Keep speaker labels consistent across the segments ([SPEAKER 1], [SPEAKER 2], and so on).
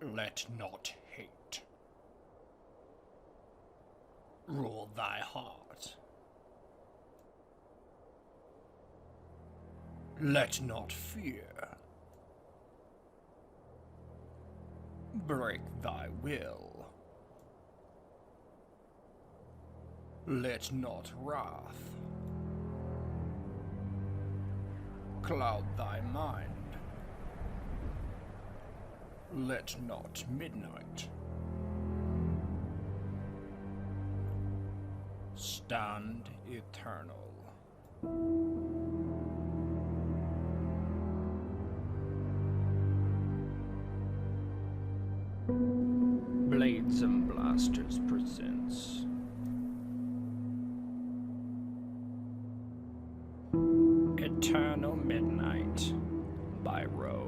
[SPEAKER 1] Let not hate rule thy heart. Let not fear break thy will. Let not wrath cloud thy mind. Let not midnight stand eternal. Blades and Blasters presents Eternal Midnight by Rogue.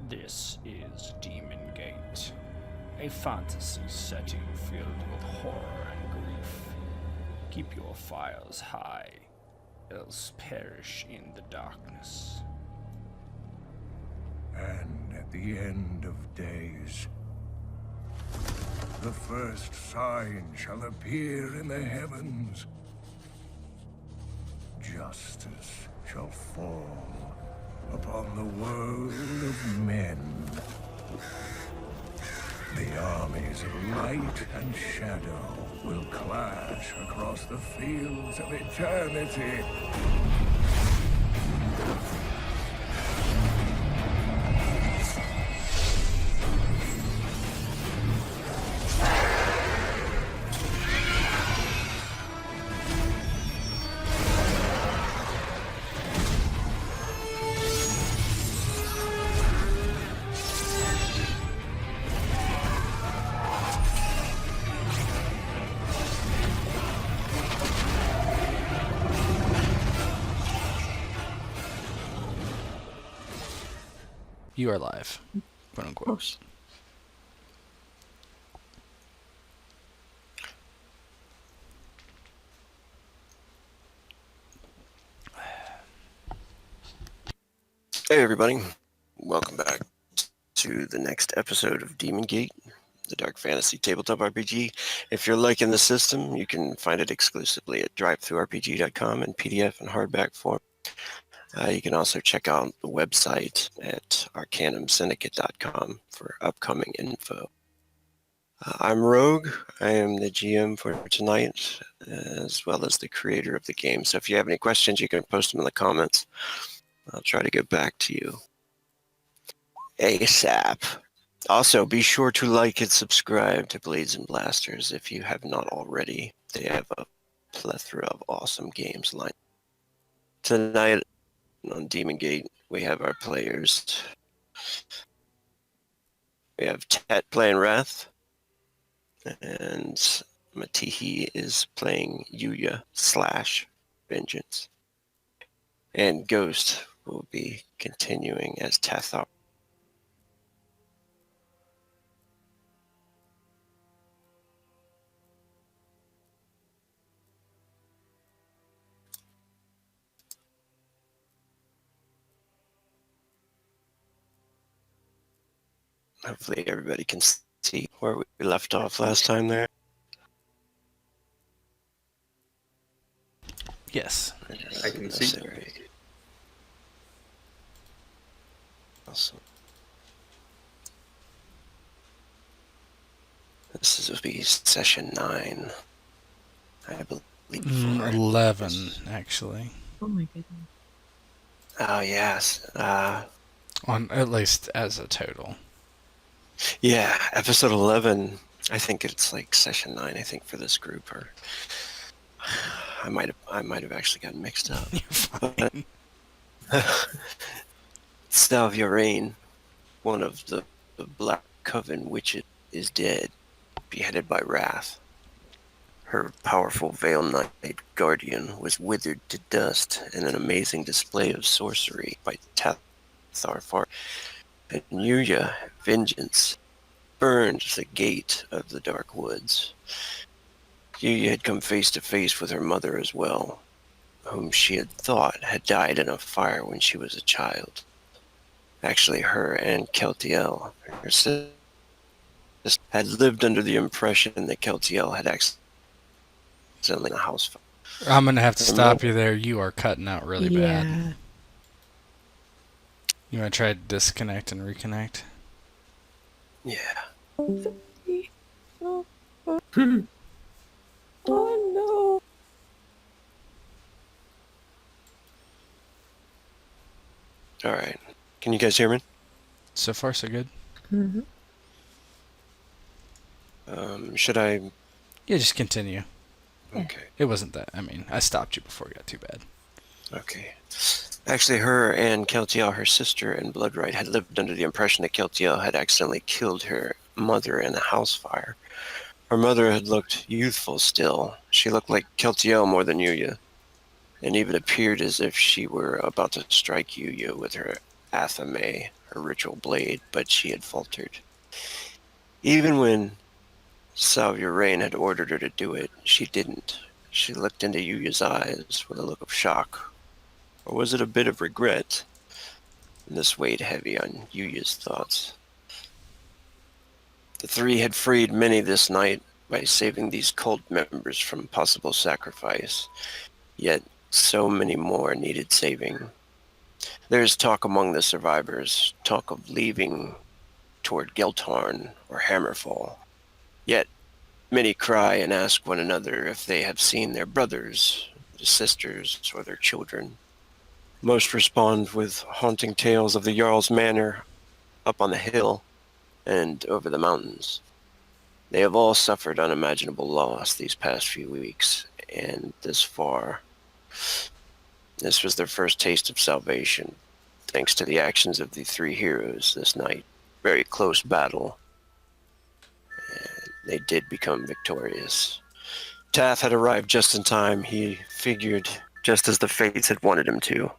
[SPEAKER 1] This is Demon Gate, a fantasy setting filled with horror and grief. Keep your fires high, else perish in the darkness.
[SPEAKER 2] And at the end of days, the first sign shall appear in the heavens. Justice shall fall upon the world of men. The armies of light and shadow will clash across the fields of eternity.
[SPEAKER 3] You are live, quote unquote.
[SPEAKER 4] Hey everybody, welcome back to the next episode of Demon Gate, the dark fantasy tabletop RPG. If you're liking the system, you can find it exclusively at drivethroughrpg.com in PDF and hardback form. You can also check out the website at arcanumsyndicate.com for upcoming info. I'm Rogue. I am the GM for tonight, as well as the creator of the game. So if you have any questions, you can post them in the comments. I'll try to get back to you ASAP. Also, be sure to like and subscribe to Blades and Blasters if you have not already. They have a plethora of awesome games lined up. Tonight on Demon Gate, we have our players. We have Tet playing Wrath, and Matihi is playing Yuya / Vengeance. And Ghost will be continuing as Tathar. Hopefully everybody can see where we left off last time there.
[SPEAKER 3] Yes.
[SPEAKER 5] I can see.
[SPEAKER 4] Awesome. This will be session 9, I believe.
[SPEAKER 3] 11, actually.
[SPEAKER 5] Oh my goodness.
[SPEAKER 4] Oh, yes.
[SPEAKER 3] On at least as a total.
[SPEAKER 4] Yeah, episode 11. I think it's like session 9, I think, for this group. Or I might have actually gotten mixed up.
[SPEAKER 3] You're fine.
[SPEAKER 4] Salvia Rain, one of the Black Coven witches, is dead, beheaded by Wrath. Her powerful Veil Knight Guardian was withered to dust in an amazing display of sorcery by Tatharfar. And Yuya, Vengeance, burned the gate of the Dark Woods. Yuya had come face to face with her mother as well, whom she had thought had died in a fire when she was a child. Actually, her and Keltiel, her sister, had lived under the impression that Keltiel had accidentally in a house fire.
[SPEAKER 3] I'm gonna have to
[SPEAKER 4] Her
[SPEAKER 3] stop
[SPEAKER 4] mother,
[SPEAKER 3] you there. You are cutting out really bad.
[SPEAKER 5] Yeah.
[SPEAKER 3] You wanna try to disconnect and reconnect?
[SPEAKER 4] yeah.
[SPEAKER 5] Oh, oh
[SPEAKER 4] All right. Can you guys hear me?
[SPEAKER 3] So far, so good.
[SPEAKER 5] no.
[SPEAKER 4] Should I?
[SPEAKER 3] Yeah, just continue.
[SPEAKER 4] Okay.
[SPEAKER 3] It wasn't that. I mean, I stopped you before it got too bad.
[SPEAKER 4] Okay. Actually, her and Keltiel, her sister and Bloodright, had lived under the impression that Keltiel had accidentally killed her mother in a house fire. Her mother had looked youthful still. She looked like Keltiel more than Yuya, and even appeared as if she were about to strike Yuya with her athame, her ritual blade, but she had faltered. Even when Salvia Rain had ordered her to do it, she didn't. She looked into Yuya's eyes with a look of shock. Or was it a bit of regret? And this weighed heavy on Yuya's thoughts. The three had freed many this night by saving these cult members from possible sacrifice. Yet so many more needed saving. There is talk among the survivors, talk of leaving toward Geltarn or Hammerfall. Yet many cry and ask one another if they have seen their brothers, their sisters, or their children. Most respond with haunting tales of the Jarl's manor up on the hill and over the mountains. They have all suffered unimaginable loss these past few weeks, and this was their first taste of salvation, thanks to the actions of the three heroes this night. Very close battle, and they did become victorious. Tath had arrived just in time. He figured just as the fates had wanted him to.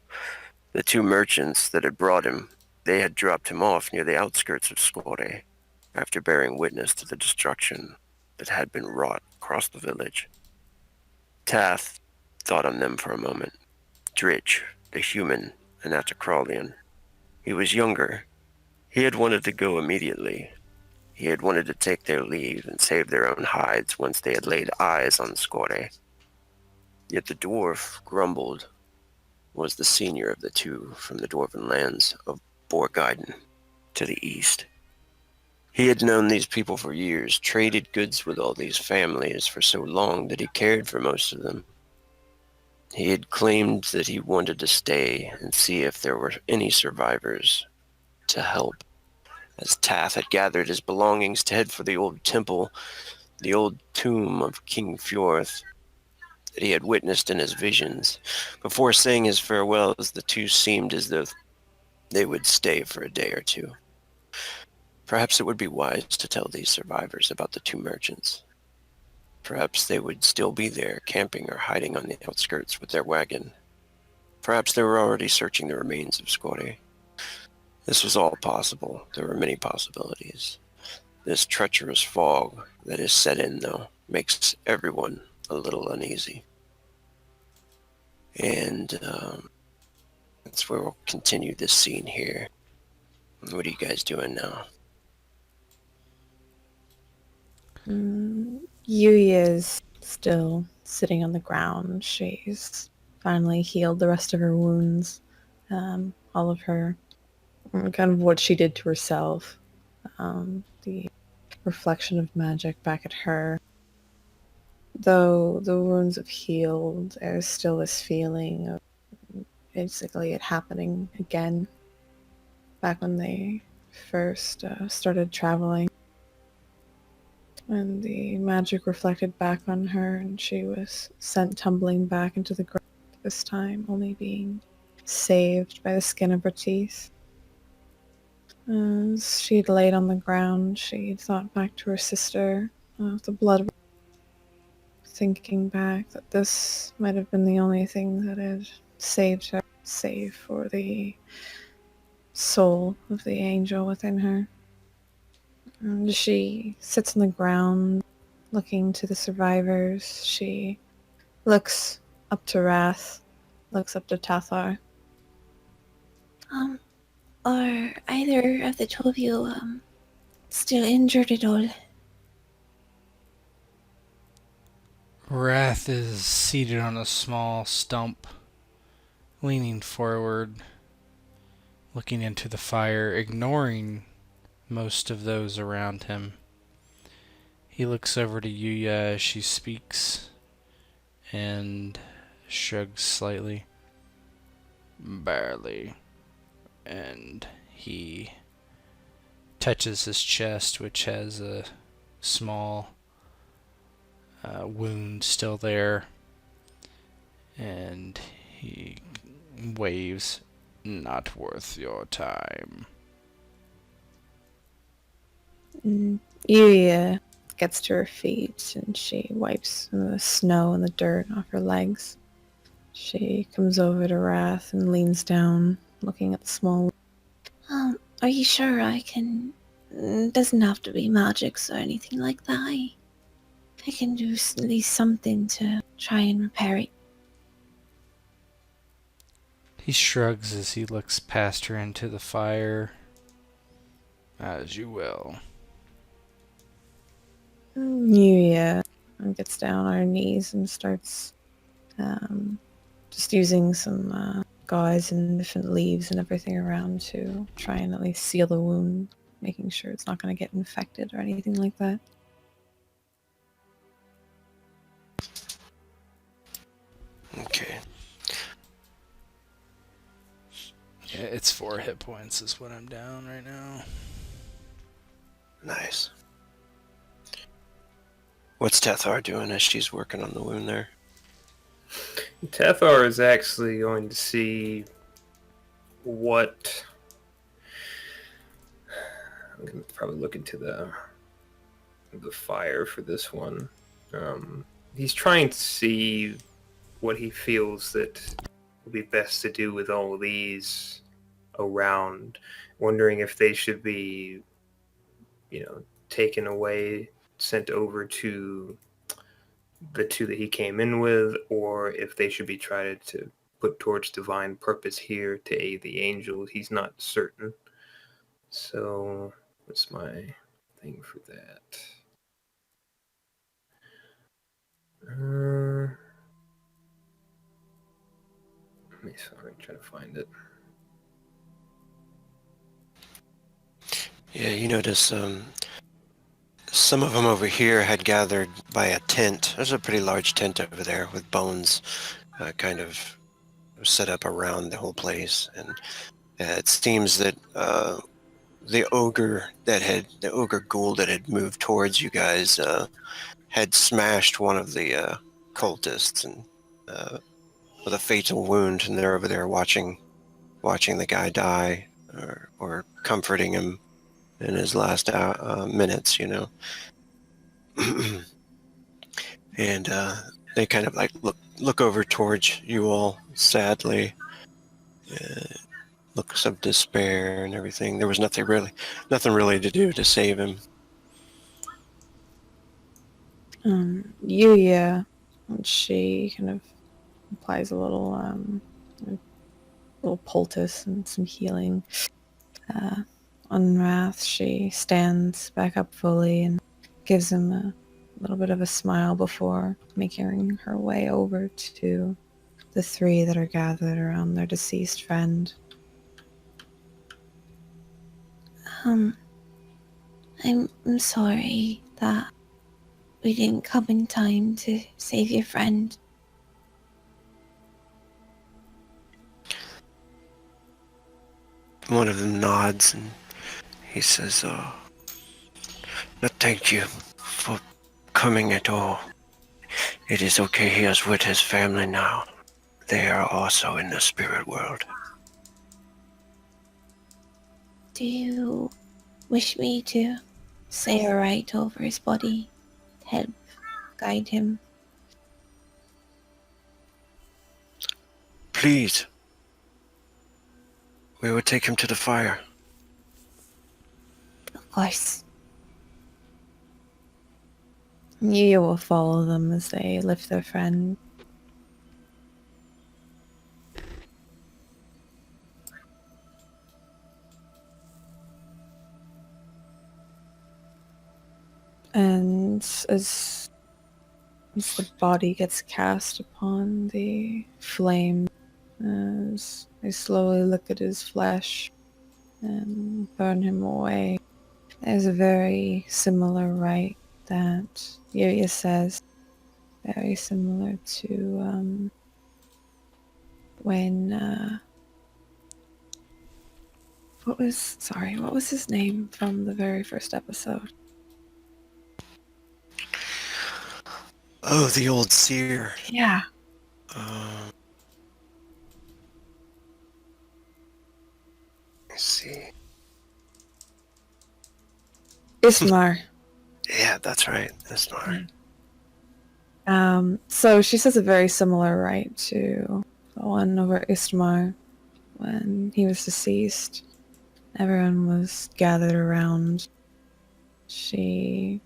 [SPEAKER 4] The two merchants that had brought him, they had dropped him off near the outskirts of Skore, after bearing witness to the destruction that had been wrought across the village. Tath thought on them for a moment. Dritch, the human, and Atacralian. He was younger. He had wanted to go immediately. He had wanted to take their leave and save their own hides once they had laid eyes on Skore. Yet the dwarf, Grumbled, was the senior of the two from the dwarven lands of Borgiden to the east. He had known these people for years, traded goods with all these families for so long that he cared for most of them. He had claimed that he wanted to stay and see if there were any survivors to help. As Tath had gathered his belongings to head for the old temple, the old tomb of King Fjorth that he had witnessed in his visions. Before saying his farewells, the two seemed as though they would stay for a day or two. Perhaps it would be wise to tell these survivors about the two merchants. Perhaps they would still be there, camping or hiding on the outskirts with their wagon. Perhaps they were already searching the remains of Skore. This was all possible. There were many possibilities. This treacherous fog that is set in, though, makes everyone a little uneasy. And that's where we'll continue this scene here. What are you guys doing now?
[SPEAKER 5] Yuya is still sitting on the ground. She's finally healed the rest of her wounds. All of her, kind of what she did to herself. The reflection of magic back at her. Though the wounds have healed, there's still this feeling of basically it happening again. Back when they first started traveling. And the magic reflected back on her, and she was sent tumbling back into the ground, this time only being saved by the skin of her teeth. As she'd laid on the ground, she thought back to her sister, the blood, thinking back that this might have been the only thing that had saved her, save for the soul of the angel within her. And she sits on the ground, looking to the survivors. She looks up to Wrath, looks up to Tathar.
[SPEAKER 6] Are either of the two of you, still injured at all?
[SPEAKER 3] Wrath is seated on a small stump, leaning forward, looking into the fire, ignoring most of those around him. He looks over to Yuya as she speaks and shrugs slightly. Barely. And he touches his chest, which has a small wound still there. And he waves, "Not worth your time."
[SPEAKER 5] Yuya gets to her feet and she wipes the snow and the dirt off her legs. She comes over to Wrath and leans down, looking at the small.
[SPEAKER 6] Are you sure I can... Doesn't have to be magics or anything like that. I can do at least something to try and repair it.
[SPEAKER 3] He shrugs as he looks past her into the fire. As you will.
[SPEAKER 5] Yuya gets down on her knees and starts just using some gauze and different leaves and everything around to try and at least seal the wound, making sure it's not going to get infected or anything like that.
[SPEAKER 4] Okay.
[SPEAKER 3] Yeah, it's 4 hit points is what I'm down right now.
[SPEAKER 4] Nice. What's Tethar doing as she's working on the wound there?
[SPEAKER 7] Tethar is actually going to see what... I'm going to probably look into the fire for this one. He's trying to see what he feels that would be best to do with all of these around, wondering if they should be, taken away, sent over to the two that he came in with, or if they should be tried to put towards divine purpose here to aid the angels. He's not certain. So, what's my thing for that? Trying to find it.
[SPEAKER 4] Yeah, you notice some of them over here had gathered by a tent. There's a pretty large tent over there with bones kind of set up around the whole place. And it seems that the ogre ghoul that had moved towards you guys had smashed one of the cultists and with a fatal wound, and they're over there watching the guy die or comforting him in his last minutes, and they kind of like look over towards you all sadly, looks of despair and everything. There was nothing really to do to save him.
[SPEAKER 5] Yuya, she kind of applies a little poultice and some healing. On Wrath, she stands back up fully and gives him a little bit of a smile before making her way over to the 3 that are gathered around their deceased friend.
[SPEAKER 6] I'm sorry that we didn't come in time to save your friend.
[SPEAKER 4] One of them nods and he says, "No, thank you for coming at all. It is okay. He is with his family now. They are also in the spirit world."
[SPEAKER 6] Do you wish me to say a rite over his body? Help guide him?
[SPEAKER 4] Please. We will take him to the fire.
[SPEAKER 6] Of course.
[SPEAKER 5] Yuya will follow them as they lift their friend. And as the body gets cast upon the flame, as they slowly look at his flesh and burn him away, there's a very similar rite that Yuya says, very similar to when what was his name from the very first episode?
[SPEAKER 4] Oh, the old seer.
[SPEAKER 5] Yeah.
[SPEAKER 4] Let's see.
[SPEAKER 5] Ismar.
[SPEAKER 4] Yeah, that's right. That's right.
[SPEAKER 5] So she says a very similar rite to the one over Ismar when he was deceased. Everyone was gathered around. She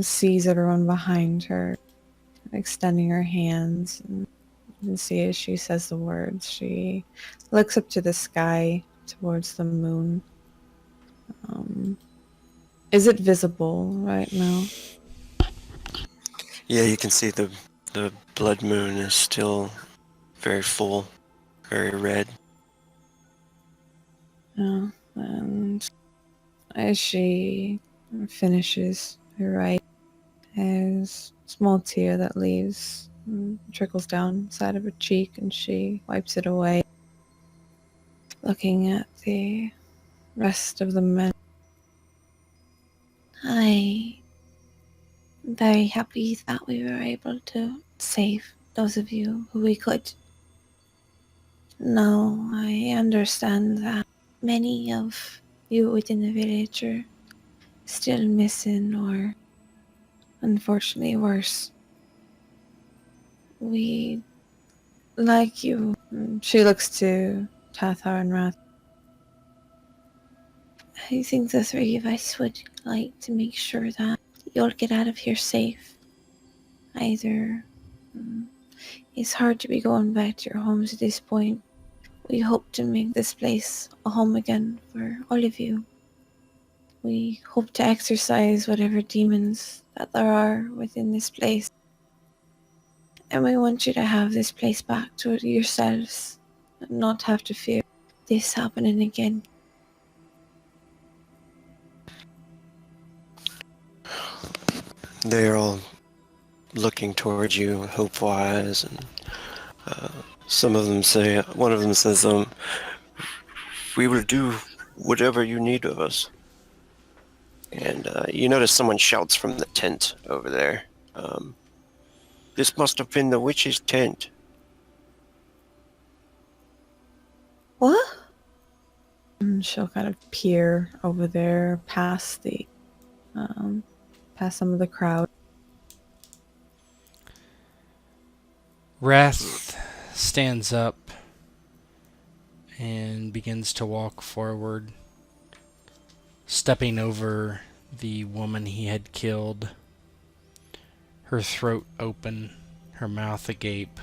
[SPEAKER 5] sees everyone behind her, extending her hands, and you can see as she says the words, she looks up to the sky towards the moon. Is it visible right now?
[SPEAKER 4] Yeah, you can see the blood moon is still very full, very red.
[SPEAKER 5] Yeah, and as she finishes her rite, there's a small tear that leaves and trickles down side of her cheek, and she wipes it away, looking at the rest of the men.
[SPEAKER 6] I'm very happy that we were able to save those of you who we could. No, I understand that many of you within the village are still missing, or unfortunately worse. We like you. She looks to Tathar and Wrath. I think the three of us would like to make sure that you'll get out of here safe. Either it's hard to be going back to your homes at this point. We hope to make this place a home again for all of you. We hope to exorcise whatever demons that there are within this place. And we want you to have this place back to yourselves and not have to fear this happening again.
[SPEAKER 4] They're all looking towards you, hopeful eyes, and some of them say, one of them says, we will do whatever you need of us. And you notice someone shouts from the tent over there. This must have been the witch's tent.
[SPEAKER 5] What? And she'll kind of peer over there past past some of the crowd.
[SPEAKER 3] Wrath stands up and begins to walk forward, stepping over the woman he had killed, her throat open, her mouth agape.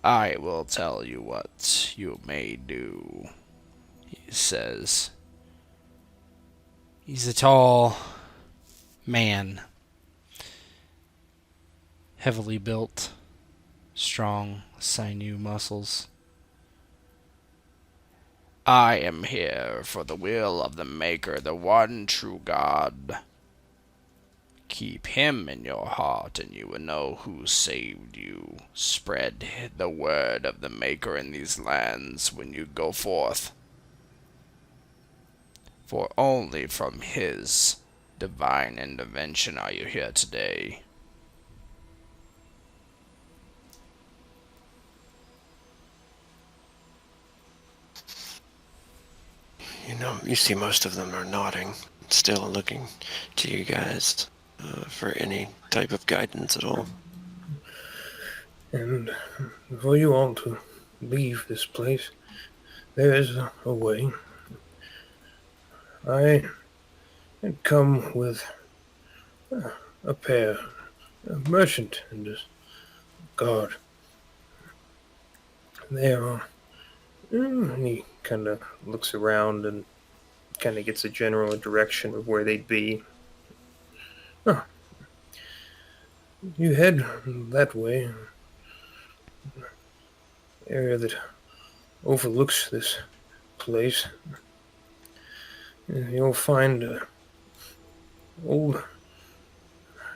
[SPEAKER 3] I will tell you what you may do, he says. He's a tall man, heavily built, strong, sinew muscles. I am here for the will of the Maker, the one true God. Keep him in your heart, and you will know who saved you. Spread the word of the Maker in these lands when you go forth. For only from his divine intervention are you here today.
[SPEAKER 4] You know, you see most of them are nodding, still looking to you guys for any type of guidance at all.
[SPEAKER 7] And for you all to leave this place, there is a way. I had come with A pair, a merchant and a guard. They are. And he kind of looks around and kind of gets a general direction of where they'd be. Oh, you head that way, area that overlooks this place. And you'll find an old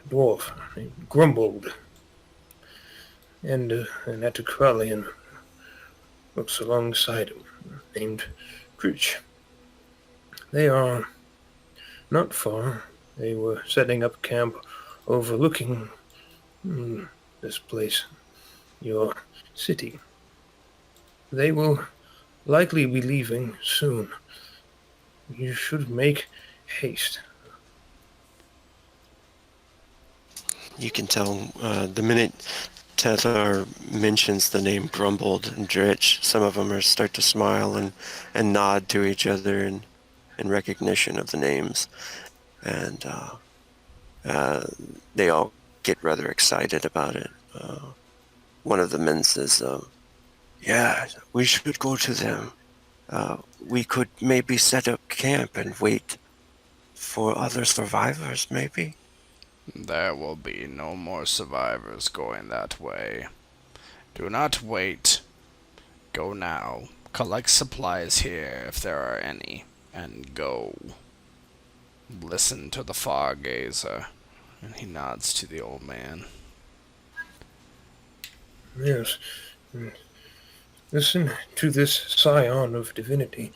[SPEAKER 7] dwarf named Grumbold and an Atticralian looks alongside him named Critch. They are not far. They were setting up camp overlooking this place, your city. They will likely be leaving soon. You should make haste.
[SPEAKER 4] You can tell the minute Tatar mentions the name Grumbled and Dritch, some of them start to smile and nod to each other in recognition of the names. And they all get rather excited about it. One of the men says, yeah, we should go to them. We could maybe set up camp and wait for other survivors, maybe?
[SPEAKER 1] There will be no more survivors going that way. Do not wait. Go now. Collect supplies here if there are any, and go. Listen to the Fargazer. And he nods to the old man.
[SPEAKER 7] Yes. Listen to this scion of divinity.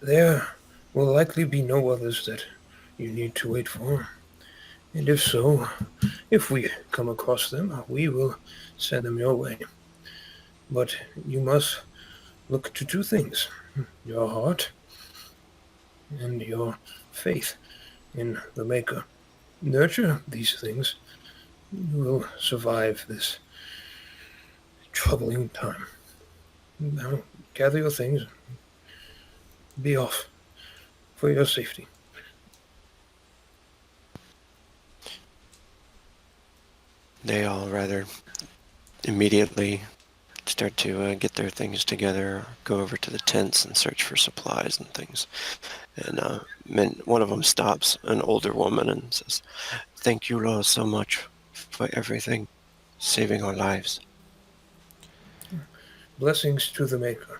[SPEAKER 7] There will likely be no others that you need to wait for. And if so, if we come across them, we will send them your way. But you must look to two things: your heart and your faith in the Maker. Nurture these things. You will survive this troubling time. Now, gather your things. Be off for your safety.
[SPEAKER 4] They all rather immediately start to get their things together, go over to the tents and search for supplies and things. And one of them stops, an older woman, and says, "Thank you, Lord, so much for everything, saving our lives."
[SPEAKER 7] Blessings to the Maker.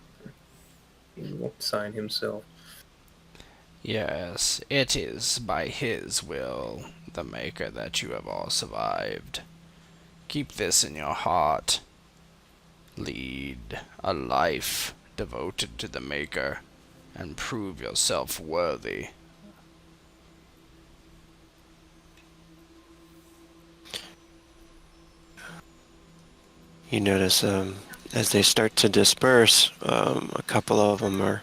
[SPEAKER 7] He won't sign himself.
[SPEAKER 1] Yes, it is by his will, the Maker, that you have all survived. Keep this in your heart. Lead a life devoted to the Maker, and prove yourself worthy.
[SPEAKER 4] You notice as they start to disperse, a couple of them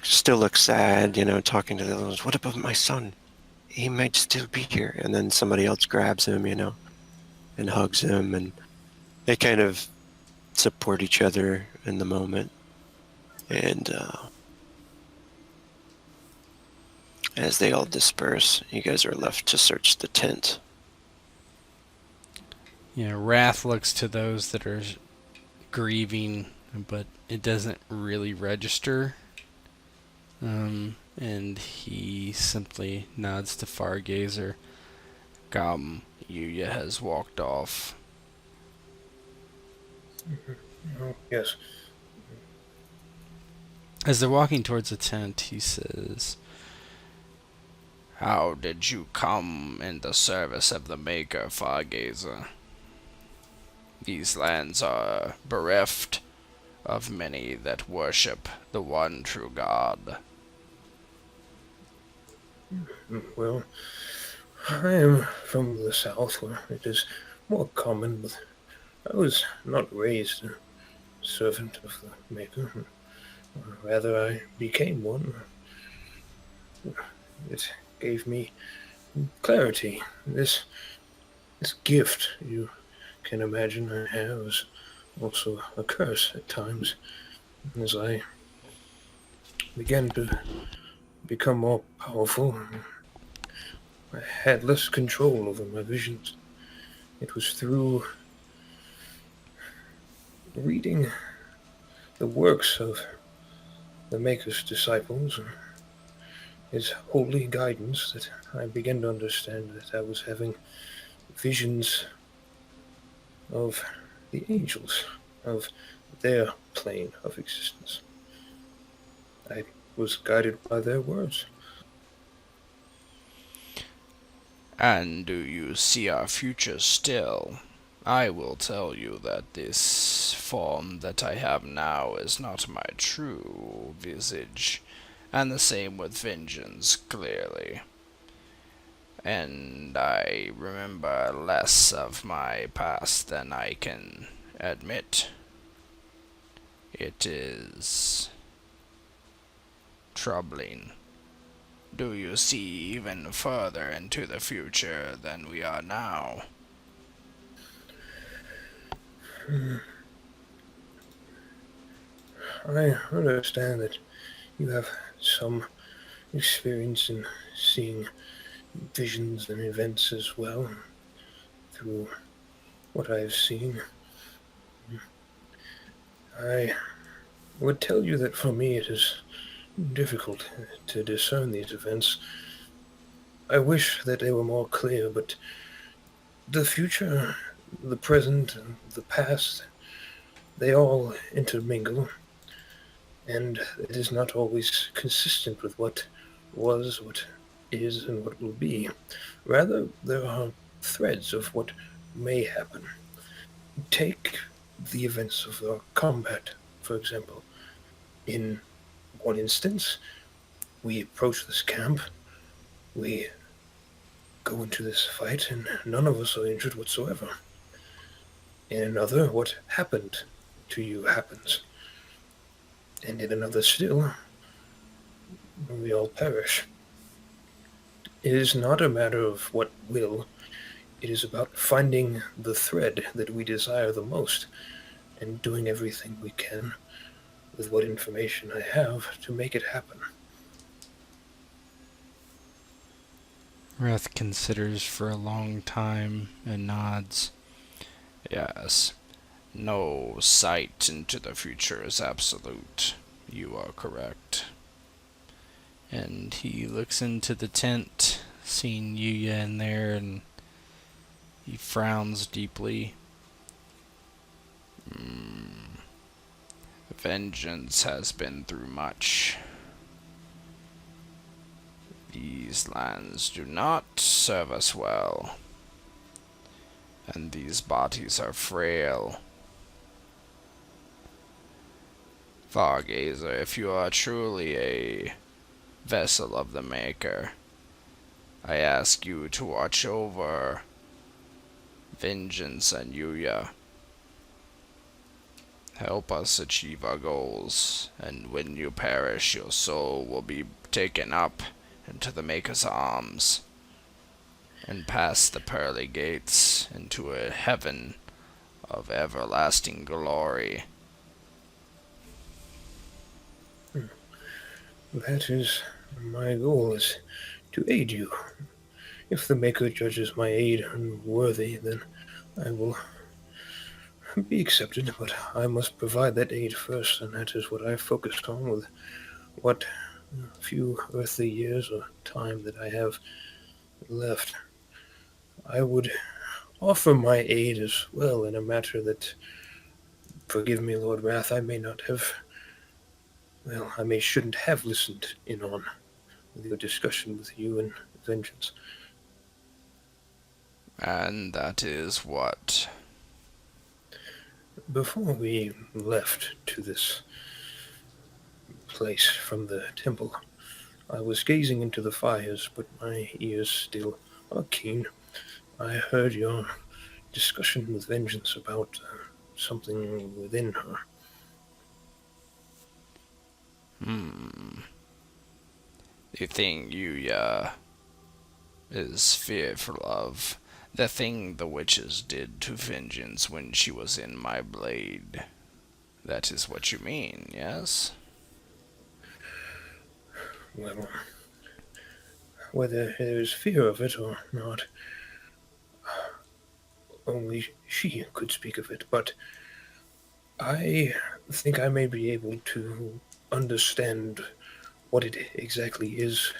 [SPEAKER 4] still look sad, talking to the others. "What about my son? He might still be here." And then somebody else grabs him, and hugs him, and they kind of support each other in the moment. And as they all disperse, you guys are left to search the tent.
[SPEAKER 3] Yeah, Wrath looks to those that are grieving, but it doesn't really register. And he simply nods to Fargazer.
[SPEAKER 1] Come, Yuya has walked off.
[SPEAKER 7] Oh, yes.
[SPEAKER 3] As they're walking towards the tent, he says,
[SPEAKER 1] How did you come in the service of the Maker, Fargazer? These lands are bereft of many that worship the one true God.
[SPEAKER 7] Well, I am from the south, where it is more common, but I was not raised a servant of the Maker. Rather, I became one. It gave me clarity. This gift, you can imagine, I have is also a curse at times. As I began to become more powerful, I had less control over my visions. It was through reading the works of the Maker's disciples and his holy guidance that I began to understand that I was having visions of the angels, of their plane of existence. I was guided by their words.
[SPEAKER 3] And do you see our future still? I will tell you that this form that I have now is not my true visage, and the same with vengeance, clearly. And I remember less of my past than I can admit. It is troubling. Do you see even further into the future than we are now?
[SPEAKER 7] I understand that you have some experience in seeing visions and events as well, through what I have seen. I would tell you that for me it is difficult to discern these events. I wish that they were more clear, but the future, the present, and the past, they all intermingle, and it is not always consistent with what was, what is, and what will be. Rather, there are threads of what may happen. Take the events of our combat, for example. In one instance, we approach this camp, we go into this fight, and none of us are injured whatsoever. In another, what happened to you happens. And in another still, we all perish. It is not a matter of what will, it is about finding the thread that we desire the most and doing everything we can with what information I have to make it happen.
[SPEAKER 3] Reth considers for a long time and nods. Yes, no sight into the future is absolute. You are correct. And he looks into the tent, seeing Yuya in there, and he frowns deeply. Vengeance has been through much. These lands do not serve us well, and these bodies are frail. Fargazer, if you are truly a vessel of the Maker, I ask you to watch over Vengeance and Yuya. Help us achieve our goals, and when you perish, your soul will be taken up into the Maker's arms, and past the pearly gates into a heaven of everlasting glory.
[SPEAKER 7] That is my goal, is to aid you. If the Maker judges my aid unworthy, then I will be accepted, but I must provide that aid first, and that is what I focused on with what few earthly years or time that I have left. I would offer my aid as well in a matter that, forgive me, Lord Wrath, I may not have, well, shouldn't have listened in on with your discussion with you and Vengeance.
[SPEAKER 3] And that is what?
[SPEAKER 7] Before we left to this place from the temple, I was gazing into the fires, but my ears still are keen. I heard your discussion with Vengeance about something within her.
[SPEAKER 3] The thing Yuya is fearful of. The thing the witches did to Vengeance when she was in my blade. That is what you mean, yes?
[SPEAKER 7] Well, whether there's fear of it or not. Only she could speak of it, but I think I may be able to understand what it exactly is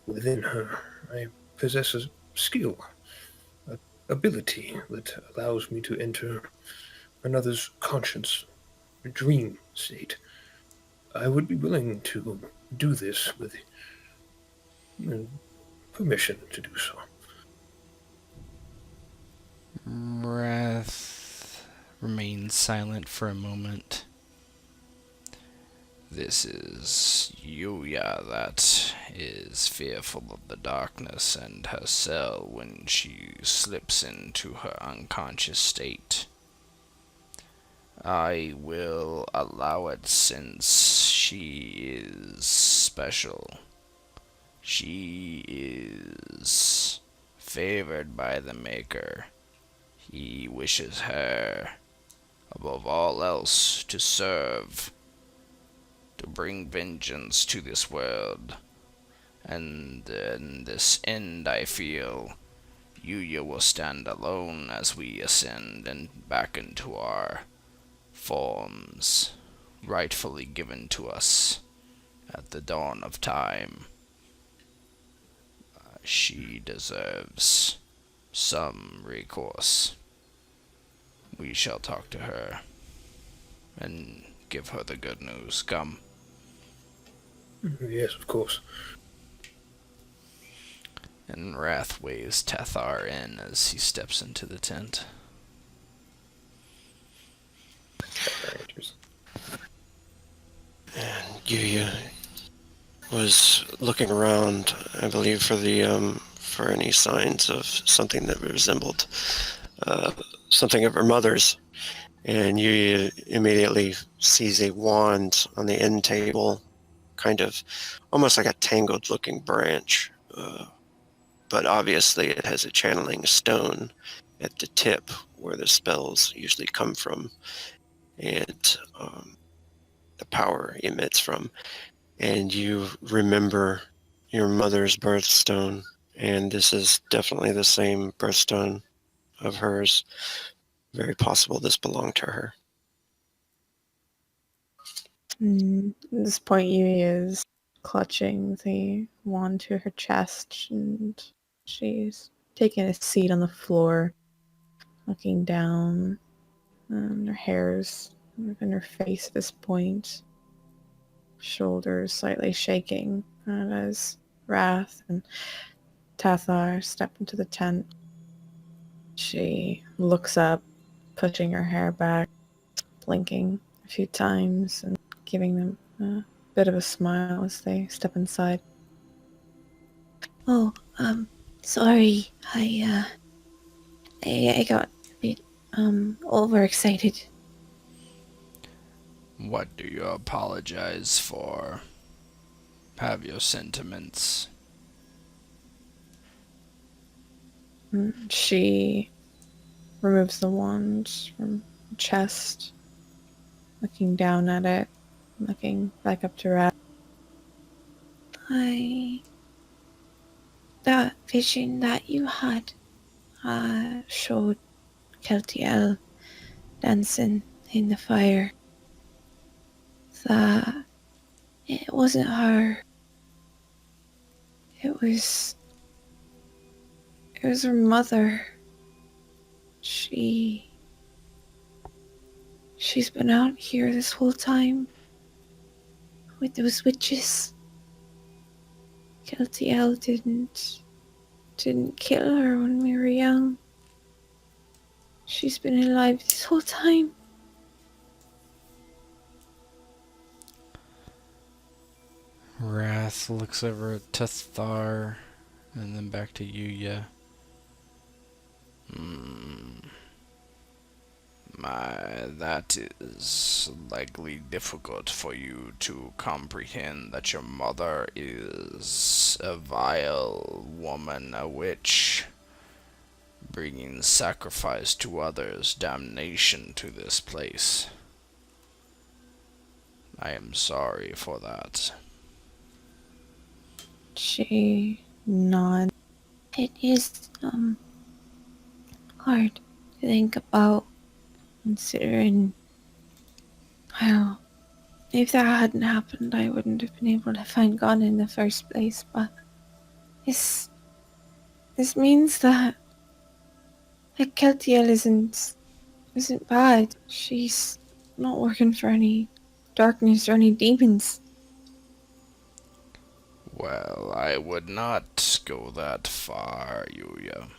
[SPEAKER 7] within her. I possess a skill, an ability that allows me to enter another's conscience, a dream state. I would be willing to do this with permission to do so.
[SPEAKER 3] Wrath remains silent for a moment. This is Yuya that is fearful of the darkness and her cell when she slips into her unconscious state. I will allow it since she is special. She is favored by the Maker. He wishes her, above all else, to serve, to bring vengeance to this world. And in this end, I feel, Yuya will stand alone as we ascend and back into our forms, rightfully given to us at the dawn of time. She deserves some recourse. We shall talk to her and give her the good news. Come.
[SPEAKER 7] Yes, of course.
[SPEAKER 3] And Wrath waves Tethar in as he steps into the tent.
[SPEAKER 4] And Yuya was looking around, I believe, for any signs of something that resembled something of her mother's. And Yuya immediately sees a wand on the end table, kind of almost like a tangled-looking branch. But obviously it has a channeling stone at the tip where the spells usually come from, and the power emits from. And you remember your mother's birthstone, and this is definitely the same birthstone of hers. Very possible this belonged to her.
[SPEAKER 5] At this point, Yuya is clutching the wand to her chest, and she's taking a seat on the floor, looking down. Her hair's in her face at this point, shoulders slightly shaking as Wrath and Tathar step into the tent. She looks up, pushing her hair back, blinking a few times and giving them a bit of a smile as they step inside.
[SPEAKER 6] Oh, sorry. I got a bit, overexcited.
[SPEAKER 3] What do you apologize for? Have your sentiments.
[SPEAKER 5] She removes the wand from her chest, looking down at it, looking back up to Wrath.
[SPEAKER 6] That vision that you had, showed Keltiel dancing in the fire. That it wasn't her. It was her mother. She's been out here this whole time with those witches. Keltiel didn't kill her when we were young. She's been alive this whole time.
[SPEAKER 3] Wrath looks over at Tethar and then back to Yuya. That is likely difficult for you to comprehend that your mother is a vile woman, a witch, bringing sacrifice to others, damnation to this place. I am sorry for that.
[SPEAKER 5] She nod.
[SPEAKER 6] It is, hard to think about, considering, well, if that hadn't happened, I wouldn't have been able to find God in the first place, but this, this means that Keltiel isn't bad. She's not working for any darkness or any demons.
[SPEAKER 3] Well, I would not go that far, Yuya.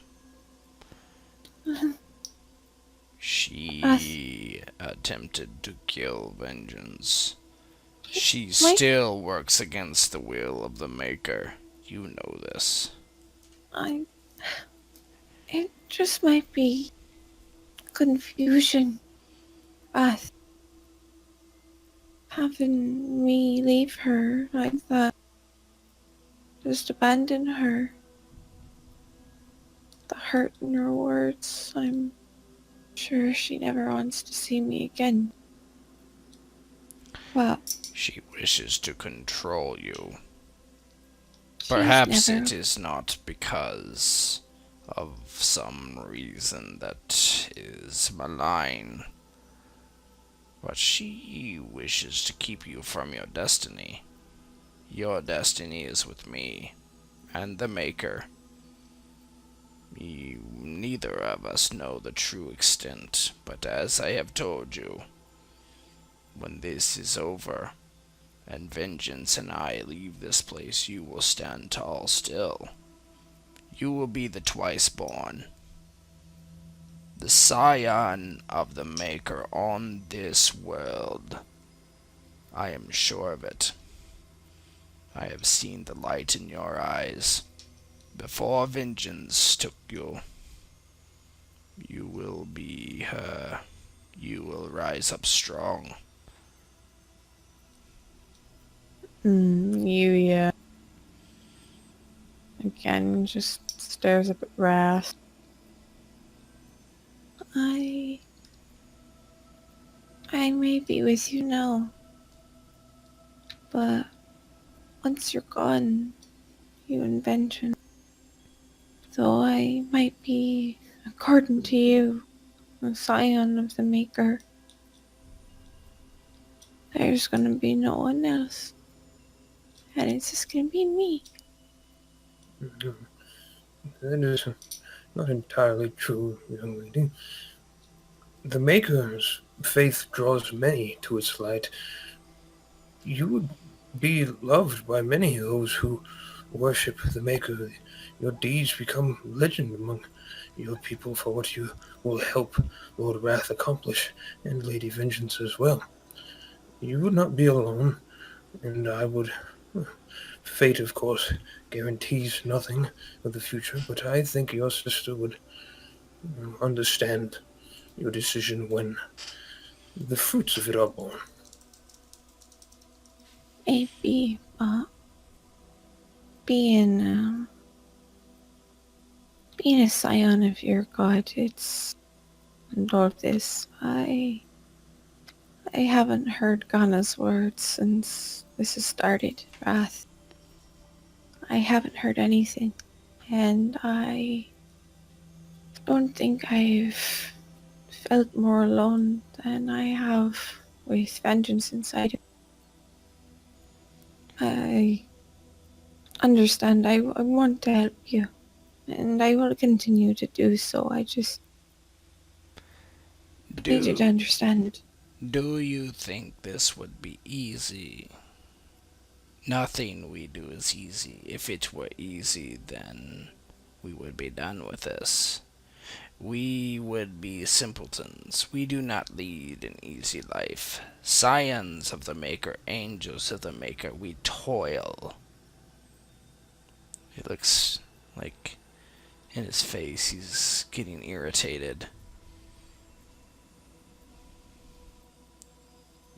[SPEAKER 3] She attempted to kill Vengeance. She still works against the will of the Maker. You know this.
[SPEAKER 6] It just might be confusion. Beth, having me leave her like that, just abandon her. The hurt in her words, I'm sure she never wants to see me again. Well,
[SPEAKER 3] She wishes to control you.
[SPEAKER 6] she's
[SPEAKER 3] Perhaps
[SPEAKER 6] never...
[SPEAKER 3] it is not because of some reason that is malign, but she wishes to keep you from your destiny. Your destiny is with me and the Maker. Neither of us know the true extent, but as I have told you, when this is over, and Vengeance and I leave this place, you will stand tall still. You will be the twice-born, the scion of the Maker on this world. I am sure of it. I have seen the light in your eyes. Before Vengeance took you, you will be her. You will rise up strong.
[SPEAKER 5] Yuya again just stares up at Wrath.
[SPEAKER 6] I may be with you now, but once you're gone, you and Vengeance, though I might be, according to you, a scion of the Maker, there's gonna be no one else. And it's just gonna be me.
[SPEAKER 7] That is not entirely true, young lady. The Maker's faith draws many to its light. You would be loved by many of those who worship the Maker. Your deeds become legend among your people for what you will help Lord Wrath accomplish, and Lady Vengeance as well. You would not be alone, and I would... Fate, of course, guarantees nothing of the future, but I think your sister would understand your decision when the fruits of it are born.
[SPEAKER 6] Maybe, being a scion of your god, it's... and all of this, I haven't heard Ghana's words since this has started, Wrath. I haven't heard anything, and I don't think I've felt more alone than I have with Vengeance inside of me. I understand. I want to help you, and I will continue to do so. I just need you to understand.
[SPEAKER 3] Do you think this would be easy? Nothing we do is easy. If it were easy, then we would be done with this. We would be simpletons. We do not lead an easy life. Scions of the Maker, angels of the Maker, we toil. It looks like in his face he's getting irritated.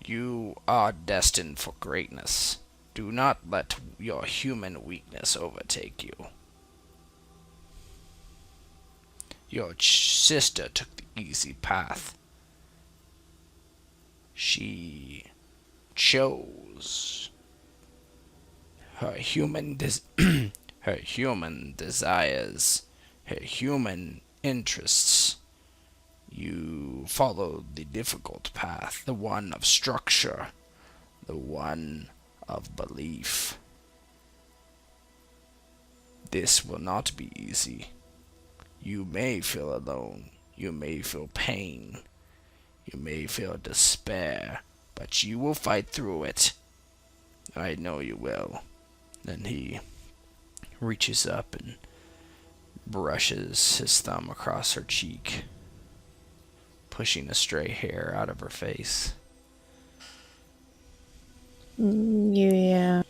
[SPEAKER 3] You are destined for greatness. Do not let your human weakness overtake you. Your sister took the easy path. She chose her her human desires, her human interests. You followed the difficult path, the one of structure, the one of belief. This will not be easy. You may feel alone, you may feel pain, you may feel despair, but you will fight through it. I know you will. Then he reaches up and brushes his thumb across her cheek, pushing a stray hair out of her face.
[SPEAKER 5] Yuya.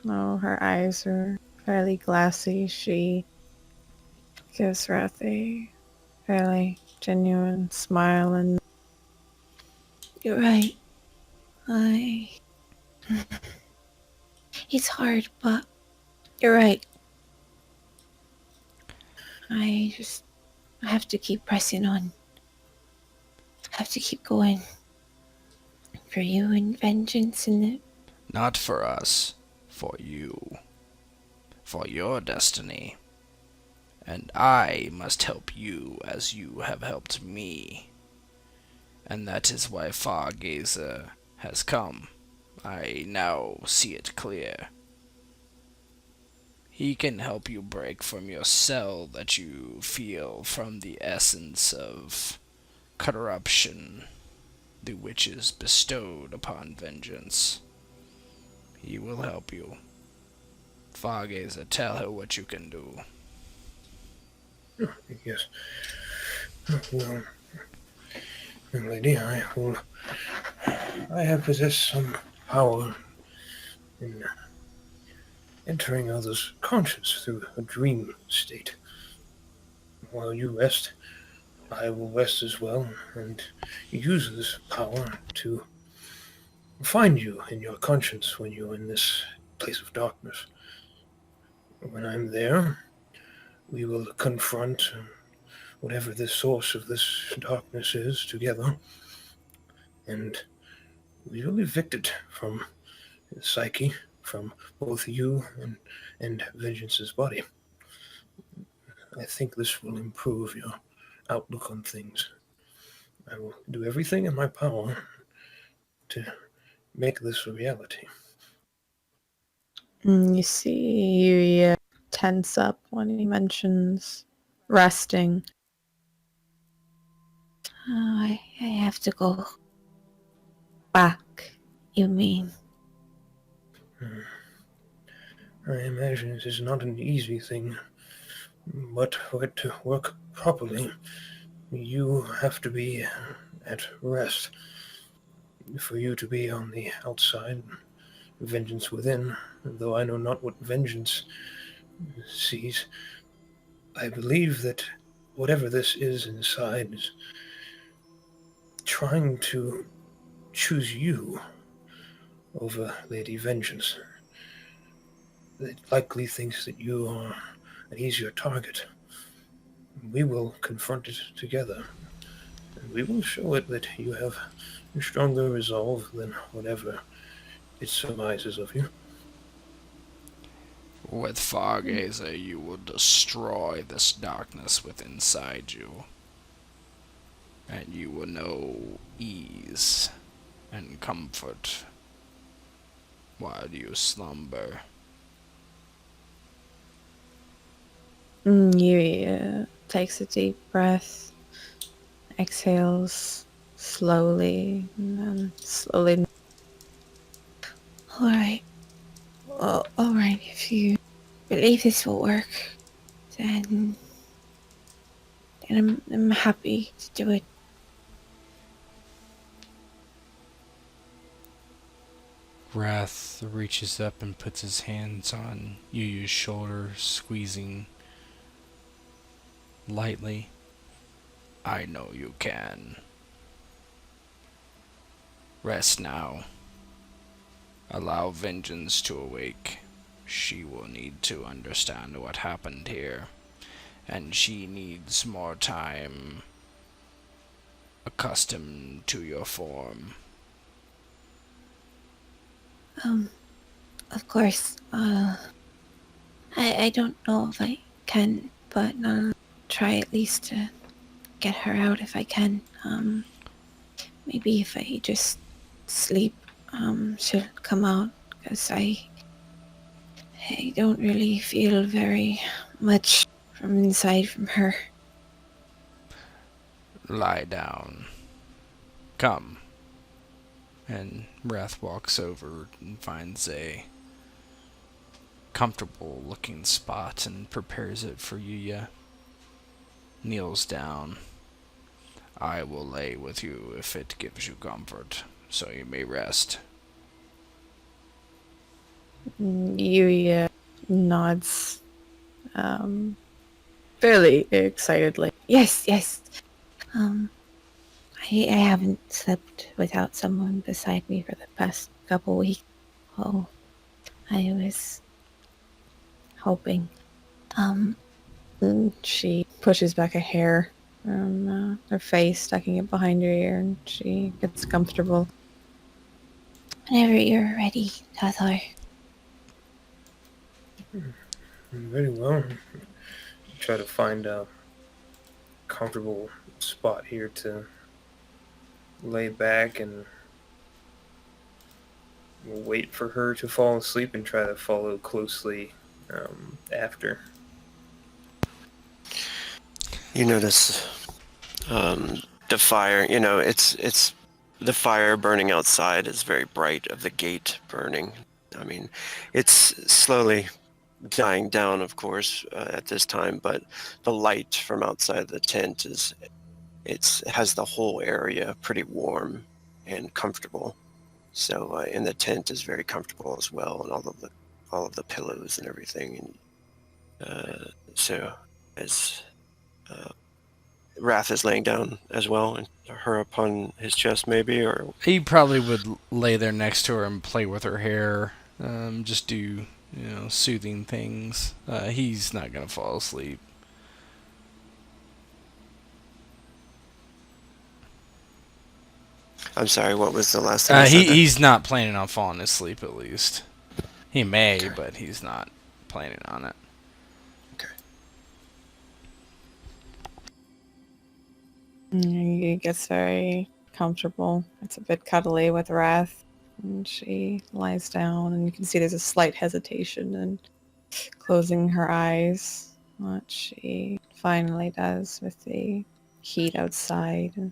[SPEAKER 5] Oh, her eyes are fairly glassy. She gives Wrath a fairly genuine smile and
[SPEAKER 6] You're right. It's hard, but you're right. I have to keep pressing on. I have to keep going. For you and vengeance and it.
[SPEAKER 3] Not for us, for you, for your destiny. And I must help you as you have helped me. And that is why Fargazer has come. I now see it clear. He can help you break from your cell that you feel from the essence of corruption the witches bestowed upon vengeance. He will help you. Fargazer, tell her what you can do.
[SPEAKER 7] Yes. Well, young lady, I have possessed some power in entering others' conscience through a dream state. While you rest, I will rest as well, and use this power to find you in your conscience when you're in this place of darkness. When I'm there, we will confront whatever the source of this darkness is together, and we will evict it from the psyche, from both you and Vengeance's body. I think this will improve your outlook on things. I will do everything in my power to make this a reality.
[SPEAKER 5] you see Yuya tense up when he mentions resting.
[SPEAKER 6] Oh, I have to go.
[SPEAKER 5] Back.
[SPEAKER 6] You mean?
[SPEAKER 7] I imagine it is not an easy thing, but for it to work properly, you have to be at rest. For you to be on the outside, vengeance within, though I know not what vengeance sees, I believe that whatever this is inside is trying to choose you over Lady Vengeance. It likely thinks that you are an easier target. We will confront it together, and we will show it that you have a stronger resolve than whatever it surmises of you.
[SPEAKER 3] With Fargazer, you will destroy this darkness within inside you, and you will know ease and comfort while you slumber.
[SPEAKER 5] Yuya takes a deep breath, exhales slowly, and then slowly.
[SPEAKER 6] Alright. Well, alright, if you believe this will work, then I'm happy to do it.
[SPEAKER 3] Wrath reaches up and puts his hands on Yuyu's shoulder, squeezing lightly. I know you can. Rest now. Allow vengeance to awake. She will need to understand what happened here, and she needs more time accustomed to your form.
[SPEAKER 6] Of course, I don't know if I can, but I'll try at least to get her out if I can. Maybe if I just sleep, she'll come out, because I don't really feel very much from inside from her.
[SPEAKER 3] Lie down. Come. And Wrath walks over and finds a comfortable looking spot and prepares it for Yuya. Kneels down. I will lay with you if it gives you comfort, so you may rest.
[SPEAKER 5] Yuya nods fairly excitedly.
[SPEAKER 6] Yes, yes. I haven't slept without someone beside me for the past couple weeks. Oh, I was hoping.
[SPEAKER 5] And she pushes back a hair from her face, tucking it behind her ear, and she gets comfortable.
[SPEAKER 6] Whenever you're ready, Tathar.
[SPEAKER 7] Very well. Try to find a comfortable spot here to lay back and wait for her to fall asleep and try to follow closely after.
[SPEAKER 4] You notice the fire. It's the fire burning outside is very bright of the gate burning. I mean, it's slowly dying down, of course, at this time, but the light from outside the tent it has the whole area pretty warm and comfortable. So in the tent is very comfortable as well, and all of the pillows and everything. And so as Wrath is laying down as well, and her upon his chest, maybe, or
[SPEAKER 3] He probably would lay there next to her and play with her hair, just do, soothing things. He's not going to fall asleep.
[SPEAKER 4] I'm sorry, what was the last thing you said there?
[SPEAKER 3] He's not planning on falling asleep, at least. He may,
[SPEAKER 4] Okay.
[SPEAKER 3] but he's not planning on it.
[SPEAKER 4] Okay.
[SPEAKER 5] He gets very comfortable. It's a bit cuddly with Wrath. And she lies down, and you can see there's a slight hesitation and closing her eyes. What she finally does with the heat outside and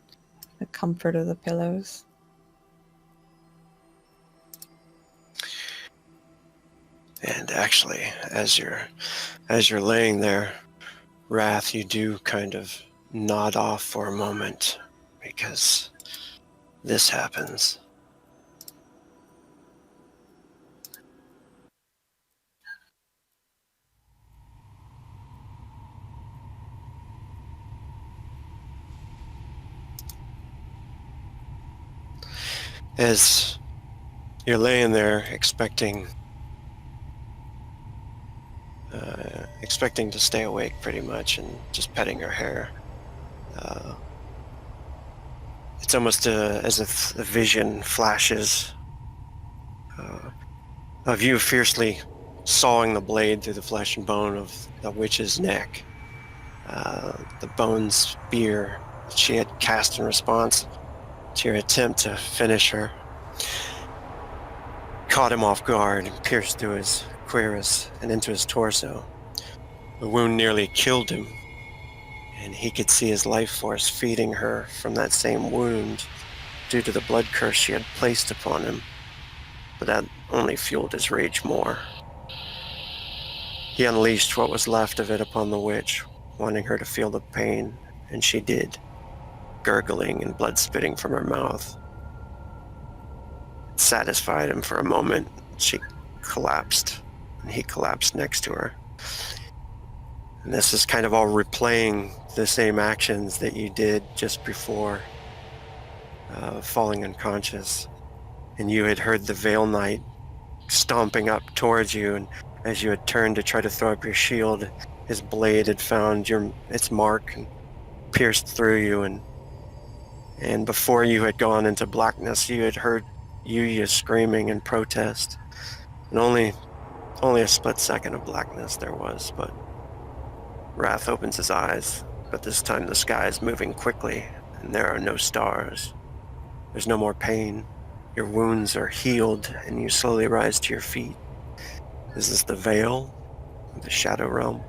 [SPEAKER 5] the comfort of the pillows.
[SPEAKER 4] And actually, as you're laying there, Wrath, you do kind of nod off for a moment, because this happens. As you're laying there expecting to stay awake pretty much, and just petting her hair, it's almost as if a vision flashes of you fiercely sawing the blade through the flesh and bone of the witch's neck. The bone spear she had cast in response to your attempt to finish her caught him off guard and pierced through his cuirass and into his torso. The wound nearly killed him, and he could see his life force feeding her from that same wound due to the blood curse she had placed upon him, but that only fueled his rage more. He unleashed what was left of it upon the witch, wanting her to feel the pain, and she did, gurgling and blood spitting from her mouth. It satisfied him for a moment. She collapsed, and he collapsed next to her. And this is kind of all replaying the same actions that you did just before falling unconscious. And you had heard the Veil Knight stomping up towards you, and as you had turned to try to throw up your shield, his blade had found its mark and pierced through you, and before you had gone into blackness, you had heard Yuya screaming in protest. And only Only a split second of blackness there was, but Wrath opens his eyes, but this time the sky is moving quickly, and there are no stars. There's no more pain. Your wounds are healed, and you slowly rise to your feet. Is this the Veil? The Shadow Realm?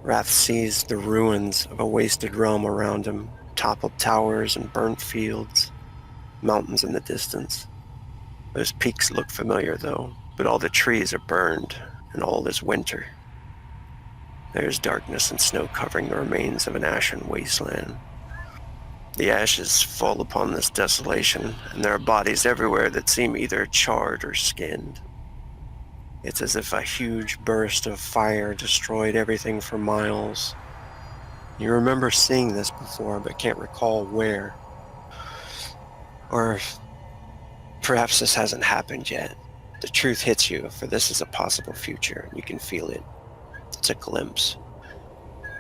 [SPEAKER 4] Wrath sees the ruins of a wasted realm around him, toppled towers and burnt fields, mountains in the distance. Those peaks look familiar, though, but all the trees are burned, and all is winter. There's darkness and snow covering the remains of an ashen wasteland. The ashes fall upon this desolation, and there are bodies everywhere that seem either charred or skinned. It's as if a huge burst of fire destroyed everything for miles. You remember seeing this before, but can't recall where. Or perhaps this hasn't happened yet. The truth hits you, for this is a possible future, and you can feel it. It's a glimpse.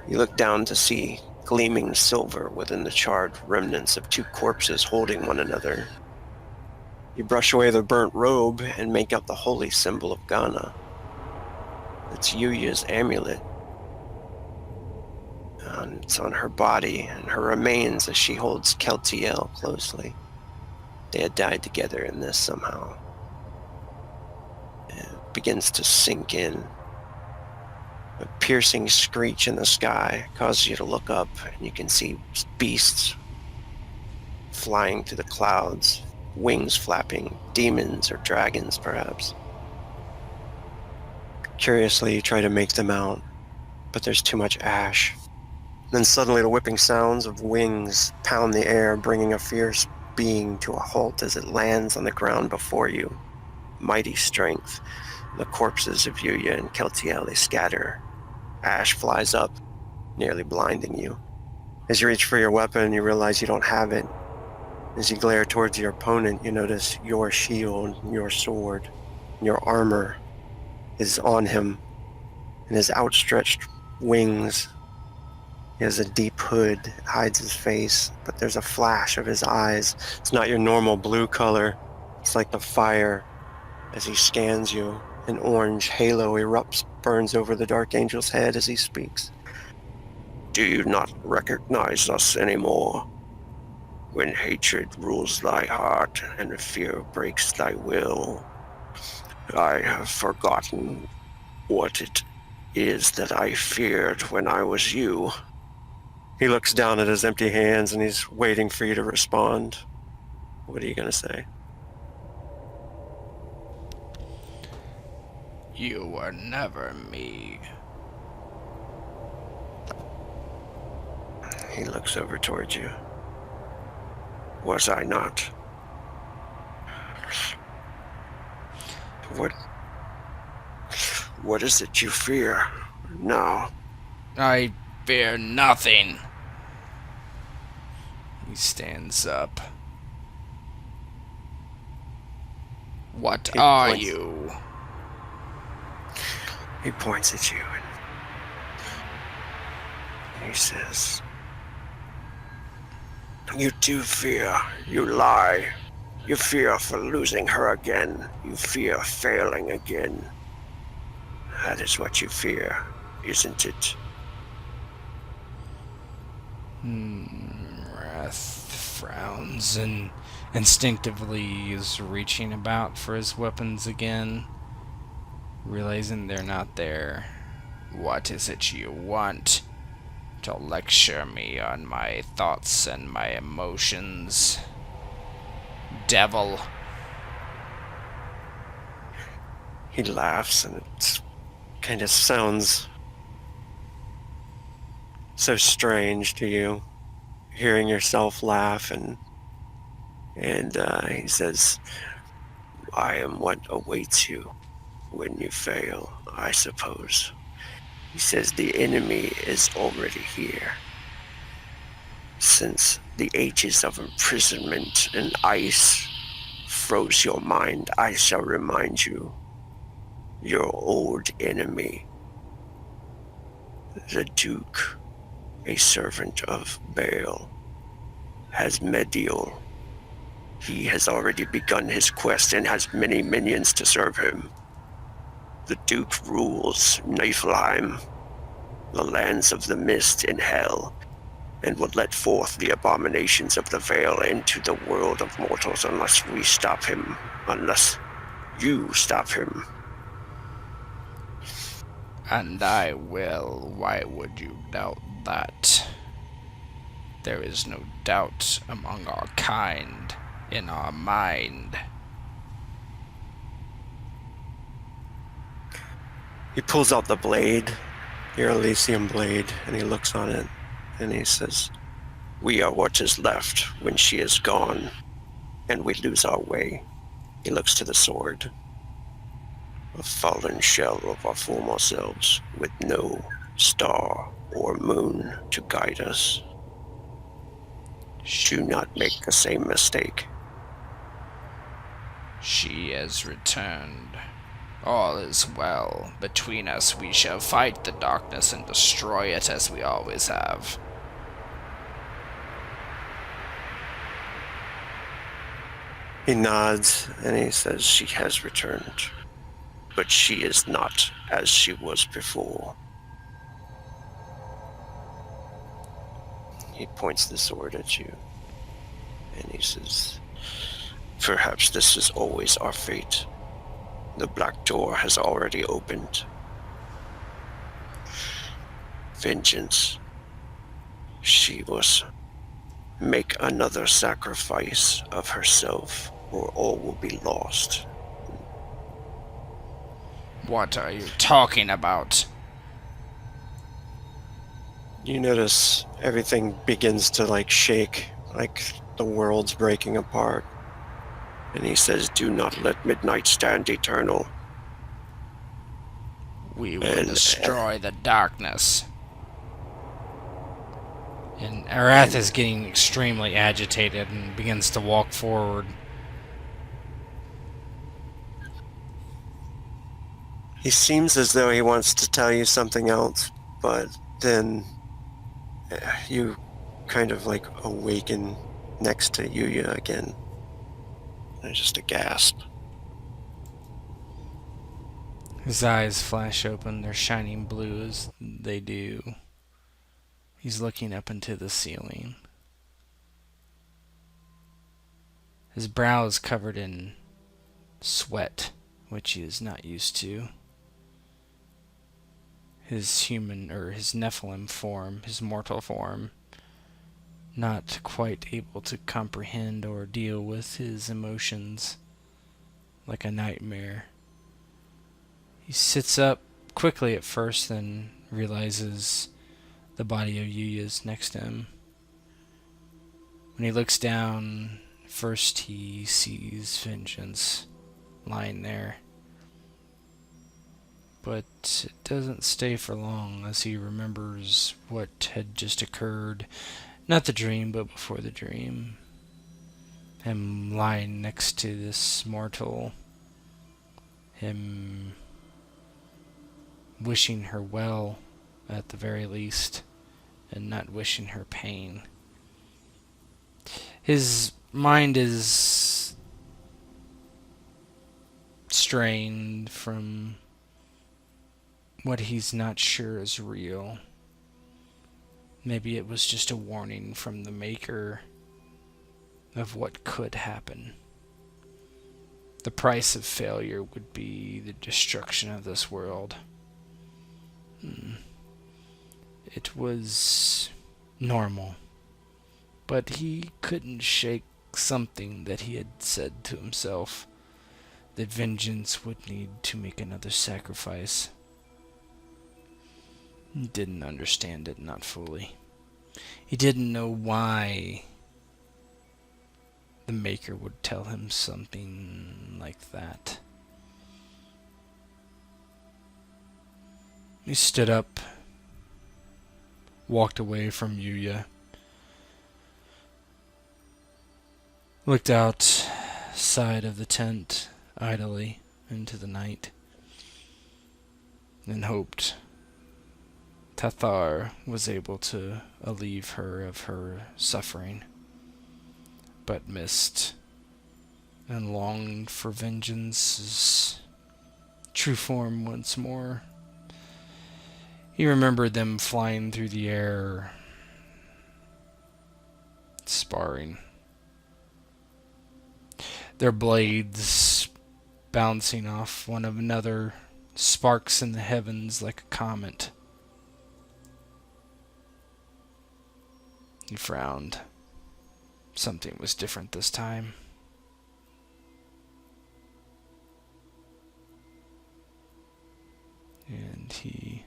[SPEAKER 4] You look down to see gleaming silver within the charred remnants of two corpses holding one another. You brush away the burnt robe and make out the holy symbol of Ghana. It's Yuya's amulet. And it's on her body and her remains as she holds Keltiel closely. They had died together in this somehow. It begins to sink in. A piercing screech in the sky causes you to look up, and you can see beasts flying through the clouds, wings flapping, demons or dragons perhaps. Curiously, you try to make them out, but there's too much ash. Then suddenly the whipping sounds of wings pound the air, bringing a fierce being to a halt as it lands on the ground before you. Mighty strength. The corpses of Yuya and Keltiel, they scatter. Ash flies up, nearly blinding you. As you reach for your weapon, you realize you don't have it. As you glare towards your opponent, you notice your shield, your sword, your armor is on him. And his outstretched wings, he has a deep hood, it hides his face, but there's a flash of his eyes. It's not your normal blue color. It's like the fire as he scans you. An orange halo erupts, burns over the Dark Angel's head as he speaks. Do you not recognize us anymore? When hatred rules thy heart and fear breaks thy will, I have forgotten what it is that I feared when I was you. He looks down at his empty hands and he's waiting for you to respond. What are you going to say?
[SPEAKER 1] You were never me.
[SPEAKER 4] He looks over towards you. Was I not? What is it you fear now?
[SPEAKER 1] I fear nothing. He stands up. What
[SPEAKER 4] He
[SPEAKER 1] are
[SPEAKER 4] points-
[SPEAKER 1] you?
[SPEAKER 4] He points at you and he says, you do fear. You lie. You fear for losing her again. You fear failing again. That is what you fear, isn't it?
[SPEAKER 3] Wrath frowns and instinctively is reaching about for his weapons again, realizing they're not there.
[SPEAKER 1] What is it you want? To lecture me on my thoughts and my emotions? Devil.
[SPEAKER 4] He laughs and it kind of sounds so strange to you, hearing yourself laugh, and he says, I am what awaits you when you fail, I suppose. He says the enemy is already here. Since the ages of imprisonment and ice froze your mind, I shall remind you, your old enemy, the Duke, a servant of Baal, has Medial. He has already begun his quest and has many minions to serve him. The Duke rules Niflheim, the lands of the mist in hell, and would let forth the abominations of the Veil into the world of mortals unless we stop him, unless you stop him.
[SPEAKER 3] And I will. Why would you doubt that? There is no doubt among our kind, in our mind.
[SPEAKER 4] He pulls out the blade, your Elysium blade, and he looks on it, and he says, "We are what is left when she is gone, and we lose our way." He looks to the sword. A fallen shell of our former selves, with no star or moon to guide us. Do not make the same mistake.
[SPEAKER 3] She has returned. All is well. Between us we shall fight the darkness and destroy it as we always have.
[SPEAKER 4] He nods and he says, "She has returned, but she is not as she was before." He points the sword at you and he says, "Perhaps this is always our fate. The black door has already opened. Vengeance. She must make another sacrifice of herself, or all will be lost."
[SPEAKER 3] What are you talking about?
[SPEAKER 4] You notice everything begins to shake, like the world's breaking apart. And he says, "Do not let midnight stand eternal."
[SPEAKER 3] We will destroy the darkness. And Arath is getting extremely agitated and begins to walk forward.
[SPEAKER 4] He seems as though he wants to tell you something else, but then you kind of awaken next to Yuya again. There's just a gasp.
[SPEAKER 3] His eyes flash open, they're shining blue as they do. He's looking up into the ceiling. His brow is covered in sweat, which he is not used to. His human, or his Nephilim form, his mortal form, not quite able to comprehend or deal with his emotions, like a nightmare. He sits up quickly at first, then realizes the body of Yuya is next to him. When he looks down, first he sees Vengeance lying there. But it doesn't stay for long as he remembers what had just occurred. Not the dream, but before the dream. Him lying next to this mortal. Him wishing her well, at the very least, and not wishing her pain. His mind is strained from what he's not sure is real. Maybe it was just a warning from the Maker of what could happen. The price of failure would be the destruction of this world. It was normal, but he couldn't shake something that he had said to himself, that Vengeance would need to make another sacrifice. He didn't understand it, not fully. He didn't know why the Maker would tell him something like that. He stood up, walked away from Yuya, looked outside of the tent idly into the night, and hoped Tathar was able to alleviate her of her suffering, but missed and longed for Vengeance's true form once more. He remembered them flying through the air, sparring. Their blades bouncing off one another, sparks in the heavens like a comet. He frowned. Something was different this time. And he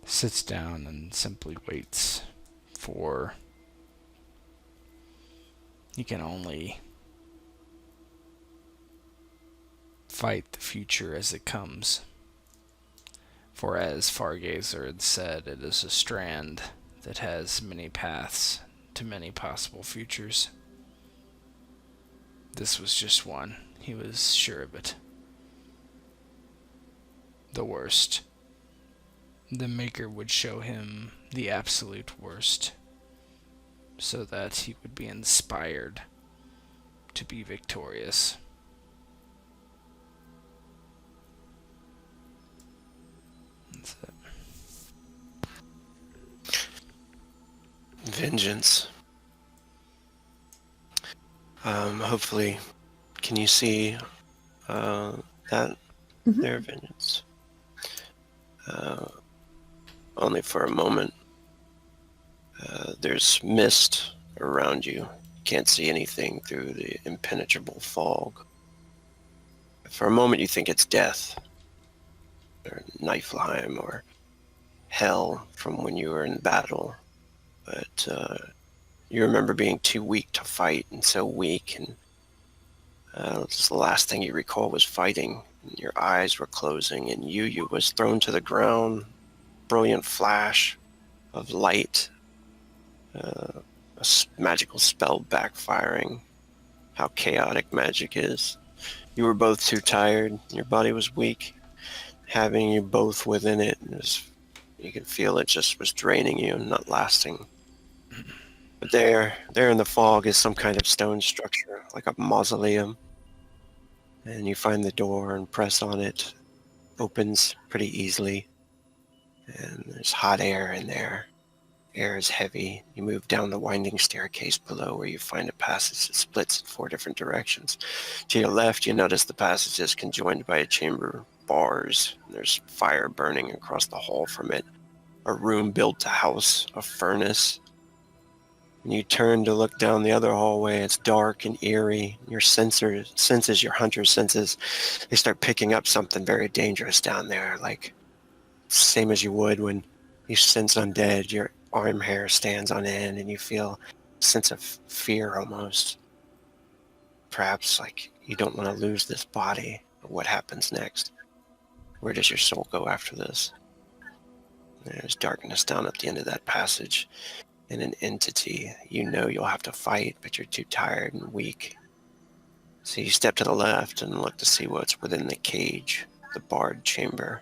[SPEAKER 3] sits down and simply waits for... He can only fight the future as it comes. For as Fargazer had said, it is a strand that has many paths to many possible futures. This was just one. He was sure of it. The worst. The Maker would show him the absolute worst, so that he would be inspired to be victorious. That's it.
[SPEAKER 4] Vengeance. Hopefully, can you see that there, vengeance? Only for a moment. There's mist around you. You can't see anything through the impenetrable fog. For a moment, you think it's death, or Niflheim, or hell from when you were in battle. But you remember being too weak to fight, and so weak, and the last thing you recall was fighting. And your eyes were closing, and Yuya was thrown to the ground. Brilliant flash of light, a magical spell backfiring. How chaotic magic is. You were both too tired. Your body was weak. Having you both within it, you could feel it just was draining you and not lasting. But there in the fog is some kind of stone structure, like a mausoleum. And you find the door and press on it. Opens pretty easily. And there's hot air in there. Air is heavy. You move down the winding staircase below where you find a passage that splits in 4 different directions. To your left, you notice the passage is conjoined by a chamber bars. There's fire burning across the hall from it. A room built to house a furnace. When you turn to look down the other hallway, it's dark and eerie. Your your hunter's senses, they start picking up something very dangerous down there, like same as you would when you sense undead. Your arm hair stands on end and you feel a sense of fear almost. Perhaps like you don't want to lose this body, but what happens next? Where does your soul go after this? There's darkness down at the end of that passage, and an entity you know you'll have to fight, but you're too tired and weak. So you step to the left and look to see what's within the cage, the barred chamber.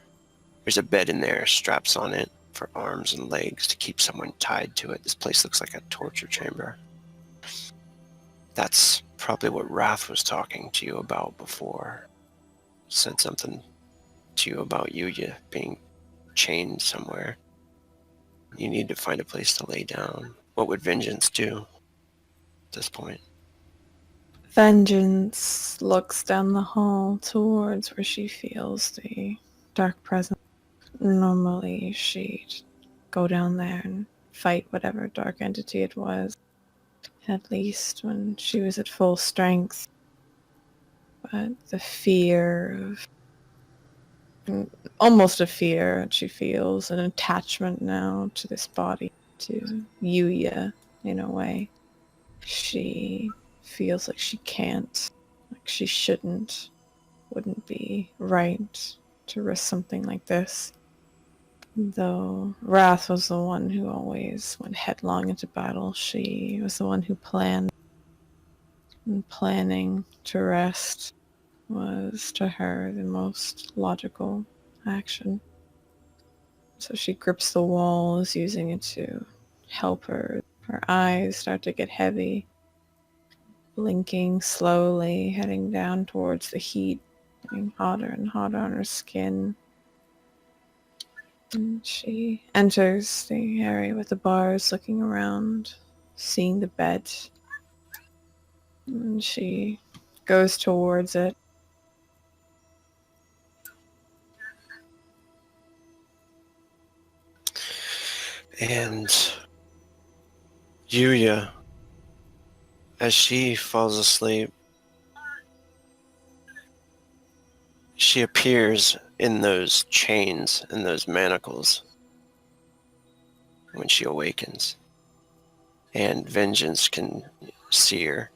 [SPEAKER 4] There's a bed in there, straps on it for arms and legs to keep someone tied to it. This place looks like a torture chamber. That's probably what Wrath was talking to you about before. Said something to you about Yuya being chained somewhere. You need to find a place to lay down. What would Vengeance do at this point?
[SPEAKER 5] Vengeance looks down the hall towards where she feels the dark presence. Normally, she'd go down there and fight whatever dark entity it was, at least when she was at full strength. But the fear of, almost a fear that she feels, an attachment now to this body, to Yuya, in a way. She feels like she can't, like she shouldn't, wouldn't be right to risk something like this. Though Wrath was the one who always went headlong into battle, she was the one who planned. And planning to rest was to her the most logical action. So she grips the walls, using it to help her. Her eyes start to get heavy, blinking slowly, heading down towards the heat getting hotter and hotter on her skin. And she enters the area with the bars, looking around, seeing the bed. And she goes towards it.
[SPEAKER 4] And Yuya, as she falls asleep, she appears in those chains and those manacles when she awakens. And vengeance can see her.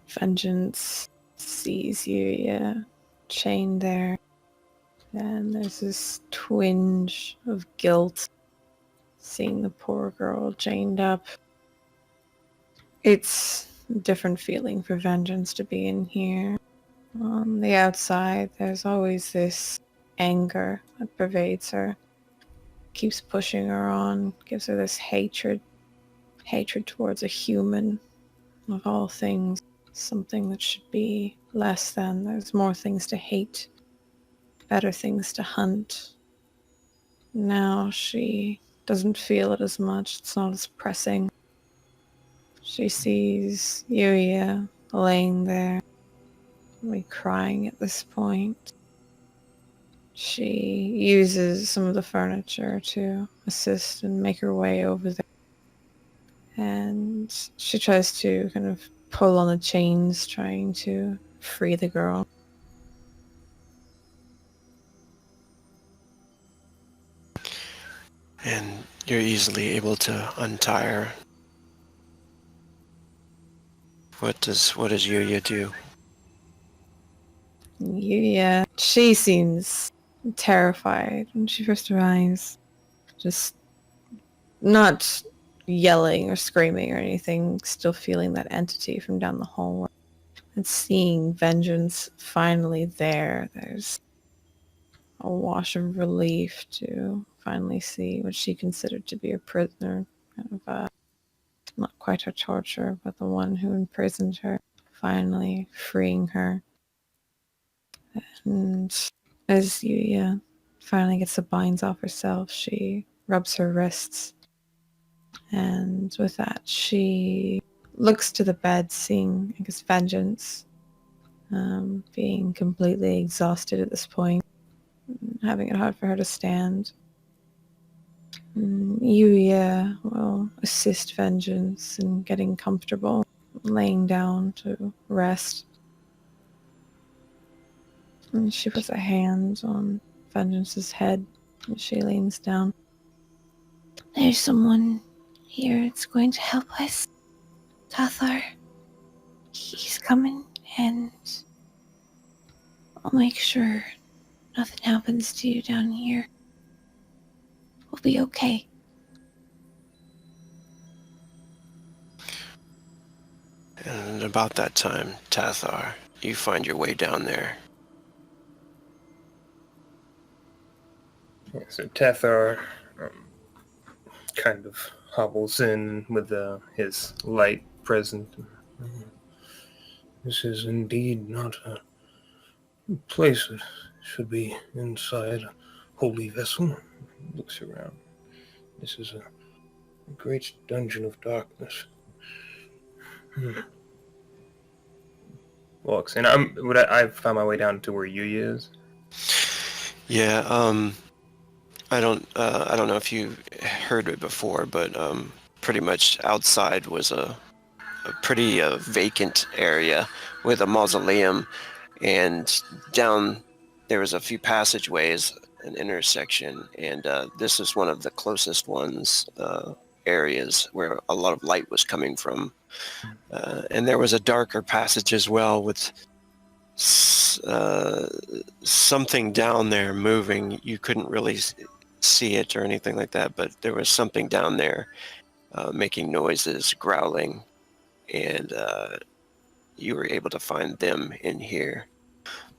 [SPEAKER 5] Vengeance sees Yuya chained there. And there's this twinge of guilt seeing the poor girl chained up. It's a different feeling for Vengeance to be in here. On the outside, there's always this anger that pervades her. Keeps pushing her on, gives her this hatred towards a human, of all things, something that should be less than. There's more things to hate, better things to hunt. Now she doesn't feel it as much. It's not as pressing. She sees Yuya laying there, really crying at this point. She uses some of the furniture to assist and make her way over there. And she tries to kind of pull on the chains, trying to free the girl.
[SPEAKER 4] And you're easily able to untie her. What does Yuya do?
[SPEAKER 5] Yuya, she seems terrified when she first arrives. Just not yelling or screaming or anything, still feeling that entity from down the hallway. And seeing Vengeance finally there, there's a wash of relief to finally see what she considered to be a prisoner. Kind of, not quite her torturer, but the one who imprisoned her, finally freeing her. And as Yuya finally gets the binds off herself, she rubs her wrists. And with that, she looks to the bed, seeing, I guess, Vengeance, being completely exhausted at this point, having it hard for her to stand. Yuya will assist Vengeance in getting comfortable, laying down to rest. And she puts a hand on Vengeance's head as she leans down.
[SPEAKER 6] There's someone here that's going to help us. Tathar. He's coming, and I'll make sure nothing happens to you down here. We'll be okay.
[SPEAKER 4] And about that time, Tathar, you find your way down there.
[SPEAKER 7] Yeah, so Tathar kind of hobbles in with his light present. This is indeed not a place that should be inside a holy vessel. Looks around. This is a great dungeon of darkness. Walks in. I found my way down to where Yuya is.
[SPEAKER 4] Yeah, I don't know if you heard it before, but pretty much outside was a pretty vacant area with a mausoleum, and down there was a few passageways, an intersection, and this is one of the closest ones, areas where a lot of light was coming from. And there was a darker passage as well with something down there moving. You couldn't really see it or anything like that, but there was something down there making noises, growling, and you were able to find them in here.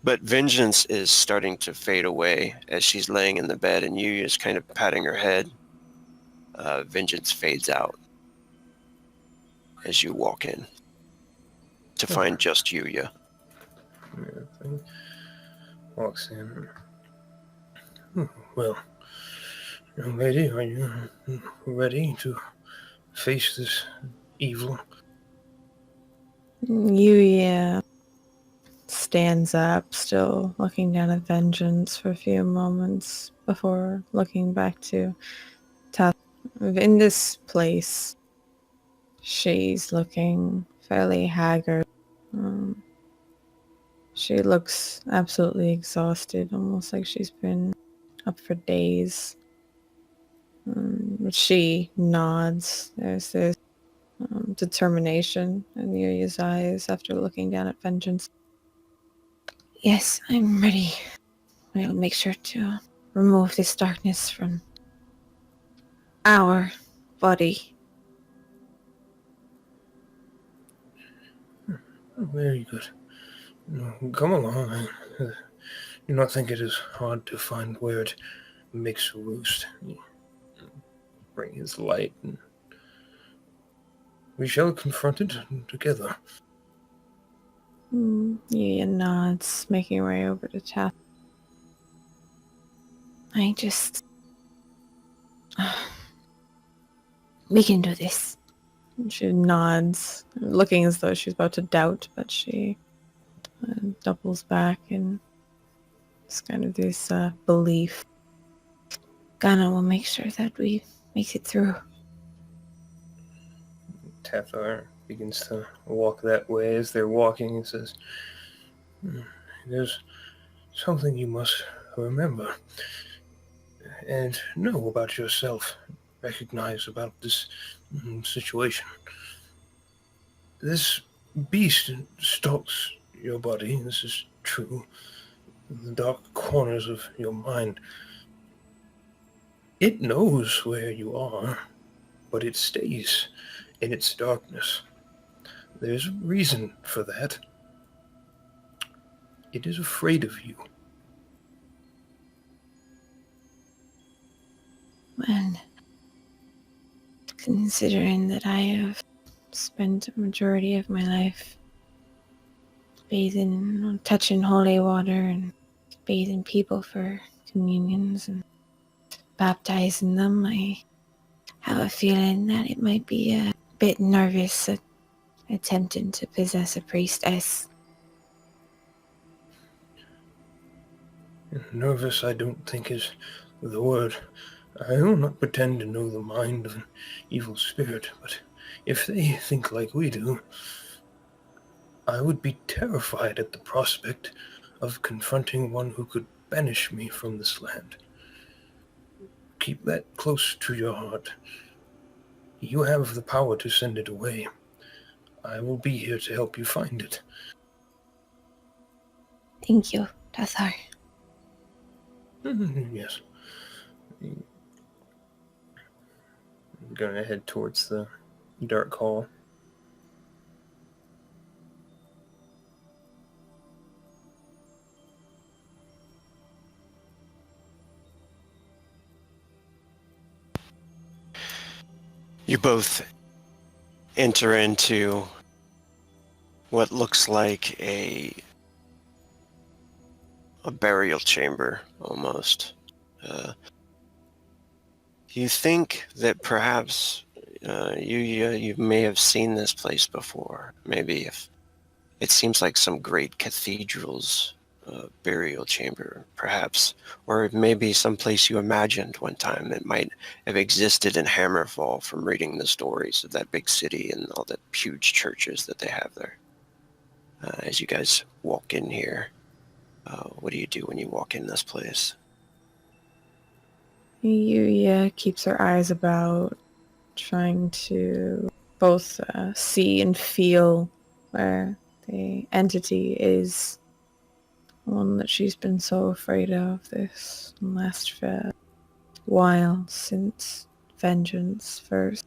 [SPEAKER 4] But Vengeance is starting to fade away as she's laying in the bed, and you is kind of patting her head. Vengeance fades out as you walk in. to find just Yuya.
[SPEAKER 7] Yeah, walks in. Well, young lady, are you ready to face this evil?
[SPEAKER 5] Yuya stands up, still looking down at Vengeance for a few moments before looking back to Tath. In this place, she's looking fairly haggard. Um, she looks absolutely exhausted, almost like she's been up for days. She nods. There's this determination in Yuya's eyes after looking down at Vengeance.
[SPEAKER 6] Yes, I'm ready. I'll make sure to remove this darkness from our body.
[SPEAKER 7] Very good. Come along. I do not think it is hard to find where it makes a roost. Bring his light, and we shall confront it together.
[SPEAKER 5] Yuya nods, making her way over to Tath.
[SPEAKER 6] I just... we can do this.
[SPEAKER 5] She nods, looking as though she's about to doubt, but she doubles back and it's kind of this belief.
[SPEAKER 6] Ghana will make sure that we make it through.
[SPEAKER 7] Tathar begins to walk that way. As they're walking, he says, there's something you must remember and know about yourself, recognize about this situation. This beast stalks your body, this is true, the dark corners of your mind. It knows where you are, but it stays in its darkness. There's a reason for that. It is afraid of you.
[SPEAKER 6] And considering that I have spent a majority of my life bathing, touching holy water and bathing people for communions and baptizing them, I have a feeling that it might be a bit nervous at attempting to possess a priestess.
[SPEAKER 7] Nervous, I don't think, is the word. I will not pretend to know the mind of an evil spirit, but if they think like we do, I would be terrified at the prospect of confronting one who could banish me from this land. Keep that close to your heart. You have the power to send it away. I will be here to help you find it.
[SPEAKER 6] Thank you, Tathar.
[SPEAKER 7] Yes. I'm gonna head towards the dark hall.
[SPEAKER 4] You both enter into what looks like a burial chamber, almost. You think that perhaps you may have seen this place before. Maybe if it seems like some great cathedral's burial chamber, perhaps, or maybe some place you imagined one time that might have existed in Hammerfall from reading the stories of that big city and all the huge churches that they have there. As you guys walk in here, what do you do when you walk in this place?
[SPEAKER 5] Yuya keeps her eyes about, trying to both see and feel where the entity is. The one that she's been so afraid of this last while since Vengeance first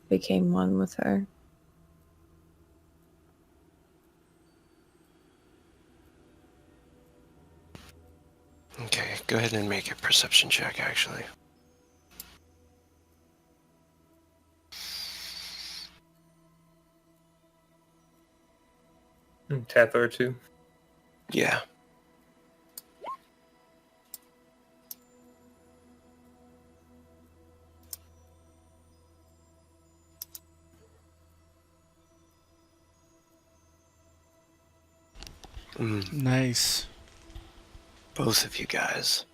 [SPEAKER 5] became one with her.
[SPEAKER 4] Okay, go ahead and make a perception check, actually.
[SPEAKER 7] And Tathar too.
[SPEAKER 4] Yeah.
[SPEAKER 3] Nice.
[SPEAKER 4] Both of you guys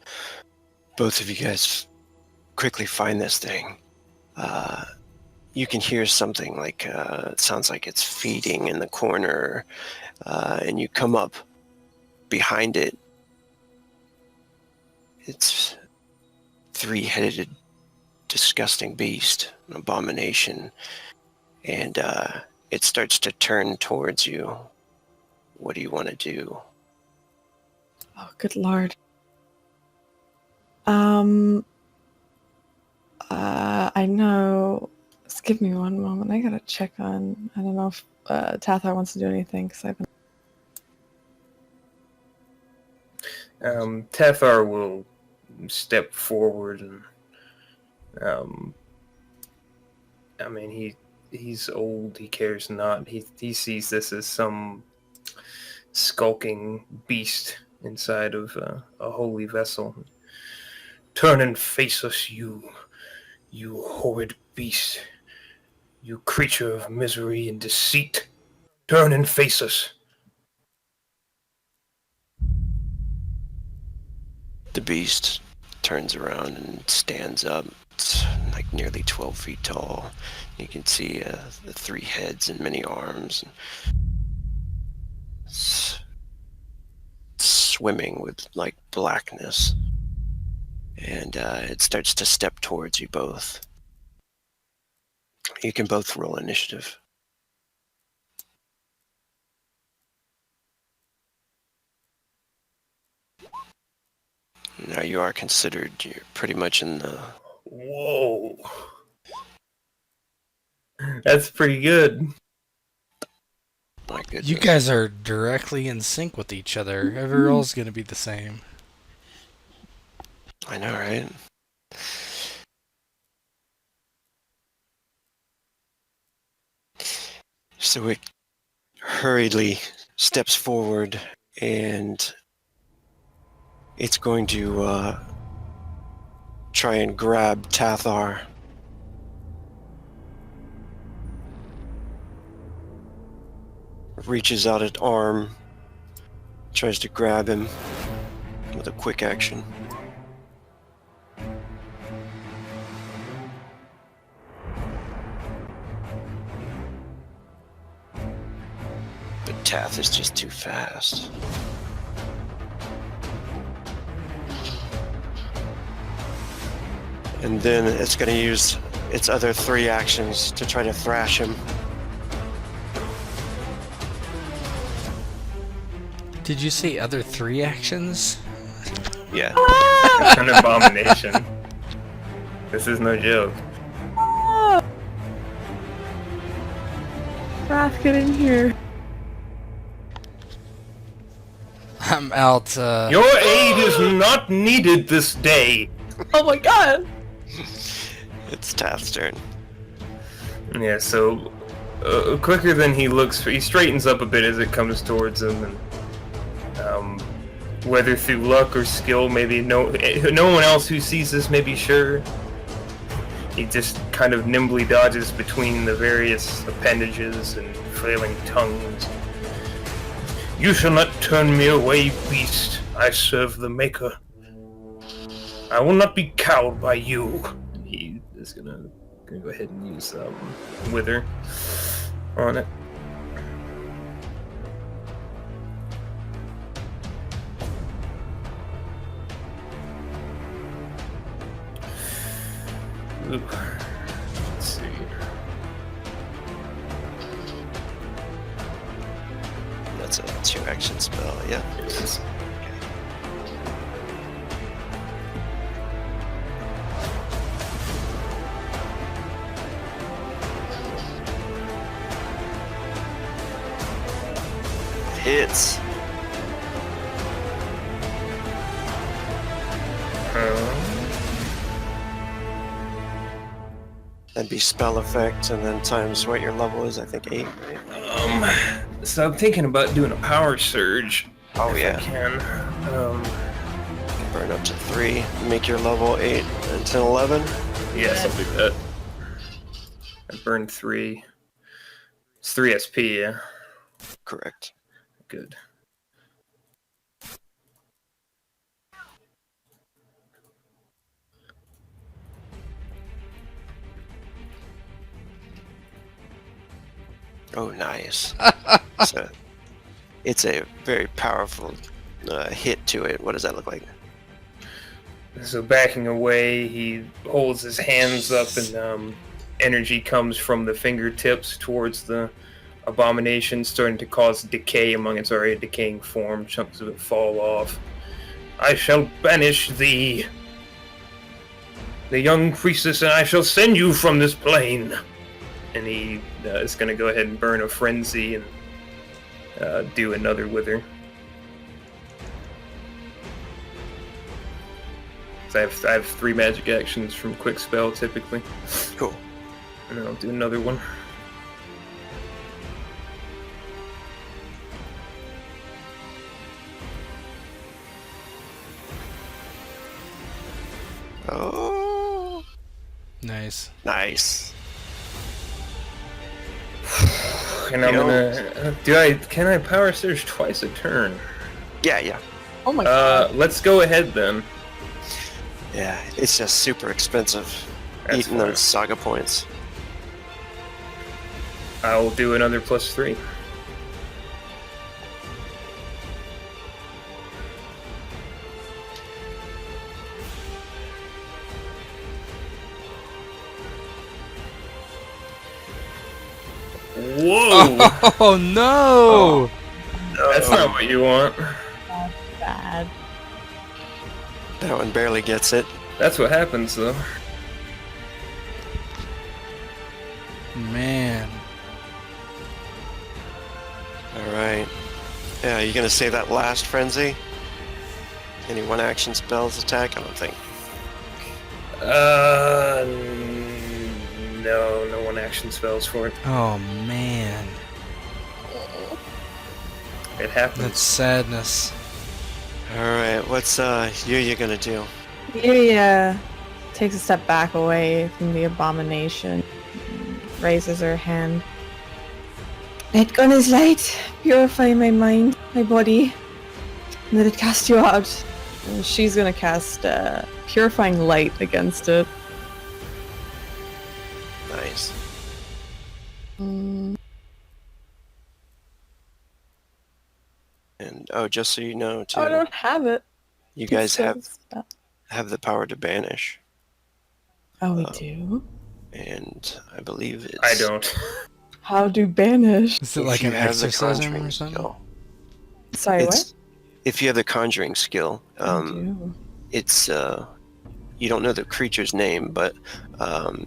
[SPEAKER 4] quickly find this thing. You can hear something like, it sounds like it's feeding in the corner, and you come up behind it. It's three-headed, disgusting beast, an abomination, and it starts to turn towards you. What do you want to do?
[SPEAKER 5] Oh, good lord. I know. Just give me one moment. I gotta check on. I don't know if Tathar wants to do anything because I've been.
[SPEAKER 7] Tathar will step forward and, I mean, he's old. He cares not. He sees this as some skulking beast inside of a holy vessel. Turn and face us, you horrid beast. You creature of misery and deceit. Turn and face us.
[SPEAKER 4] The beast turns around and stands up. It's like nearly 12 feet tall. You can see the three heads and many arms. It's swimming with like blackness. And it starts to step towards you both. You can both roll initiative. Now you are considered, you're pretty much in the...
[SPEAKER 7] Whoa. That's pretty good.
[SPEAKER 4] My goodness.
[SPEAKER 3] You guys are directly in sync with each other. Every roll's going to be the same.
[SPEAKER 4] I know, right? So it hurriedly steps forward and it's going to try and grab Tathar. Reaches out its arm, tries to grab him with a quick action. But Tath is just too fast. And then it's going to use its other three actions to try to thrash him.
[SPEAKER 3] Did you say other three actions?
[SPEAKER 4] Yeah.
[SPEAKER 7] It's an abomination. This is no joke.
[SPEAKER 5] Wrath, get in here.
[SPEAKER 3] I'm out.
[SPEAKER 7] Your aid is not needed this day.
[SPEAKER 5] Oh my god!
[SPEAKER 4] It's Tath's turn.
[SPEAKER 7] Yeah, so quicker than he looks, he straightens up a bit as it comes towards him, and whether through luck or skill, maybe no one else who sees this may be sure. He just kind of nimbly dodges between the various appendages and flailing tongues. You shall not turn me away, beast. I serve the Maker. I will not be cowed by you. He is gonna go ahead and use Wither on it. Ooh. Let's see.
[SPEAKER 4] That's a 2-action spell, yeah.
[SPEAKER 7] It is.
[SPEAKER 4] Hits. That'd be spell effect and then times what your level is, I think 8, right?
[SPEAKER 7] So I'm thinking about doing a power surge.
[SPEAKER 4] Oh
[SPEAKER 7] if
[SPEAKER 4] yeah.
[SPEAKER 7] I can.
[SPEAKER 4] Burn up to 3. Make your level 8 and 10, 11.
[SPEAKER 7] Yes, I'll do that. I burned 3. It's 3 SP, yeah?
[SPEAKER 4] Correct.
[SPEAKER 7] Good.
[SPEAKER 4] Oh, nice. So, it's a very powerful hit to it. What does that look like?
[SPEAKER 7] So backing away, he holds his hands up, and energy comes from the fingertips towards the abomination, starting to cause decay among its already decaying form. Chunks of it fall off. I shall banish thee, the young priestess, and I shall send you from this plane. And he is going to go ahead and burn a frenzy and do another wither. So I have 3 magic actions from quick spell typically.
[SPEAKER 4] Cool.
[SPEAKER 7] And then I'll do another one.
[SPEAKER 4] Oh,
[SPEAKER 3] Nice.
[SPEAKER 4] nice.
[SPEAKER 7] And I'm gonna can I power surge twice a turn?
[SPEAKER 4] Yeah.
[SPEAKER 5] Oh my god.
[SPEAKER 7] Let's go ahead then.
[SPEAKER 4] Yeah, it's just super expensive.
[SPEAKER 7] That's
[SPEAKER 4] Eating
[SPEAKER 7] fine.
[SPEAKER 4] those saga points.
[SPEAKER 7] I'll do another +3. Whoa!
[SPEAKER 3] Oh no!
[SPEAKER 7] That's not what you want.
[SPEAKER 5] Bad.
[SPEAKER 4] That one barely gets it.
[SPEAKER 7] That's what happens though.
[SPEAKER 3] Man.
[SPEAKER 4] Alright. Yeah, you gonna save that last frenzy? Any one action spells attack? I don't think.
[SPEAKER 7] No one action spells for it.
[SPEAKER 3] Oh man.
[SPEAKER 7] It happens.
[SPEAKER 3] That's sadness.
[SPEAKER 4] Alright, what's Yuya gonna do?
[SPEAKER 5] Yuya takes a step back away from the abomination, raises her hand. Let Gunna's light purify my mind, my body, and let it cast you out. And she's gonna cast purifying light against it.
[SPEAKER 4] Nice.
[SPEAKER 5] Mm,
[SPEAKER 4] And just so you know, too,
[SPEAKER 5] oh, I don't have it.
[SPEAKER 4] you guys
[SPEAKER 5] It says-
[SPEAKER 4] have the power to banish,
[SPEAKER 5] Oh, we do?
[SPEAKER 4] and I believe it's.
[SPEAKER 7] I don't.
[SPEAKER 5] How do banish?
[SPEAKER 3] Is it
[SPEAKER 4] If
[SPEAKER 3] like
[SPEAKER 4] you
[SPEAKER 3] an
[SPEAKER 4] have the
[SPEAKER 3] exorcism
[SPEAKER 4] conjuring
[SPEAKER 3] or something?
[SPEAKER 4] skill.
[SPEAKER 5] Sorry, what?
[SPEAKER 4] It's if you have the conjuring skill.
[SPEAKER 5] I do.
[SPEAKER 4] It's you don't know the creature's name, but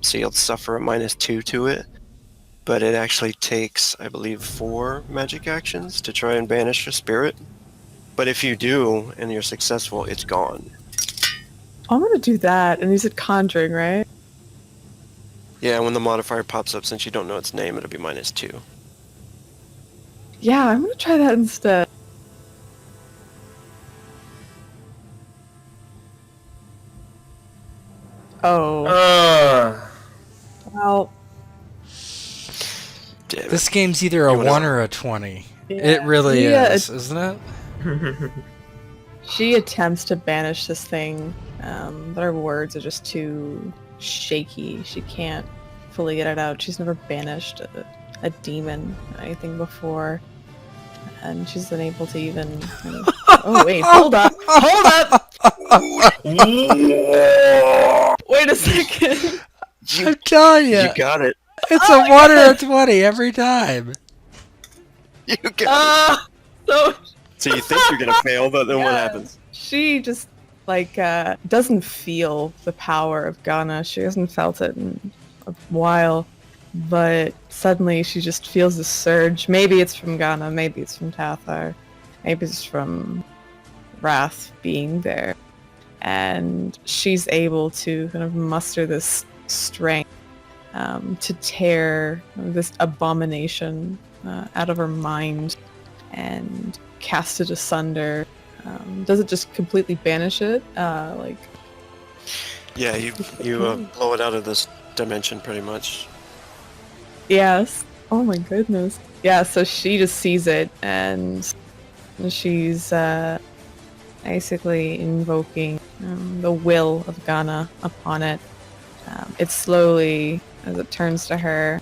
[SPEAKER 4] so you'll suffer a -2 to it. But it actually takes, I believe, 4 magic actions to try and banish a spirit. But if you do and you're successful, it's gone.
[SPEAKER 5] I'm gonna do that, and you said conjuring, right?
[SPEAKER 4] Yeah, when the modifier pops up, since you don't know its name, it'll be -2.
[SPEAKER 5] Yeah, I'm gonna try that instead. Oh, well,
[SPEAKER 4] Damn it.
[SPEAKER 3] This game's either a
[SPEAKER 4] You wanna-
[SPEAKER 3] 1 or a 20.
[SPEAKER 5] Yeah.
[SPEAKER 3] It really
[SPEAKER 5] Yeah,
[SPEAKER 3] is, isn't it?
[SPEAKER 5] she attempts to banish this thing, but her words are just too shaky. She can't fully get it out. She's never banished a demon or anything before, and she's unable to even. Oh wait, hold up, hold up! Wait a second.
[SPEAKER 4] You,
[SPEAKER 3] I'm telling you,
[SPEAKER 4] you got it.
[SPEAKER 3] it's a 1 or a 20 every time.
[SPEAKER 4] You got it.
[SPEAKER 5] Ah, so
[SPEAKER 4] So you think you're gonna fail, but then what
[SPEAKER 5] Yeah.
[SPEAKER 4] happens?
[SPEAKER 5] she just doesn't feel the power of Ghana. She hasn't felt it in a while, but suddenly she just feels this surge. Maybe it's from Ghana, maybe it's from Tathar, maybe it's from Wrath being there, and she's able to kind of muster this strength to tear this abomination out of her mind and cast it asunder. Does it just completely banish it?
[SPEAKER 4] Yeah, you blow it out of this dimension pretty much.
[SPEAKER 5] Yes. Oh my goodness. Yeah, so she just sees it and she's basically invoking the will of Ghana upon it. It slowly, as it turns to her,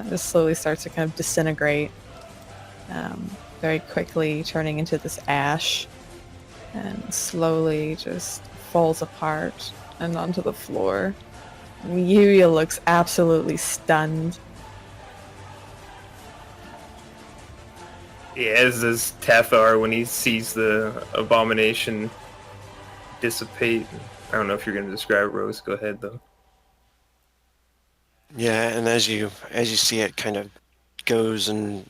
[SPEAKER 5] just slowly starts to kind of disintegrate, very quickly turning into this ash, and slowly just falls apart and onto the floor. Yuya looks absolutely stunned.
[SPEAKER 7] Yeah, as does Tathar when he sees the abomination dissipate. I don't know if you're going to describe it, Rose. Go ahead, though.
[SPEAKER 4] Yeah, and as you see it kind of goes and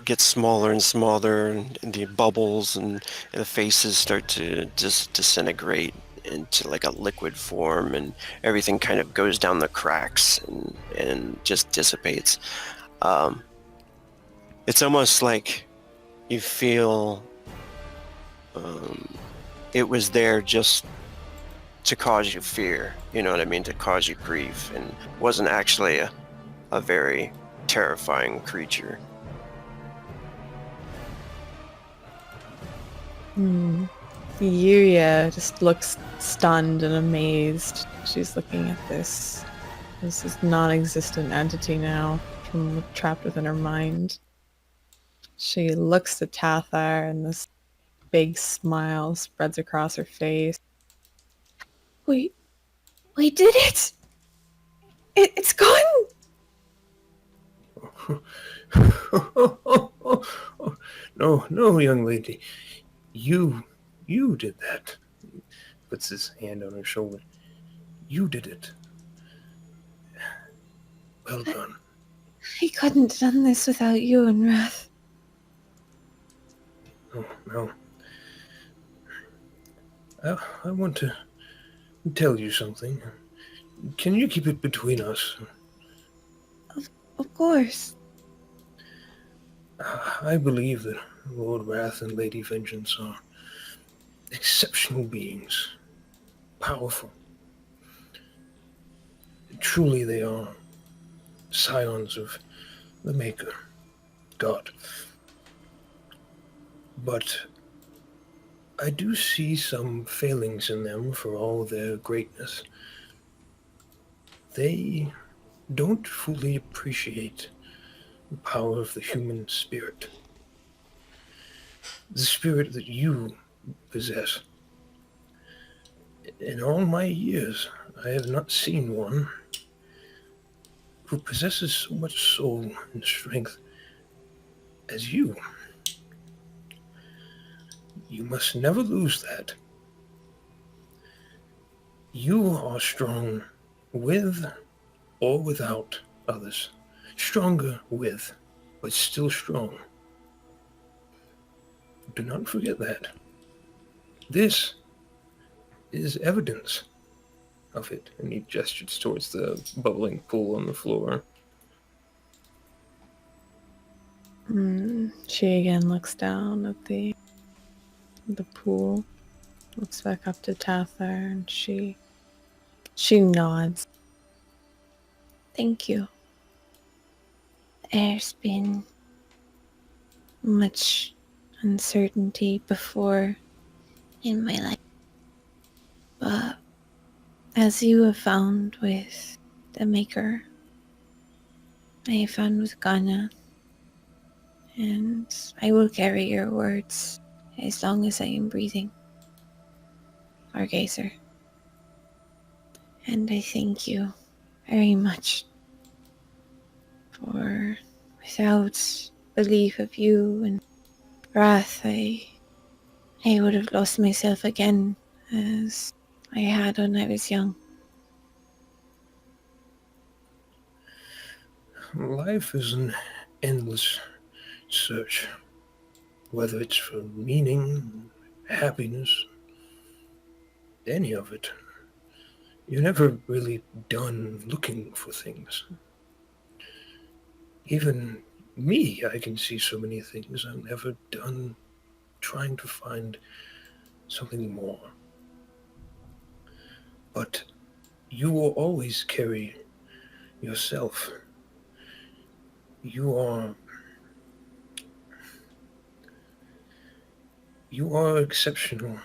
[SPEAKER 4] gets smaller and smaller, and the bubbles and the faces start to just disintegrate into like a liquid form, and everything kind of goes down the cracks and just dissipates. It's almost like you feel it was there just to cause you fear, you know what I mean, to cause you grief, and wasn't actually a very terrifying creature.
[SPEAKER 5] Yuya just looks stunned and amazed. She's looking at this non-existent entity now, from trapped within her mind. She looks at Tathar and this big smile spreads across her face.
[SPEAKER 6] We did it! It's gone!
[SPEAKER 7] No, young lady. You did that. Puts his hand on her shoulder. You did it. Well done.
[SPEAKER 6] I couldn't have done this without you and Wrath.
[SPEAKER 7] No. I want to tell you something. Can you keep it between us?
[SPEAKER 6] Of course.
[SPEAKER 7] I believe that Lord Wrath and Lady Vengeance are exceptional beings. Powerful. Truly they are scions of the Maker, God. But I do see some failings in them for all their greatness. They don't fully appreciate the power of the human spirit. The spirit that you possess. In all my years, I have not seen one who possesses so much soul and strength as you. You must never lose that. You are strong with or without others. Stronger with, but still strong. Do not forget that. This is evidence of it. And he gestures towards the bubbling pool on the floor.
[SPEAKER 5] She again looks down at the pool, looks back up to Tathar, and she nods.
[SPEAKER 6] Thank you. There's been much uncertainty before in my life. But as you have found with the Maker, I have found with Ghana, and I will carry your words as long as I am breathing, Stargazer. And I thank you very much, for without belief of you and Wrath, I would have lost myself again, as I had when I was young.
[SPEAKER 7] Life is an endless search, whether it's for meaning, happiness, any of it. You're never really done looking for things. Even Me, I can see so many things I've never done, trying to find something more. But you will always carry yourself. You are an exceptional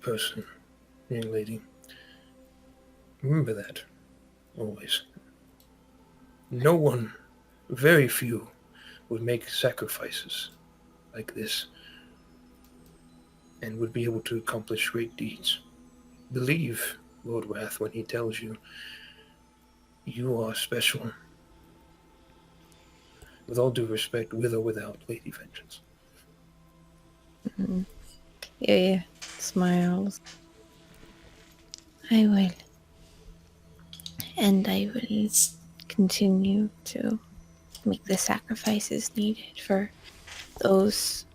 [SPEAKER 7] person, young lady. Remember that, always. No one, very few, would make sacrifices like this and would be able to accomplish great deeds. Believe Lord Wrath when he tells you you are special. With all due respect, with or without Lady Vengeance.
[SPEAKER 5] Yeah, smiles.
[SPEAKER 6] I will. And I will continue to make the sacrifices needed for those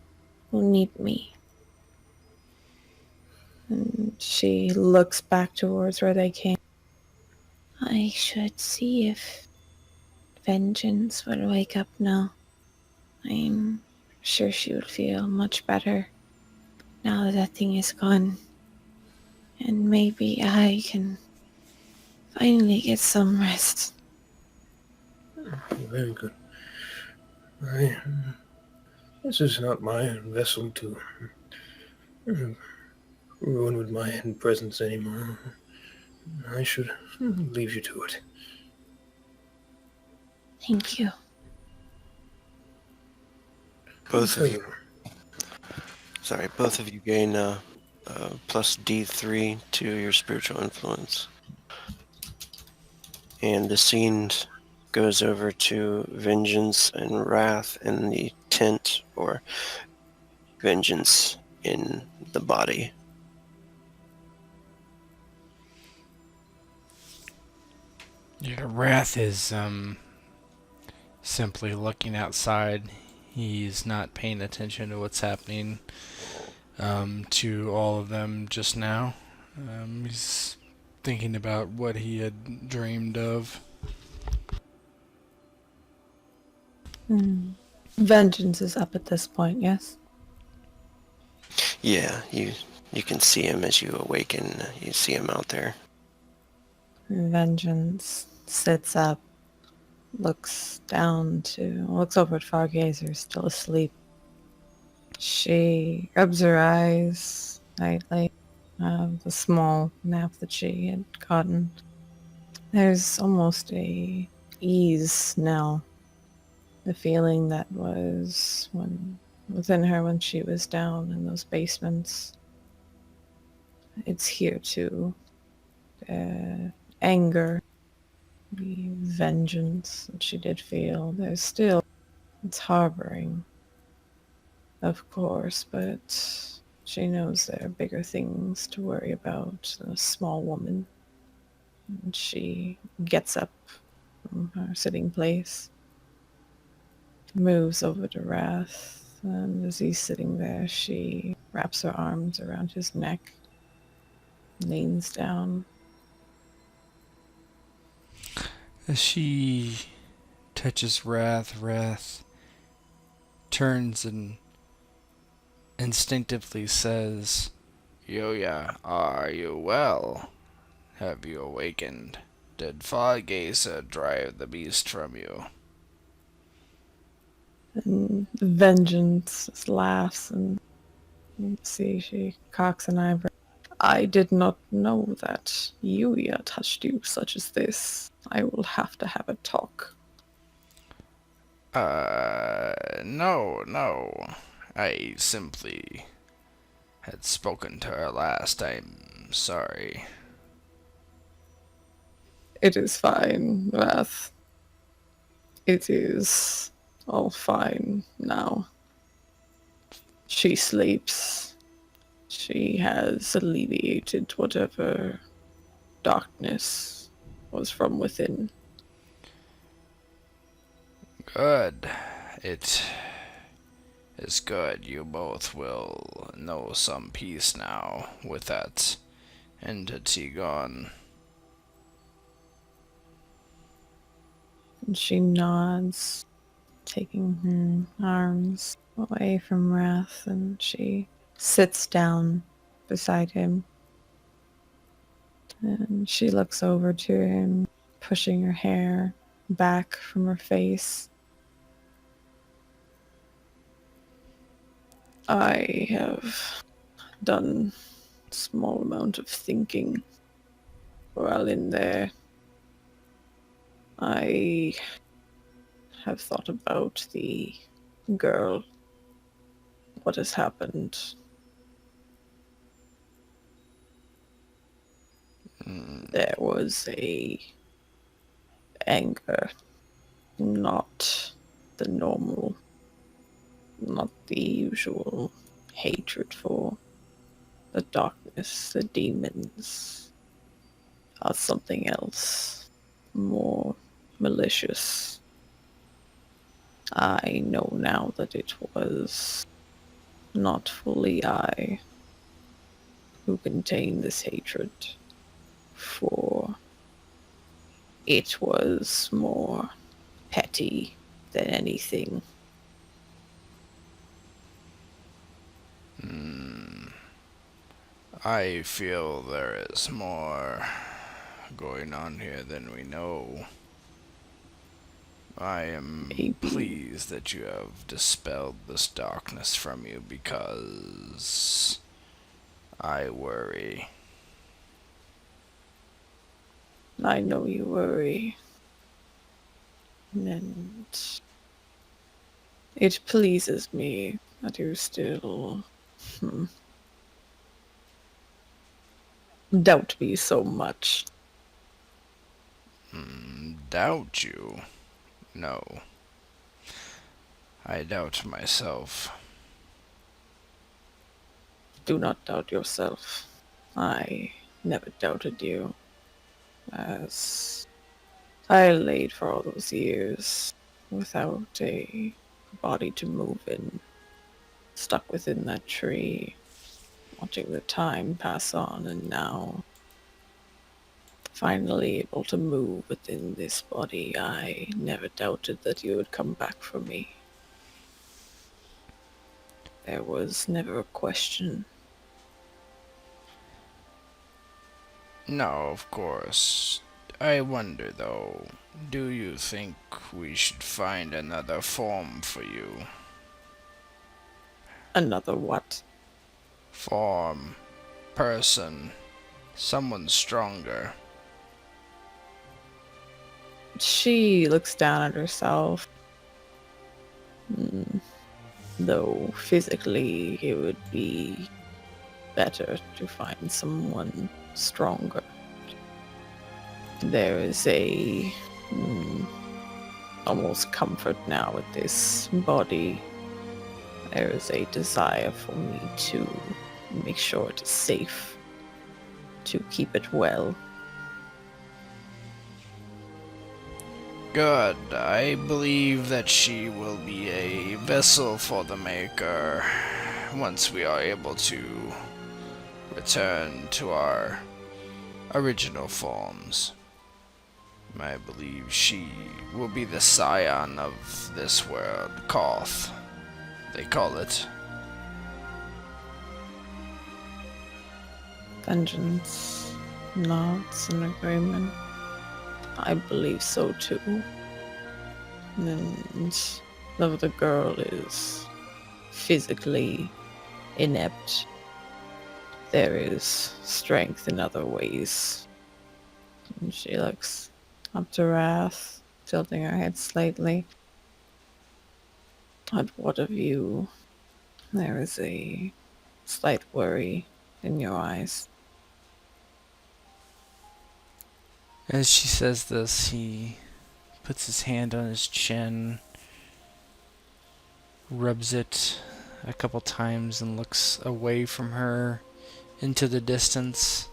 [SPEAKER 6] who need me.
[SPEAKER 5] And she looks back towards where they came.
[SPEAKER 6] I should see if Vengeance will wake up now. I'm sure she will feel much better now that that thing is gone. And maybe I can finally get some rest.
[SPEAKER 7] Very good. This is not my vessel to ruin with my presence anymore. I should leave you to it.
[SPEAKER 6] Thank you.
[SPEAKER 4] Both of you gain plus D3 to your spiritual influence. And the scene goes over to Vengeance and Wrath in the tent, or Vengeance in the body.
[SPEAKER 3] Yeah, Wrath is simply looking outside. He's not paying attention to what's happening to all of them just now. He's thinking about what he had dreamed of.
[SPEAKER 5] Vengeance is up at this point, yes?
[SPEAKER 4] Yeah, you can see him as you awaken. You see him out there.
[SPEAKER 5] Vengeance sits up, looks over at Fargazer, still asleep. She rubs her eyes lightly, the small nap that she had gotten. There's almost a ease now. The feeling that was within her when she was down in those basements. It's here too. Anger, the vengeance that she did feel. It's harboring, of course, but she knows there are bigger things to worry about than a small woman. And she gets up from her sitting place, moves over to Wrath, and as he's sitting there, she wraps her arms around his neck, leans down.
[SPEAKER 3] As she touches Wrath, Wrath turns and instinctively says, "Yuya, are you well? Have you awakened? Did Fargazer drive the beast from you?"
[SPEAKER 5] And Vengeance just laughs and she cocks an eyebrow. I did not know that Yuya touched you such as this. I will have to have a talk.
[SPEAKER 3] No. I simply had spoken to her last. I'm sorry.
[SPEAKER 5] It is fine, Wrath. It is all fine now. She sleeps. She has alleviated whatever darkness was from within.
[SPEAKER 3] Good. It is good. You both will know some peace now with that entity gone.
[SPEAKER 5] And she nods taking her arms away from Wrath, and she sits down beside him. And she looks over to him, pushing her hair back from her face. I have done a small amount of thinking while in there. I have thought about the girl, what has happened. There was a anger, not the normal, not the usual hatred for the darkness, the demons, or something else more malicious. I know now that it was not fully I who contained this hatred, for it was more petty than anything.
[SPEAKER 3] I feel there is more going on here than we know. I am
[SPEAKER 5] Maybe.
[SPEAKER 3] pleased that you have dispelled this darkness from you, because I worry.
[SPEAKER 5] I know you worry. And it pleases me that you still doubt me so much.
[SPEAKER 3] Doubt you? No. I doubt myself.
[SPEAKER 5] Do not doubt yourself. I never doubted you, as I laid for all those years without a body to move in, stuck within that tree, watching the time pass on, and now finally able to move within this body. I never doubted that you would come back for me. There was never a question.
[SPEAKER 3] No, of course. I wonder, though, do you think we should find another form for you?
[SPEAKER 5] Another what?
[SPEAKER 3] Form. Person. Someone stronger.
[SPEAKER 5] She looks down at herself. Though physically it would be better to find someone stronger. There is a almost comfort now with this body. There is a desire for me to make sure it is safe, to keep it well.
[SPEAKER 3] Good. I believe that she will be a vessel for the Maker once we are able to return to our original forms. I believe she will be the scion of this world, Koth, they call it.
[SPEAKER 5] Vengeance, nods in agreement. I believe so too. And though the girl is physically inept, there is strength in other ways. And she looks up to Wrath, tilting her head slightly. At what of you? There is a slight worry in your eyes.
[SPEAKER 3] As she says this, he puts his hand on his chin, rubs it a couple times, and looks away from her into the distance.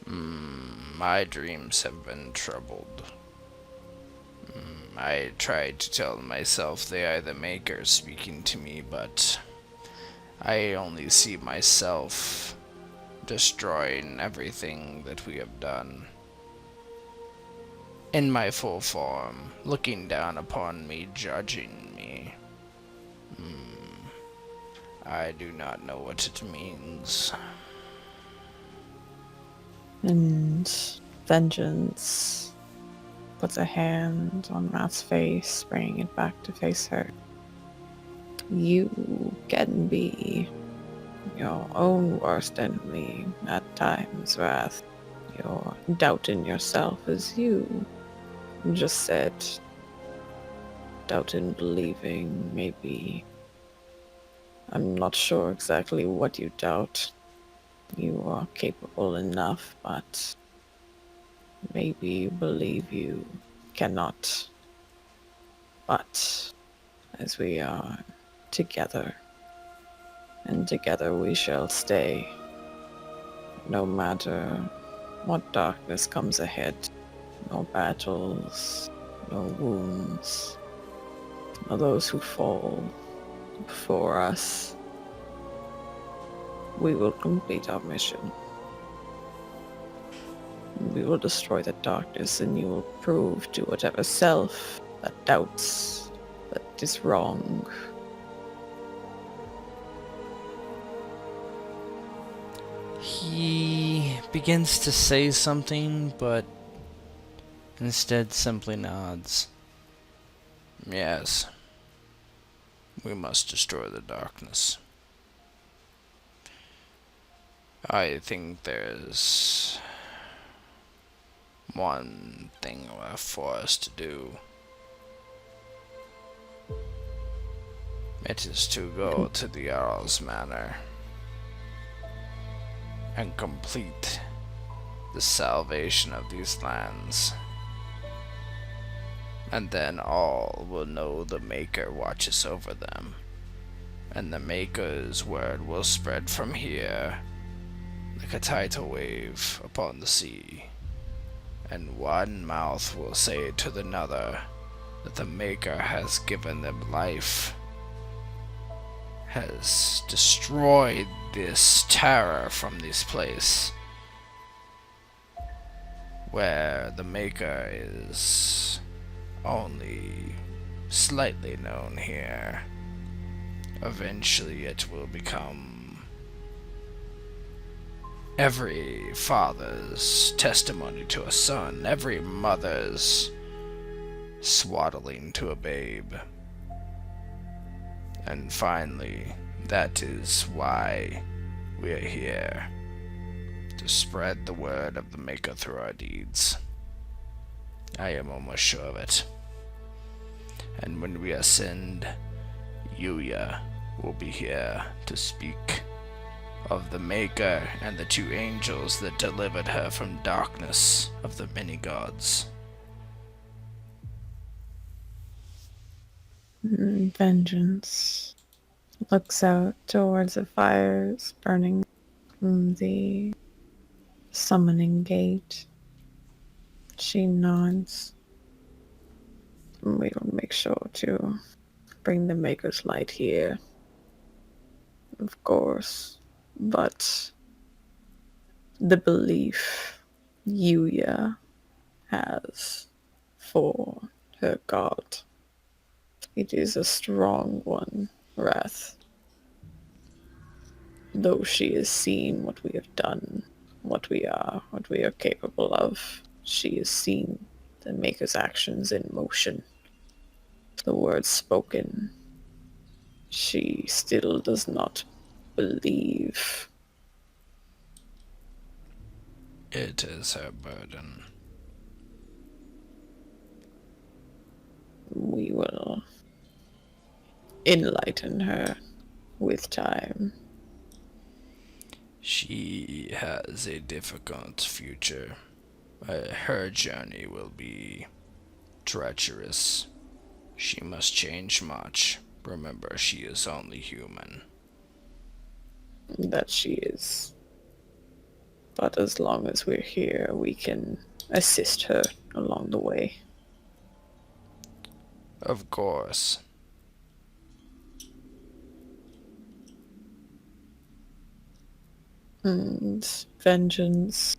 [SPEAKER 3] My dreams have been troubled. I tried to tell myself they are the Maker speaking to me, but I only see myself destroying everything that we have done. in my full form, looking down upon me, judging me. I do not know what it means.
[SPEAKER 5] And Vengeance puts a hand on Matt's face, bringing it back to face her. You can be your own worst enemy at times, Wrath. Your doubt in yourself, as you just said. Doubt in believing, maybe. I'm not sure exactly what you doubt. You are capable enough, but maybe you believe you cannot. But as we are together, and together we shall stay, no matter what darkness comes ahead. No battles, no wounds, no those who fall before us. We will complete our mission. We will destroy the darkness, and you will prove to whatever self that doubts that is wrong.
[SPEAKER 3] He begins to say something, but instead simply nods. Yes, we must destroy the darkness. I think there's one thing left for us to do. It is to go to the Jarl's Manor and complete the salvation of these lands. And then all will know the Maker watches over them, and the Maker's word will spread from here like a tidal wave upon the sea, and one mouth will say to another that the Maker has given them life, has destroyed this terror from this place, where the Maker is only slightly known here. Eventually it will become every father's testimony to a son, every mother's swaddling to a babe. And finally, that is why we are here, to spread the word of the Maker through our deeds. I am almost sure of it. And when we ascend, Yuya will be here to speak of the Maker and the two angels that delivered her from darkness of the many gods.
[SPEAKER 5] Vengeance looks out towards the fires burning from the summoning gate. She nods. We will make sure to bring the Maker's light here, of course, but the belief Yuya has for her god, it is a strong one, Wrath. Though she has seen what we have done, what we are capable of, she has seen the Maker's actions in motion, the words spoken. She still does not believe.
[SPEAKER 3] It is her burden.
[SPEAKER 5] We will enlighten her with time.
[SPEAKER 3] She has a difficult future. Her journey will be treacherous. She must change much. Remember, she is only human.
[SPEAKER 5] That she is. But as long as we're here, we can assist her along the way.
[SPEAKER 3] Of course.
[SPEAKER 5] And Vengeance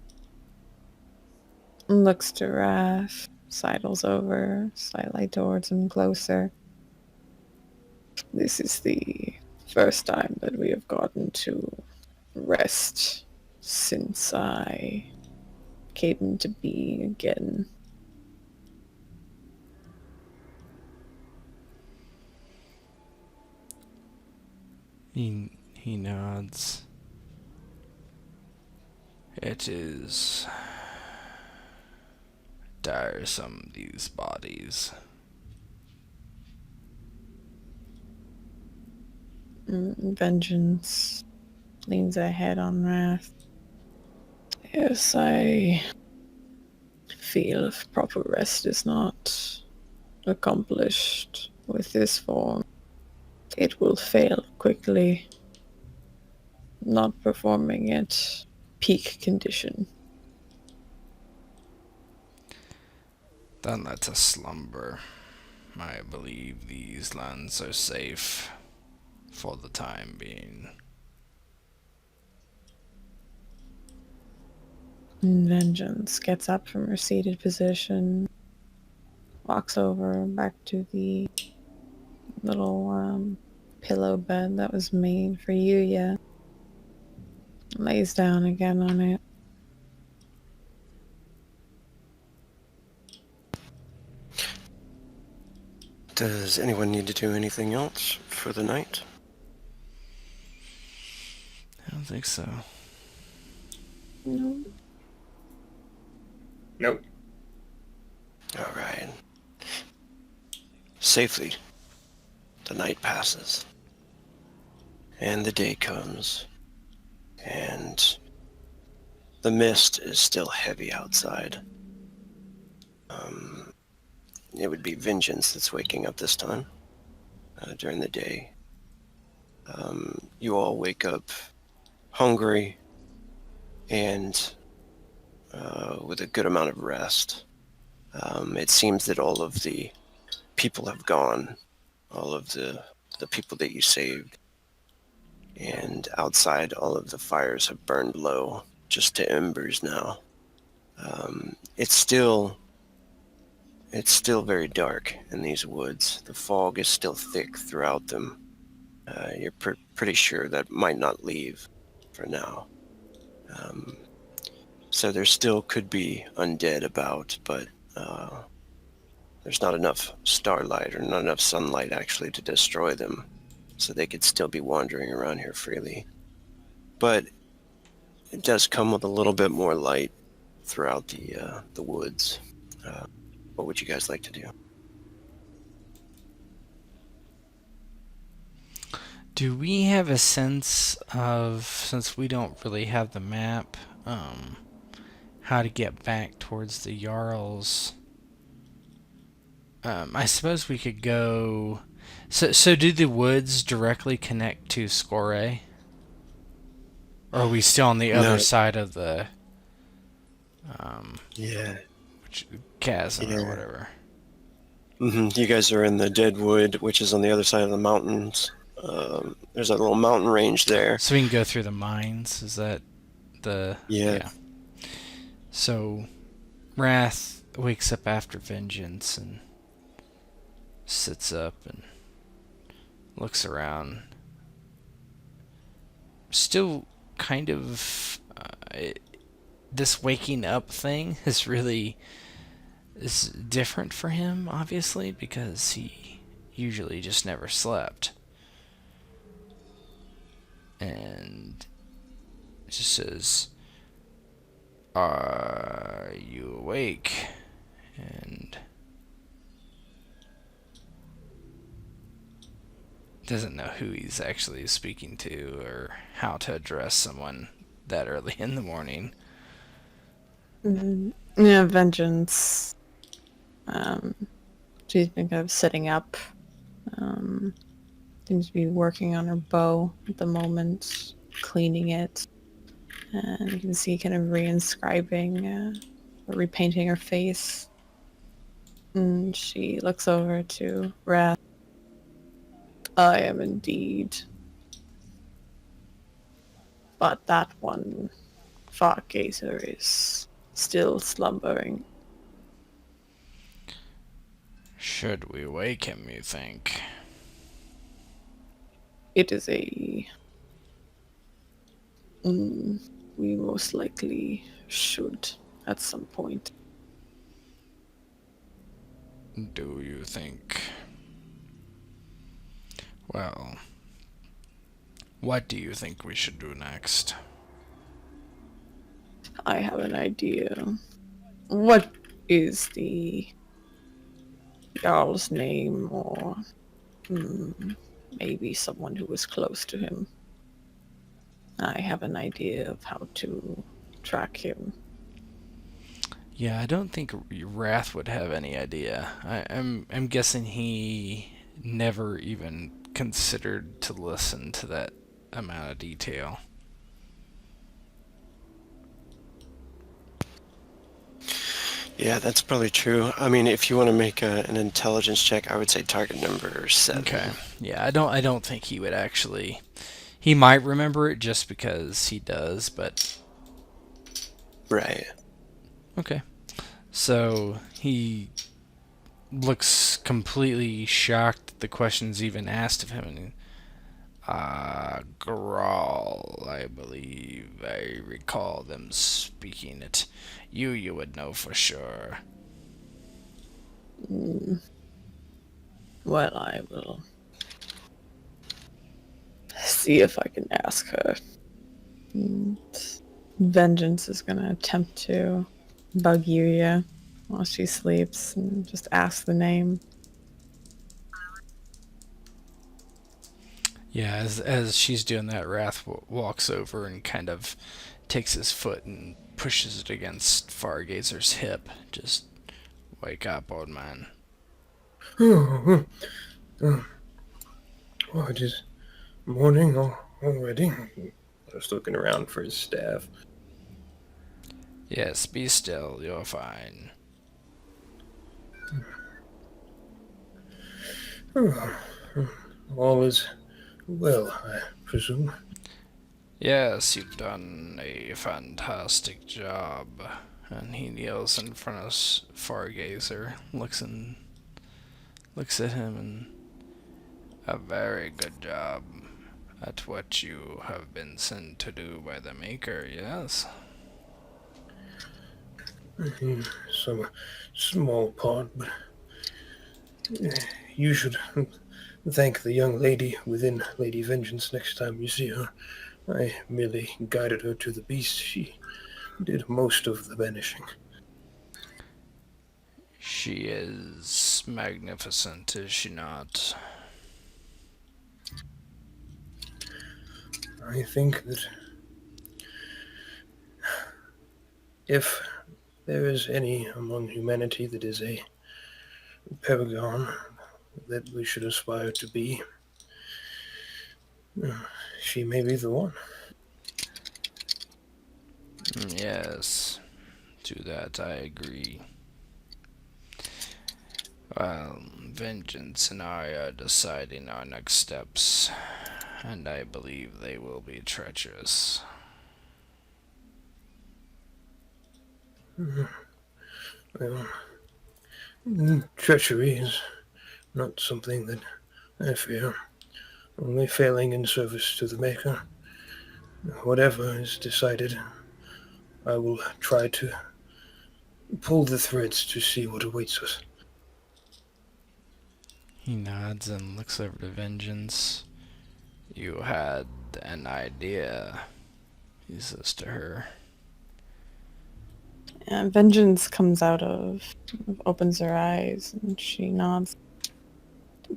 [SPEAKER 5] looks to Wrath sidles over slightly towards him closer. This is the first time that we have gotten to rest since I came to be again.
[SPEAKER 3] He nods. It is tiresome, these bodies.
[SPEAKER 5] Vengeance leans ahead on Wrath. Yes, I feel if proper rest is not accomplished with this form, it will fail quickly, not performing at peak condition.
[SPEAKER 3] Then let us slumber. I believe these lands are safe for the time being.
[SPEAKER 5] Vengeance gets up from her seated position, walks over back to the little pillow bed that was made for Yuya, lays down again on it.
[SPEAKER 4] Does anyone need to do anything else for the night?
[SPEAKER 3] I don't think so.
[SPEAKER 5] No.
[SPEAKER 7] Nope.
[SPEAKER 4] All right. Safely, the night passes, and the day comes, and the mist is still heavy outside. It would be Vengeance that's waking up this time during the day. You all wake up hungry and with a good amount of rest. It seems that all of the people have gone, all of the people that you saved, and outside all of the fires have burned low, just to embers now. It's still very dark in these woods. The fog is still thick throughout them. You're pretty sure that might not leave for now. So there still could be undead about, but there's not enough starlight or not enough sunlight actually to destroy them. So they could still be wandering around here freely. But it does come with a little bit more light throughout the woods. What would you guys like to do?
[SPEAKER 3] Do we have a sense of, since we don't really have the map, how to get back towards the Jarls? I suppose we could go... So do the woods directly connect to Score? Or are we still on the other side of the...
[SPEAKER 4] Yeah.
[SPEAKER 3] chasm or whatever?
[SPEAKER 4] You guys are in the Deadwood, which is on the other side of the mountains. There's a little mountain range there.
[SPEAKER 3] So we can go through the mines? Is that the...
[SPEAKER 4] Yeah.
[SPEAKER 3] So, Wrath wakes up after Vengeance and sits up and looks around. Still kind of... this waking up thing is different for him, obviously, because he usually just never slept. And it just says, "Are you awake?" And doesn't know who he's actually speaking to or how to address someone that early in the morning.
[SPEAKER 5] Yeah, Vengeance. She's been kind of sitting up. Seems to be working on her bow at the moment, cleaning it. And you can see kind of reinscribing, or repainting her face. And she looks over to Wrath. I am indeed. But that one, Fargazer, is still slumbering.
[SPEAKER 3] Should we wake him, you think?
[SPEAKER 5] It is a... we most likely should at some point.
[SPEAKER 3] Do you think? Well, what do you think we should do next?
[SPEAKER 5] I have an idea. What is the Jarl's name, or maybe someone who was close to him? I have an idea of how to track him.
[SPEAKER 3] Yeah, I don't think Wrath would have any idea. I'm guessing he never even considered to listen to that amount of detail.
[SPEAKER 4] Yeah, that's probably true. I mean, if you want to make an intelligence check, I would say target number 7.
[SPEAKER 3] Okay. Yeah, I don't think he would actually. He might remember it just because he does, but
[SPEAKER 4] Right.
[SPEAKER 3] okay. So he looks completely shocked that the question's even asked of him, and Grawl, I believe I recall them speaking it. You would know for sure.
[SPEAKER 5] Well, I will see if I can ask her. Vengeance is gonna attempt to bug Yuya while she sleeps and just ask the name.
[SPEAKER 3] Yeah, as she's doing that, Wrath walks over and kind of takes his foot and pushes it against Fargazer's hip. Just wake up, old man.
[SPEAKER 7] Oh, it is morning already. I was looking around for his staff.
[SPEAKER 3] Yes, be still. You're fine.
[SPEAKER 7] All is well, I presume.
[SPEAKER 3] Yes, you've done a fantastic job. And he kneels in front of Fargazer, looks at him, and a very good job at what you have been sent to do by the Maker. Yes.
[SPEAKER 7] Some small part, but you should thank the young lady within Lady Vengeance next time you see her. I merely guided her to the beast. She did most of the banishing.
[SPEAKER 3] She is magnificent, is she not?
[SPEAKER 7] I think that if there is any among humanity that is a paragon that we should aspire to be, she may be the one.
[SPEAKER 3] Yes, to that I agree. Well, Vengeance and I are deciding our next steps, and I believe they will be treacherous.
[SPEAKER 7] Well, treachery is not something that I fear. Only failing in service to the Maker. Whatever is decided, I will try to pull the threads to see what awaits us.
[SPEAKER 3] He nods and looks over to Vengeance. You had an idea, he says to her.
[SPEAKER 5] And Vengeance comes opens her eyes, and she nods.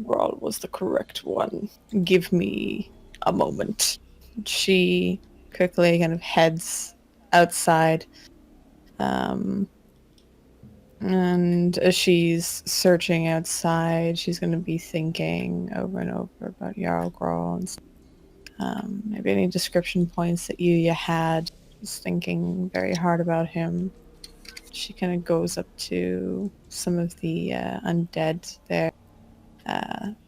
[SPEAKER 5] Grawl was the correct one. Give me a moment. She quickly kind of heads outside. And as she's searching outside, she's going to be thinking over and over about Jarl Grawl and maybe any description points that Yuya had. She's thinking very hard about him. She kind of goes up to some of the undead there,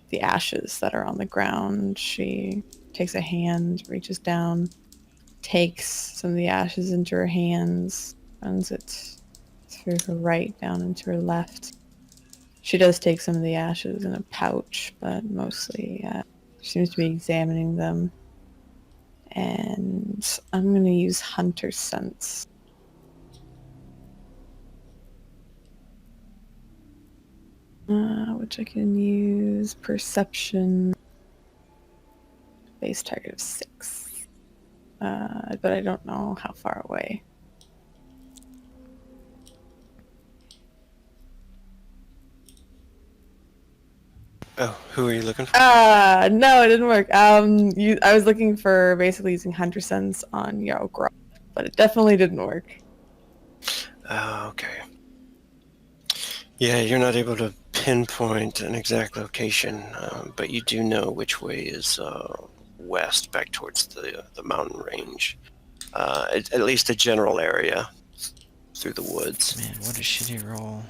[SPEAKER 5] the ashes that are on the ground. She takes a hand, reaches down, takes some of the ashes into her hands, runs it through her right down into her left, She does take some of the ashes in a pouch, but mostly she seems to be examining them. And I'm going to use Hunter Sense. Which I can use Perception. Base target of 6. But I don't know how far away.
[SPEAKER 4] Oh, who are you looking for?
[SPEAKER 5] No, it didn't work. I was looking for basically using Hunter Sense on Yarl Grub, but it definitely didn't work.
[SPEAKER 4] Oh, okay. Yeah, you're not able to pinpoint an exact location, but you do know which way is west, back towards the mountain range. At least a general area through the woods.
[SPEAKER 3] Man, what a shitty roll.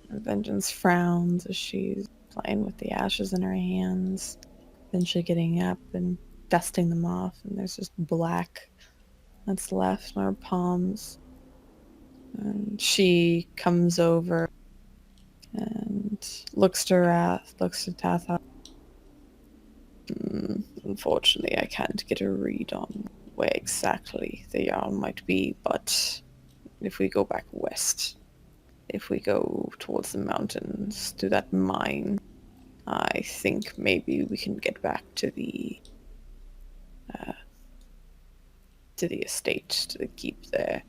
[SPEAKER 5] Vengeance frowns as she's playing with the ashes in her hands, eventually getting up and dusting them off, and there's just black that's left on her palms. And she comes over and looks to Tatha. Unfortunately, I can't get a read on where exactly the Jarl might be, but if we go back west, if we go towards the mountains, to that mine, I think maybe we can get back to the estate, to the keep there.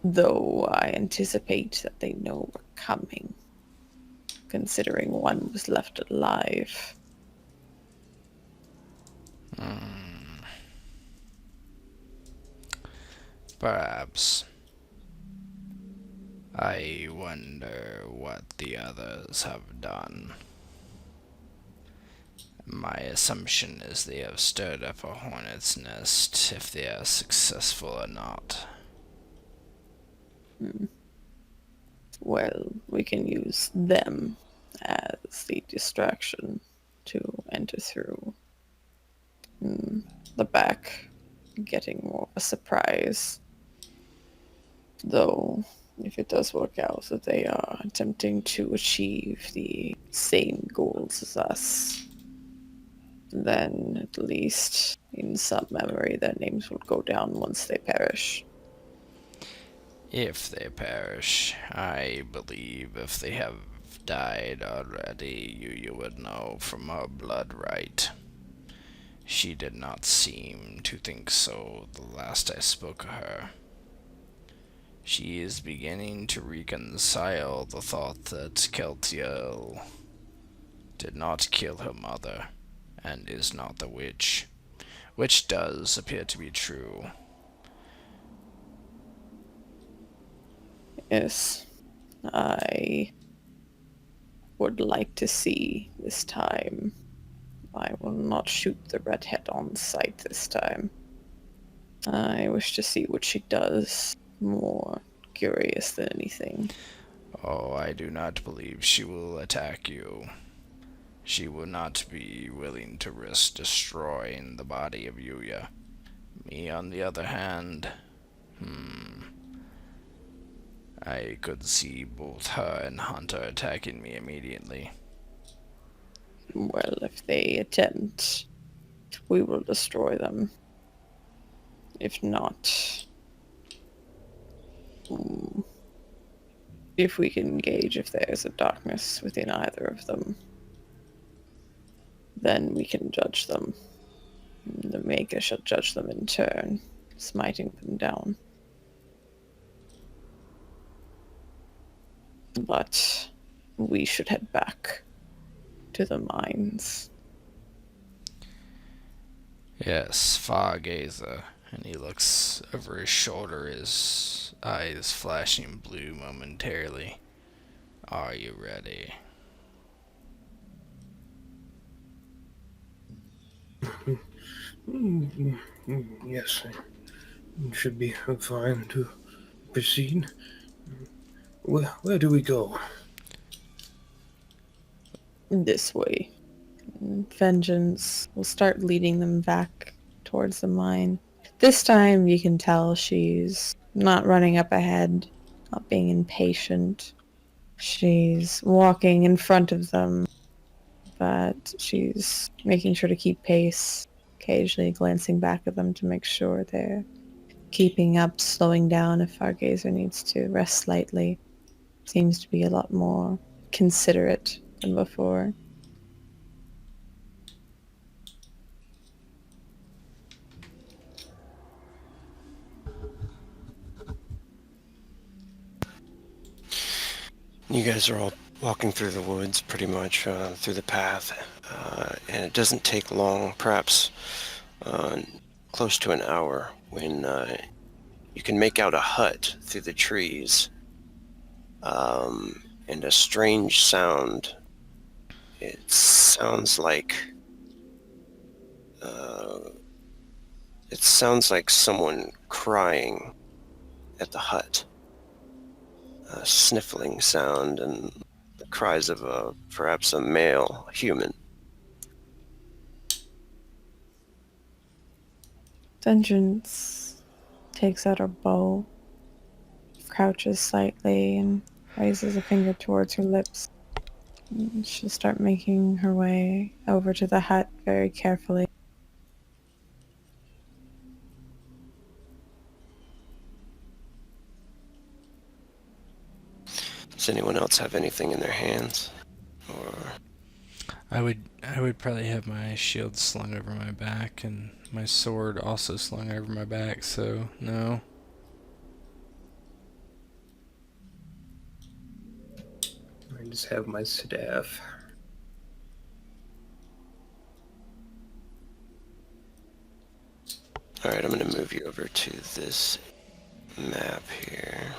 [SPEAKER 5] Though I anticipate that they know we're coming, considering one was left alive.
[SPEAKER 3] Perhaps. I wonder what the others have done. My assumption is they have stirred up a hornet's nest, if they are successful or not.
[SPEAKER 5] Well, we can use them as the distraction to enter through the back, getting more of a surprise. Though, if it does work out that they are attempting to achieve the same goals as us, then at least in some memory their names will go down once they perish.
[SPEAKER 3] If they perish, I believe if they have died already, Yuya would know from her blood right. She did not seem to think so the last I spoke to her. She is beginning to reconcile the thought that Keltiel did not kill her mother, and is not the witch, which does appear to be true.
[SPEAKER 5] Yes, I would like to see this time. I will not shoot the redhead on sight this time. I wish to see what she does, more curious than anything.
[SPEAKER 3] Oh, I do not believe she will attack you. She will not be willing to risk destroying the body of Yuya. Me, on the other hand, I could see both her and Hunter attacking me immediately.
[SPEAKER 5] Well, if they attempt, we will destroy them. If not, if we can gauge if there is a darkness within either of them, then we can judge them. The Maker shall judge them in turn, smiting them down. But we should head back to the mines.
[SPEAKER 3] Yes, Fargazer, and he looks over his shoulder, his eyes flashing blue momentarily. Are you ready?
[SPEAKER 7] Yes, it should be fine to proceed. Where do we go?
[SPEAKER 5] This way. Vengeance will start leading them back towards the mine. This time you can tell she's not running up ahead, not being impatient. She's walking in front of them, but she's making sure to keep pace, occasionally glancing back at them to make sure they're keeping up, slowing down if our gazer needs to rest slightly. Seems to be a lot more considerate than before.
[SPEAKER 4] You guys are all walking through the woods, pretty much, through the path, and it doesn't take long, perhaps close to an hour, when you can make out a hut through the trees, and a strange sound. It sounds like someone crying at the hut. A sniffling sound and the cries of perhaps a male human.
[SPEAKER 5] Vengeance takes out her bow, crouches slightly, and raises a finger towards her lips. And she'll start making her way over to the hut very carefully.
[SPEAKER 4] Does anyone else have anything in their hands? Or
[SPEAKER 3] I would probably have my shield slung over my back and my sword also slung over my back, so no.
[SPEAKER 7] I just have my staff.
[SPEAKER 4] Alright, I'm going to move you over to this map here.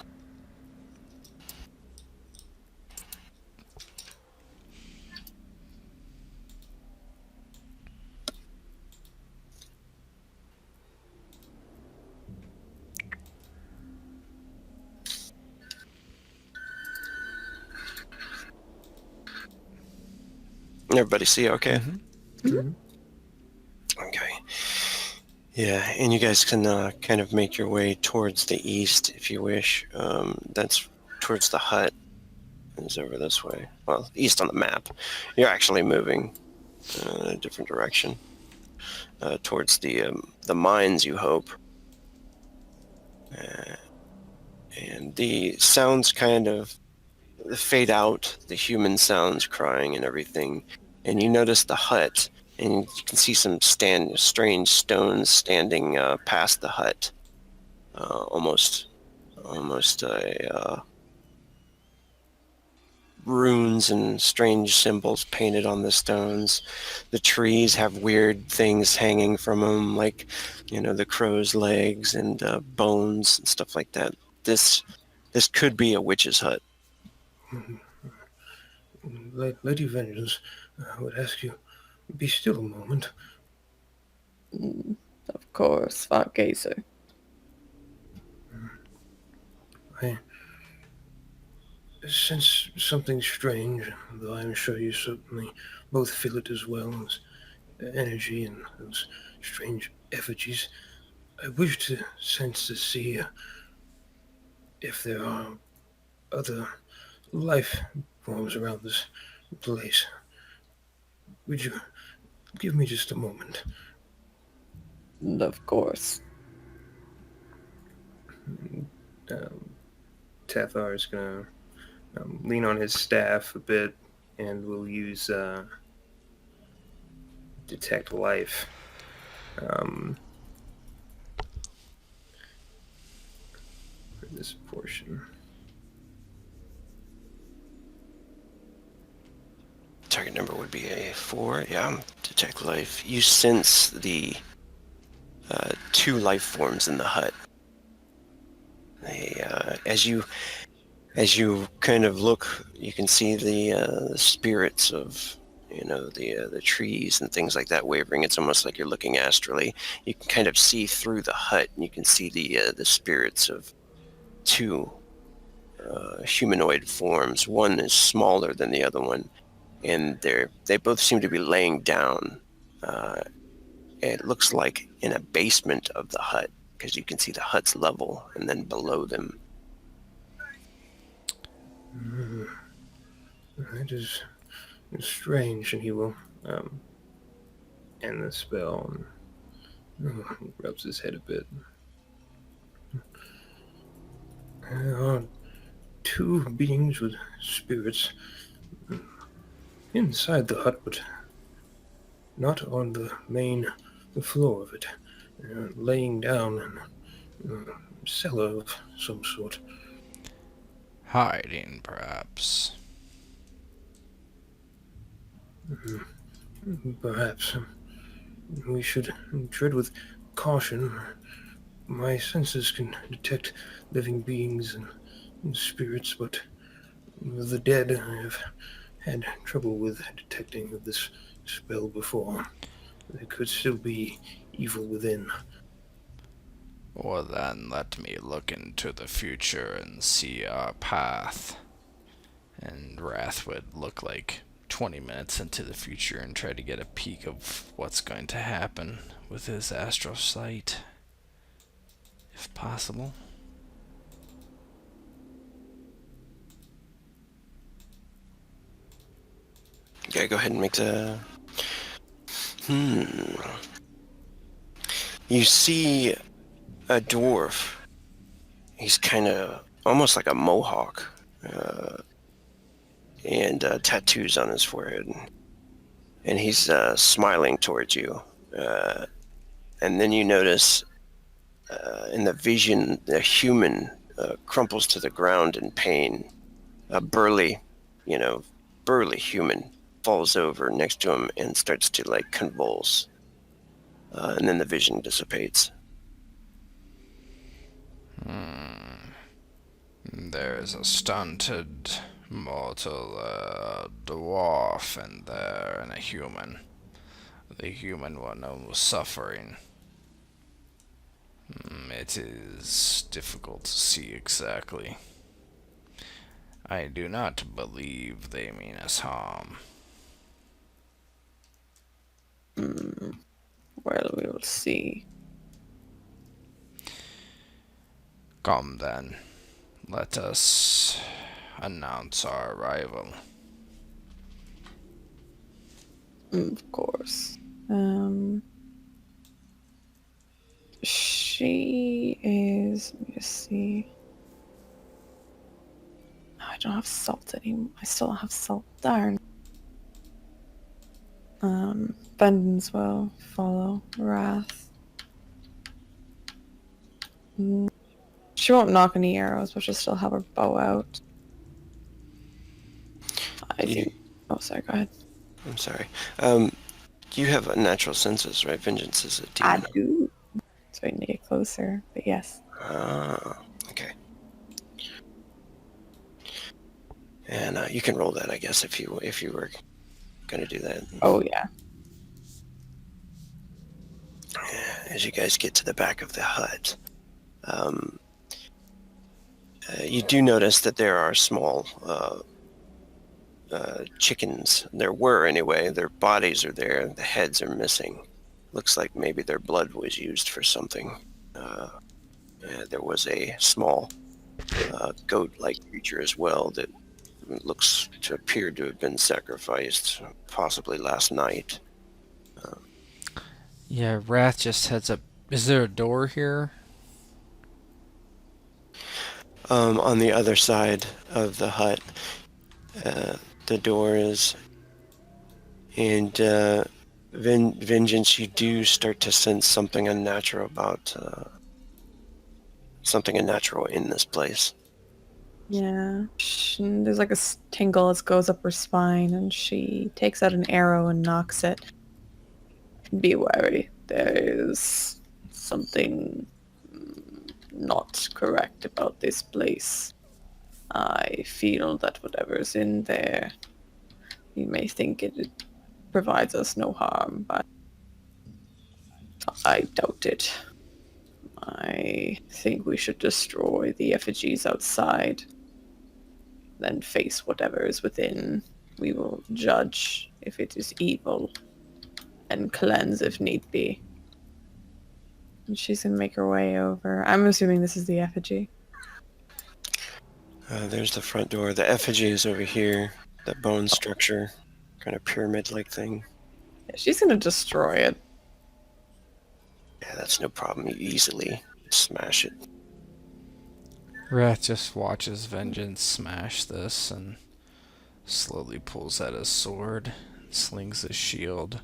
[SPEAKER 4] Everybody see okay?
[SPEAKER 7] Mm-hmm.
[SPEAKER 4] Okay. Yeah, and you guys can kind of make your way towards the east if you wish. That's towards the hut. It's over this way. Well, east on the map. You're actually moving in a different direction. Towards the mines, you hope. And the sounds kind of fade out, the human sounds crying and everything. And you notice the hut, and you can see some strange stones standing past the hut. Almost runes and strange symbols painted on the stones. The trees have weird things hanging from them, like, the crow's legs and bones and stuff like that. This could be a witch's hut.
[SPEAKER 7] Lady Vengeance, I would ask you, be still a moment.
[SPEAKER 5] Of course, Gazer.
[SPEAKER 7] I sense something strange, though I am sure you certainly both feel it as well, as energy and those strange effigies. I wish to sense to see if there are other life forms around this place. Would you give me just a moment?
[SPEAKER 5] Of course.
[SPEAKER 7] Tathar is going to lean on his staff a bit and will use Detect Life. For this portion.
[SPEAKER 4] Target number would be a 4. Yeah, Detect Life. You sense the 2 life forms in the hut. They, as you kind of look, you can see the spirits of the trees and things like that wavering. It's almost like you're looking astrally. You can kind of see through the hut, and you can see the spirits of 2 humanoid forms. One is smaller than the other one, and they both seem to be laying down. It looks like in a basement of the hut, because you can see the hut's level, and then below them.
[SPEAKER 7] It is strange, and he will end the spell. And, he rubs his head a bit. There are two beings with spirits inside the hut, but not on the floor of it. Laying down in a cellar of some sort.
[SPEAKER 3] Hiding, perhaps.
[SPEAKER 7] Perhaps we should tread with caution. My senses can detect living beings and spirits, but the dead I have had trouble with detecting with this spell before. There could still be evil within.
[SPEAKER 3] Well then, let me look into the future and see our path. And Wrath would look like 20 minutes into the future and try to get a peek of what's going to happen with his astral sight, if possible.
[SPEAKER 4] Okay, go ahead and make the... You see a dwarf. He's kind of almost like a mohawk. And tattoos on his forehead. And he's smiling towards you. And then you notice in the vision, a human crumples to the ground in pain. A burly human falls over next to him and starts to like convulse. And then the vision dissipates.
[SPEAKER 3] There's a stunted mortal dwarf in there and a human. The human one was suffering. It is difficult to see exactly. I do not believe they mean us harm.
[SPEAKER 5] Well, we will see.
[SPEAKER 3] Come then. Let us announce our arrival.
[SPEAKER 5] Of course. She is... Let me just see. Oh, I don't have salt anymore. I still have salt. Darn. Vengeance will follow. Wrath. She won't knock any arrows, but she'll still have her bow out. I think... Oh, sorry, go ahead.
[SPEAKER 4] I'm sorry. You have natural senses, right? Vengeance is a
[SPEAKER 5] I
[SPEAKER 4] demon.
[SPEAKER 5] do. So I need to get closer, but yes.
[SPEAKER 4] Ah, okay. And you can roll that, I guess, if you were going to do that.
[SPEAKER 5] Oh, yeah.
[SPEAKER 4] As you guys get to the back of the hut, you do notice that there are small chickens. There were, anyway. Their bodies are there. The heads are missing. Looks like maybe their blood was used for something. There was a small goat-like creature as well that looks to appear to have been sacrificed, possibly last night.
[SPEAKER 3] Yeah, Wrath just heads up. Is there a door here?
[SPEAKER 4] On the other side of the hut, the door is, and Vengeance, you do start to sense something unnatural in this place.
[SPEAKER 5] Yeah. There's like a tingle that goes up her spine, and she takes out an arrow and knocks it. Be wary. There is something not correct about this place. I feel that whatever's in there, you may think it provides us no harm, but I doubt it. I think we should destroy the effigies outside, then face whatever is within. We will judge if it is evil and cleanse if need be. And she's gonna make her way over. I'm assuming this is the effigy.
[SPEAKER 4] There's the front door. The effigy is over here. That bone structure, kind of pyramid-like thing.
[SPEAKER 5] Yeah, she's gonna destroy it.
[SPEAKER 4] Yeah, that's no problem. You easily smash it.
[SPEAKER 3] Wrath just watches Vengeance smash this and slowly pulls out his sword, slings his shield.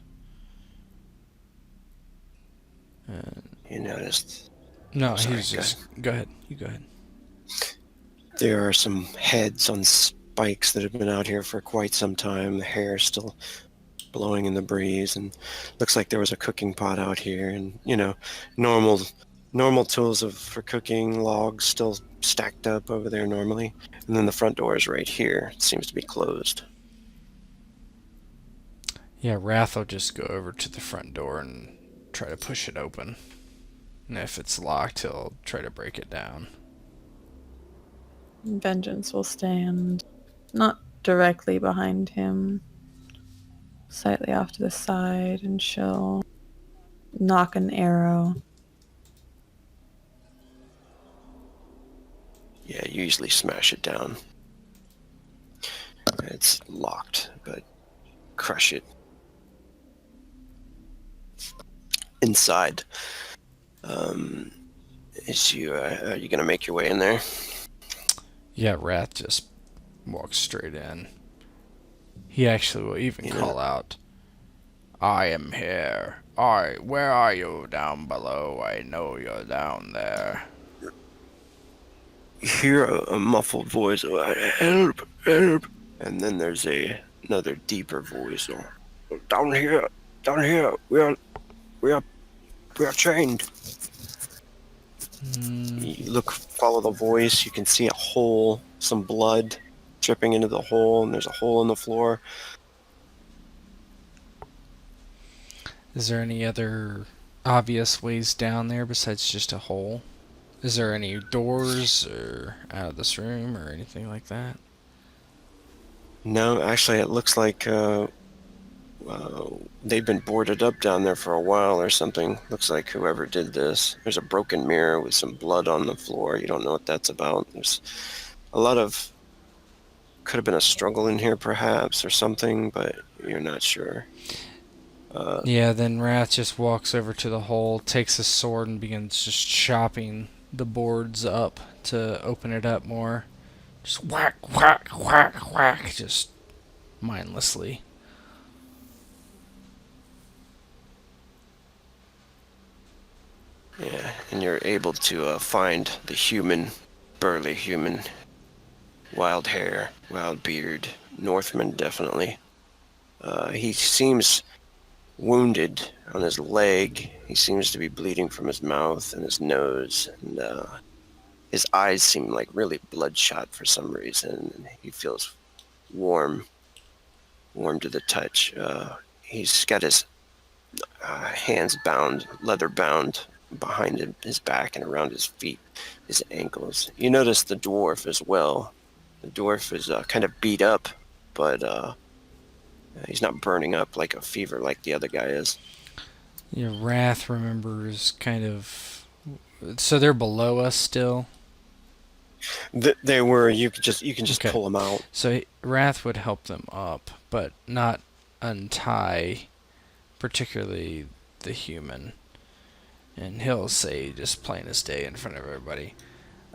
[SPEAKER 3] And
[SPEAKER 4] You noticed
[SPEAKER 3] no,
[SPEAKER 4] Oh, sorry,
[SPEAKER 3] he's just. Go ahead. You go ahead.
[SPEAKER 4] there are some heads on spikes that have been out here for quite some time. The hair still blowing in the breeze, and looks like there was a cooking pot out here, and normal tools for cooking, logs still stacked up over there normally, and then the front door is right here. It seems to be closed.
[SPEAKER 3] Yeah, Wrath will just go over to the front door and try to push it open. And if it's locked, he'll try to break it down.
[SPEAKER 5] Vengeance will stand not directly behind him, slightly off to the side, and she'll knock an arrow.
[SPEAKER 4] Yeah, you usually smash it down. It's locked, but crush it. Inside. Are you gonna make your way in there?
[SPEAKER 3] Yeah, Wrath just walks straight in. He actually will even call out, "I am here. Where are you down below? I know you're down there."
[SPEAKER 4] You hear a muffled voice, "Help, help," and then there's another deeper voice, down here, we are chained." You follow the voice, you can see a hole, some blood dripping into the hole, and there's a hole in the floor.
[SPEAKER 3] Is there any other obvious ways down there besides just a hole? Is there any doors or out of this room or anything like that?
[SPEAKER 4] No, actually, it looks like they've been boarded up down there for a while or something. Looks like whoever did this. There's a broken mirror with some blood on the floor. You don't know what that's about. There's a lot of... Could have been a struggle in here, perhaps, or something, but you're not sure.
[SPEAKER 3] Yeah, then Wrath just walks over to the hole, takes his sword, and begins just chopping the boards up to open it up more. Just whack, whack, whack, whack, just mindlessly.
[SPEAKER 4] Yeah, and you're able to find the human, burly human, wild hair, wild beard, Northman definitely. He seems wounded on his leg. He seems to be bleeding from his mouth and his nose, and his eyes seem like really bloodshot for some reason. And he feels warm to the touch. He's got his hands bound, leather bound, behind his back and around his feet, his ankles. You notice the dwarf as well. The dwarf is kind of beat up, but he's not burning up like a fever like the other guy is.
[SPEAKER 3] Yeah, Wrath remembers kind of... So they're below us still?
[SPEAKER 4] They were. You can just
[SPEAKER 3] Okay.
[SPEAKER 4] pull them out.
[SPEAKER 3] So Wrath would help them up, but not untie, particularly the human. And he'll say, just plain as day in front of everybody,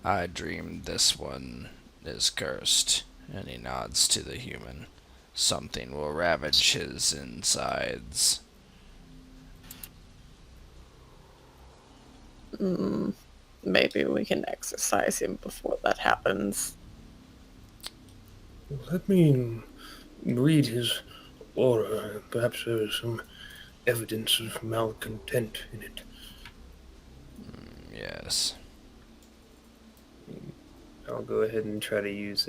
[SPEAKER 3] "I dreamed this one is cursed." And he nods to the human. "Something will ravage his insides."
[SPEAKER 5] Maybe we can exercise him before that happens.
[SPEAKER 7] Let me read his aura. Perhaps there is some evidence of malcontent in it.
[SPEAKER 3] Yes.
[SPEAKER 7] I'll go ahead and try to use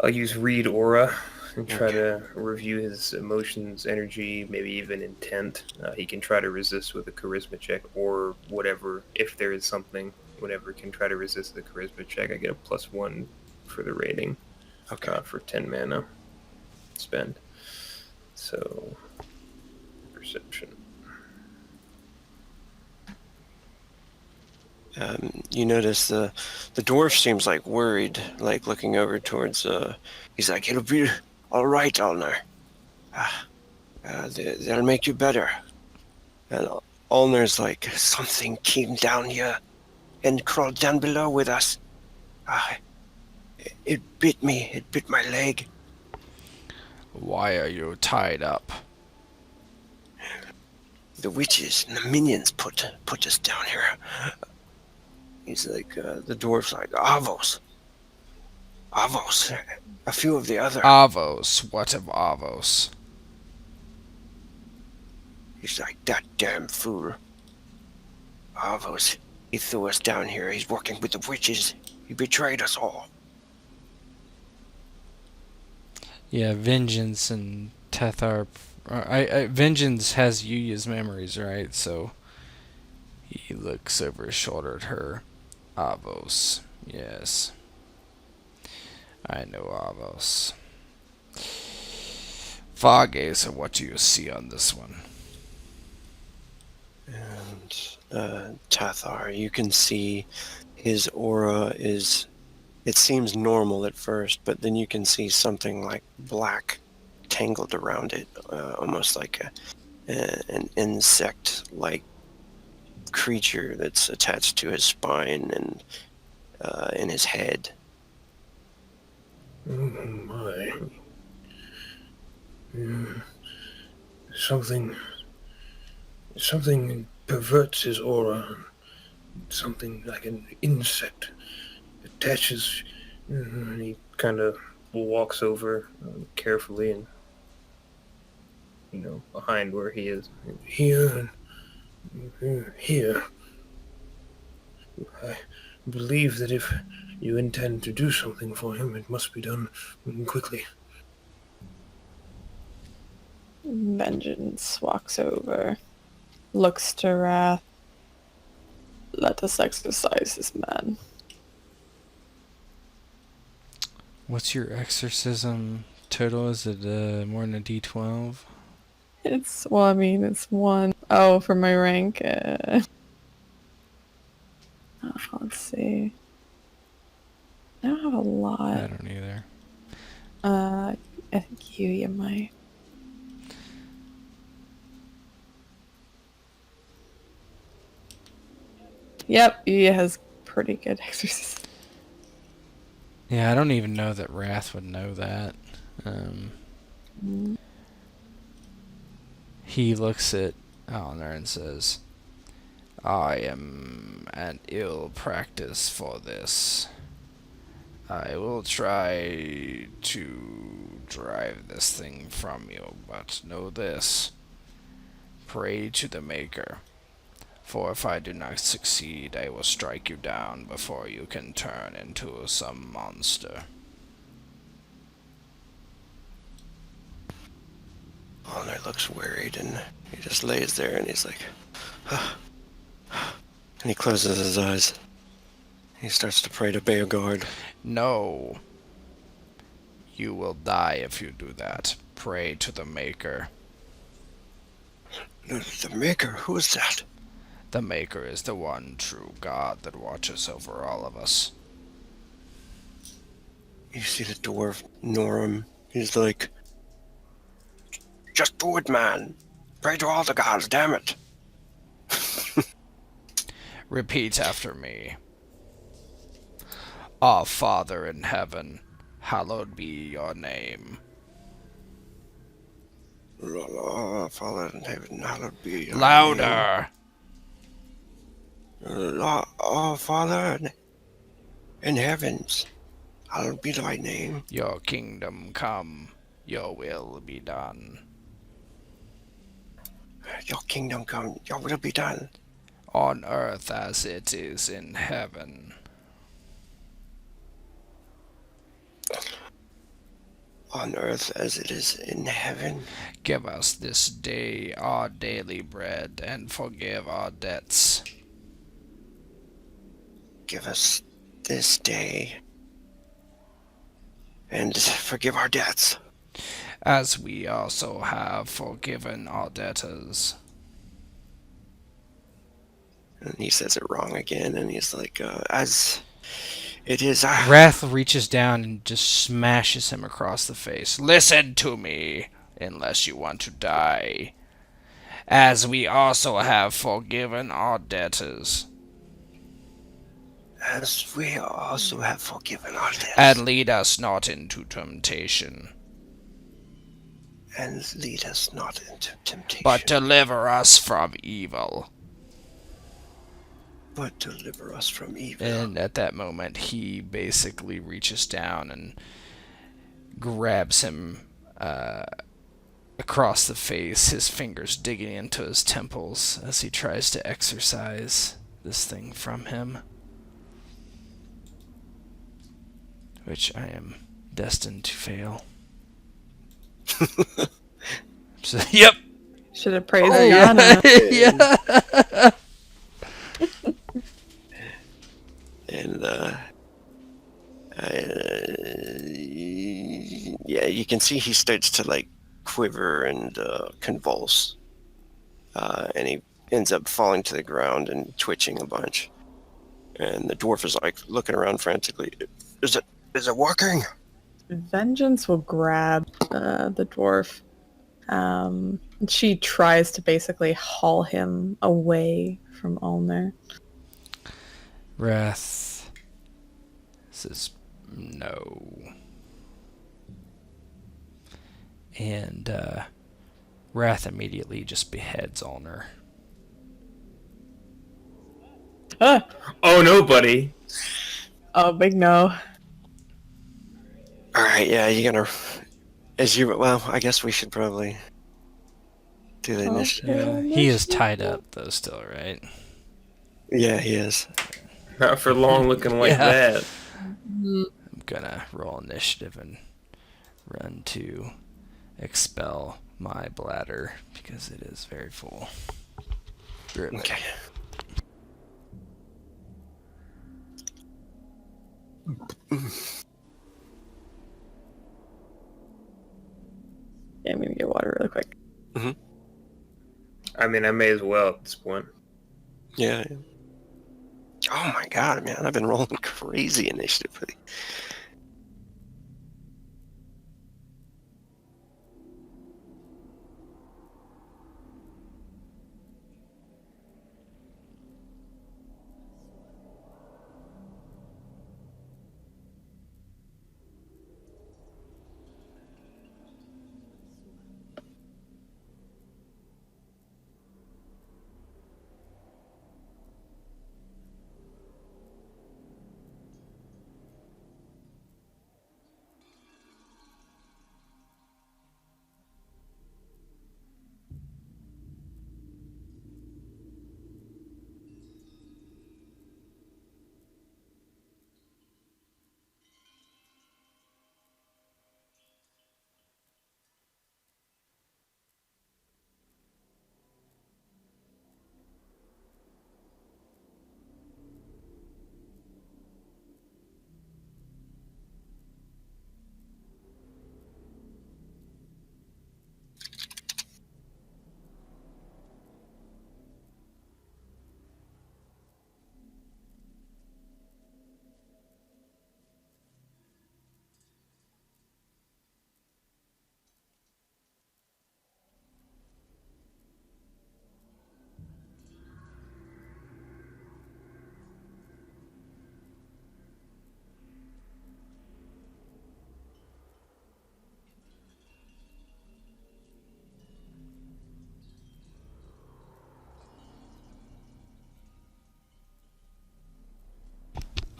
[SPEAKER 7] I'll use read aura and try to review his emotions, energy, maybe even intent. He can try to resist with a charisma check or whatever, if there is something, whatever can try to resist the charisma check. I get a +1 for the rating.
[SPEAKER 4] Okay.
[SPEAKER 7] For 10 mana spend. So, perception.
[SPEAKER 4] You notice the dwarf seems like worried, like looking over towards. He's like, "It'll be all right, Ulnar. They'll make you better." And Ulnar's like, "Something came down here and crawled down below with us. Ah, it bit me. It bit my leg.
[SPEAKER 3] Why are you tied up?
[SPEAKER 4] The witches and the minions put us down here." He's like, the dwarf's like, Avos, a few of the other.
[SPEAKER 3] Avos. What of Avos?
[SPEAKER 4] He's like, that damn fool. Avos, he threw us down here. He's working with the witches. He betrayed us all.
[SPEAKER 3] Yeah, Vengeance and Tethar. Vengeance has Yuya's memories, right? So he looks over his shoulder at her. Avos. Yes. I know Avos. Vargas, what do you see on this one?
[SPEAKER 4] And Tathar, you can see his aura is, it seems normal at first, but then you can see something like black tangled around it, almost like an insect-like creature that's attached to his spine and in his head.
[SPEAKER 2] Oh my. Mm, something perverts his aura. Something like an insect attaches.
[SPEAKER 7] And he kind of walks over carefully and, behind where he is.
[SPEAKER 2] Here. Here. I believe that if you intend to do something for him, it must be done quickly.
[SPEAKER 5] Vengeance walks over, looks to Wrath. Let us exorcise this man.
[SPEAKER 3] What's your exorcism total? Is it more than a D12?
[SPEAKER 5] It's one. Oh, for my rank. Let's see. I don't have a lot.
[SPEAKER 3] I don't either.
[SPEAKER 5] I think Yuya might. Yep, Yuya has pretty good exorcism.
[SPEAKER 3] Yeah, I don't even know that Wrath would know that. He looks at Eleanor and says, I am an ill practice for this. I will try to drive this thing from you, but know this. Pray to the Maker, for if I do not succeed, I will strike you down before you can turn into some monster.
[SPEAKER 4] Honor looks worried and he just lays there and he's like, and he closes his eyes. He starts to pray to Beogard.
[SPEAKER 3] No. You will die if you do that. Pray to the Maker.
[SPEAKER 4] The Maker? Who is that?
[SPEAKER 3] The Maker is the one true God that watches over all of us.
[SPEAKER 4] You see the dwarf, Norum. He's like, just do it, man. Pray to all the gods, damn it.
[SPEAKER 3] Repeat after me. Our Father in heaven, hallowed be your name.
[SPEAKER 4] Father in heaven, hallowed be your
[SPEAKER 3] Louder!
[SPEAKER 4] name. Our Father in heavens, hallowed be thy name.
[SPEAKER 3] Your kingdom come, your will be done.
[SPEAKER 4] Your kingdom come, your will be done.
[SPEAKER 3] On earth as it is in heaven.
[SPEAKER 4] On earth as it is in heaven.
[SPEAKER 3] Give us this day our daily bread, and forgive our debts.
[SPEAKER 4] Give us this day, and forgive our debts.
[SPEAKER 3] As we also have forgiven our debtors.
[SPEAKER 4] And he says it wrong again, and he's like, as it is...
[SPEAKER 3] Wrath reaches down and just smashes him across the face. Listen to me, unless you want to die. As we also have forgiven our debtors.
[SPEAKER 4] As we also have forgiven our debts.
[SPEAKER 3] And lead us not into temptation.
[SPEAKER 4] And lead us not into temptation.
[SPEAKER 3] But deliver us from evil.
[SPEAKER 4] But deliver us from evil.
[SPEAKER 3] And at that moment, he basically reaches down and grabs him across the face, his fingers digging into his temples as he tries to exorcise this thing from him. Which I am destined to fail. So, yep.
[SPEAKER 5] Should have praised Yana.
[SPEAKER 3] Yeah.
[SPEAKER 4] And yeah, you can see he starts to like quiver and convulse, and he ends up falling to the ground and twitching a bunch. And the dwarf is like looking around frantically. Is it working?
[SPEAKER 5] Vengeance will grab the dwarf. She tries to basically haul him away from Ulner.
[SPEAKER 3] Wrath says no. And Wrath immediately just beheads Ulner.
[SPEAKER 5] Ah!
[SPEAKER 7] Oh no, buddy.
[SPEAKER 5] Oh, big no.
[SPEAKER 4] Alright, yeah, you're gonna... Well, I guess we should probably do the initiative.
[SPEAKER 3] He is tied up, though, still, right?
[SPEAKER 4] Yeah, he is.
[SPEAKER 7] Not for long looking like that.
[SPEAKER 3] I'm gonna roll initiative and run to expel my bladder, because it is very full.
[SPEAKER 4] Okay.
[SPEAKER 5] Yeah, I'm gonna get water really quick.
[SPEAKER 4] Mm-hmm.
[SPEAKER 7] I mean, I may as well at this point.
[SPEAKER 4] Yeah. Oh my god, man, I've been rolling crazy initiative.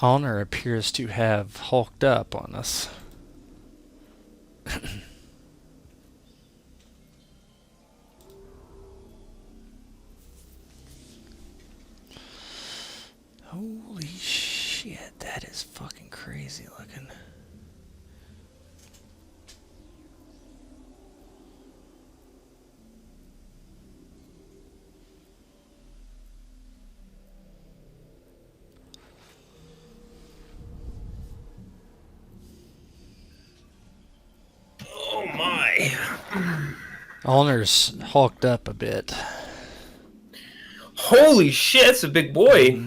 [SPEAKER 3] Ulner appears to have hulked up on us. Holy shit, that is fucking crazy looking.
[SPEAKER 7] Oh my.
[SPEAKER 3] Ulner's hulked up a bit.
[SPEAKER 7] Holy shit, that's a big boy.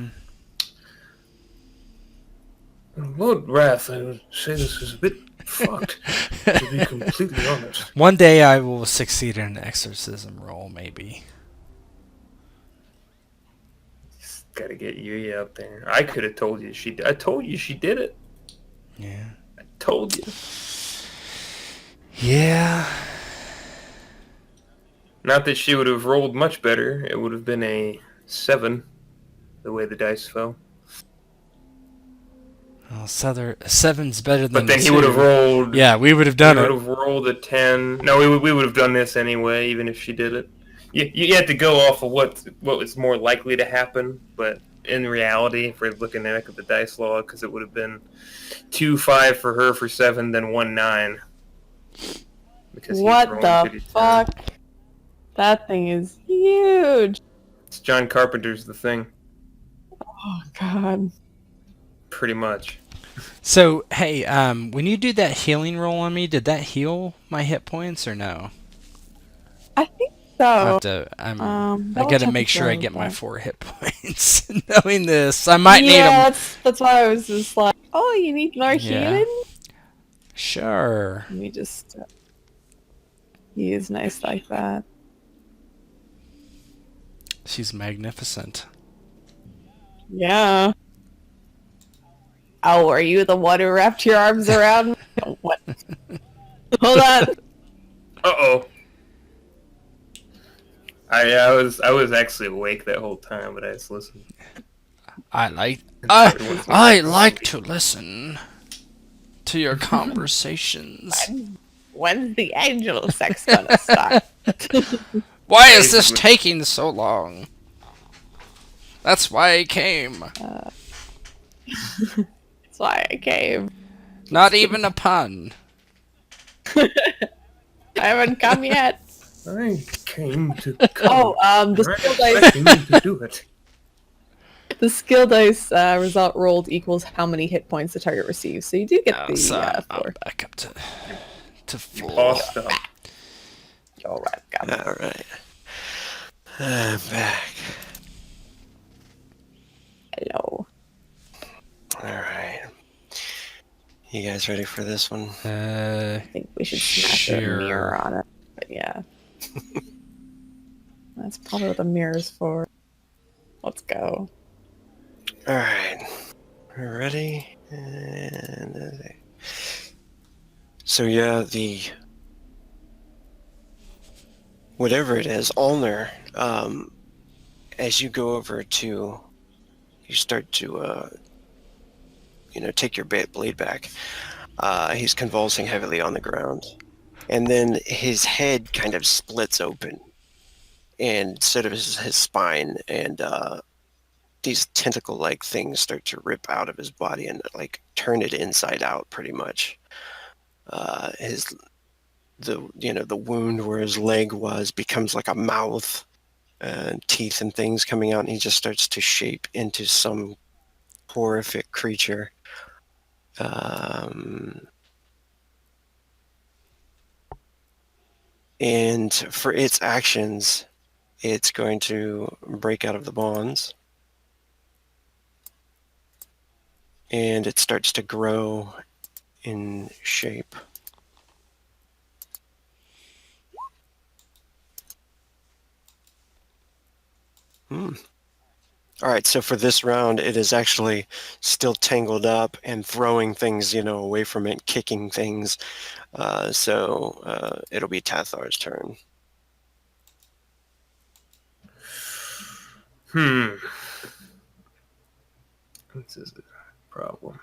[SPEAKER 7] Lord Wrath, I would say this is a bit fucked, to be completely honest.
[SPEAKER 3] One day I will succeed in an exorcism role, maybe.
[SPEAKER 7] Just gotta get Yuya up there. I could have told you I told you she did it.
[SPEAKER 3] Yeah.
[SPEAKER 7] I told you.
[SPEAKER 3] Yeah.
[SPEAKER 7] Not that she would have rolled much better. It would have been a 7, the way the dice fell.
[SPEAKER 3] Well, seven's better than
[SPEAKER 7] But then he
[SPEAKER 3] 2.
[SPEAKER 7] would have rolled.
[SPEAKER 3] Yeah, we would have done
[SPEAKER 7] He
[SPEAKER 3] it.
[SPEAKER 7] would have rolled a 10. No, we would have done this anyway, even if she did it. You had to go off of what was more likely to happen, but in reality, if we're looking at the dice log, because it would have been 2-5 for her for 7, then 1-9. Because
[SPEAKER 5] What the fuck? That thing is huge.
[SPEAKER 7] It's John Carpenter's The Thing,
[SPEAKER 5] Oh god.
[SPEAKER 7] pretty much.
[SPEAKER 3] So, hey, when you do that healing roll on me, did that heal my hit points or no?
[SPEAKER 5] I think
[SPEAKER 3] I
[SPEAKER 5] so.
[SPEAKER 3] I gotta make sure I get my 4 hit points. Knowing this, I might need
[SPEAKER 5] Yeah,
[SPEAKER 3] them.
[SPEAKER 5] that's why I was just like, oh, you need more
[SPEAKER 3] Yeah.
[SPEAKER 5] healing?
[SPEAKER 3] Sure.
[SPEAKER 5] Let me just... he is nice like that.
[SPEAKER 3] She's magnificent.
[SPEAKER 5] Yeah. Oh, are you the one who wrapped your arms around me? What? Hold on.
[SPEAKER 7] Uh-oh. I was actually awake that whole time, but I just listened.
[SPEAKER 3] I like to listen to your conversations.
[SPEAKER 5] When's the angel sex gonna start?
[SPEAKER 3] Why is this taking so long? That's why I came.
[SPEAKER 5] That's why I came.
[SPEAKER 3] Not even a pun.
[SPEAKER 5] I haven't come yet.
[SPEAKER 7] I came to
[SPEAKER 5] Oh,
[SPEAKER 7] come.
[SPEAKER 5] the
[SPEAKER 7] Right,
[SPEAKER 5] skill
[SPEAKER 7] I
[SPEAKER 5] dice.
[SPEAKER 7] came to do it.
[SPEAKER 5] The skill dice result rolled equals how many hit points the target receives. So you do get the
[SPEAKER 3] So I'm
[SPEAKER 5] 4.
[SPEAKER 3] back up to full.
[SPEAKER 7] Awesome.
[SPEAKER 5] All right, got it.
[SPEAKER 4] All right. I'm back.
[SPEAKER 5] Hello.
[SPEAKER 4] All right. You guys ready for this one?
[SPEAKER 5] I think we should smash a
[SPEAKER 3] Sure.
[SPEAKER 5] mirror on it. But yeah. That's probably what the mirror's for. Let's go.
[SPEAKER 4] All right. We're ready. And so yeah, the whatever it is, ulnar. As you go over to, you start to take your blade back. He's convulsing heavily on the ground, and then his head kind of splits open, and instead of his spine, and these tentacle-like things start to rip out of his body and like turn it inside out, pretty much. The wound where his leg was becomes like a mouth, and teeth and things coming out, and he just starts to shape into some horrific creature. And for its actions, it's going to break out of the bonds, and it starts to grow in shape. All right, so for this round, it is actually still tangled up and throwing things, away from it, kicking things. So it'll be Tathar's turn.
[SPEAKER 7] This is a problem.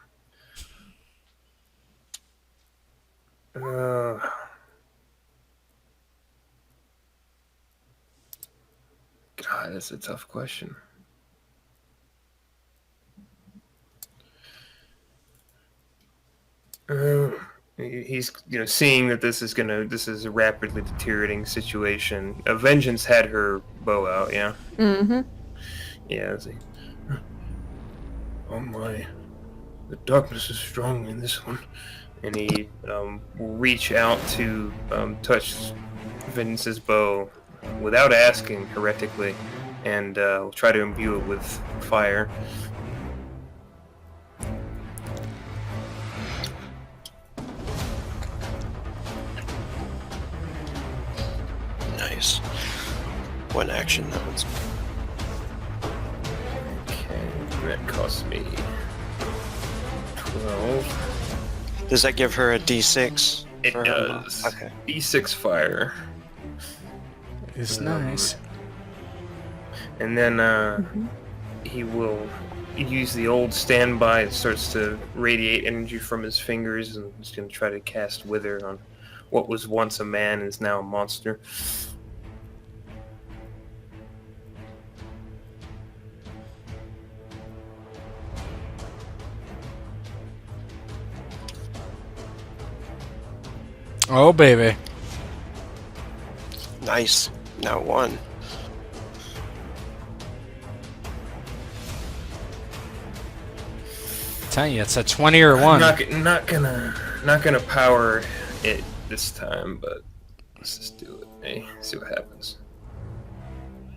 [SPEAKER 7] God, that's a tough question. He's seeing that this is a rapidly deteriorating situation. Vengeance had her bow out, yeah.
[SPEAKER 5] Mm-hmm.
[SPEAKER 7] Yeah. Oh my, the darkness is strong in this one. And he will reach out to touch Vengeance's bow without asking, heretically. and we'll try to imbue it with fire.
[SPEAKER 4] Nice. One action, that one's...
[SPEAKER 7] Okay, that cost me 12.
[SPEAKER 4] Does that give her a D6?
[SPEAKER 7] It
[SPEAKER 4] for her?
[SPEAKER 7] does.
[SPEAKER 4] Okay.
[SPEAKER 7] D6 fire.
[SPEAKER 3] It's nice.
[SPEAKER 7] And then he will use the old standby. It starts to radiate energy from his fingers, and he's going to try to cast Wither on what was once a man and is now a monster.
[SPEAKER 3] Oh, baby.
[SPEAKER 4] Nice. Now one.
[SPEAKER 3] Telling you, it's a 20 or 1.
[SPEAKER 7] Not gonna power it this time, but let's just do it. Hey, see what happens.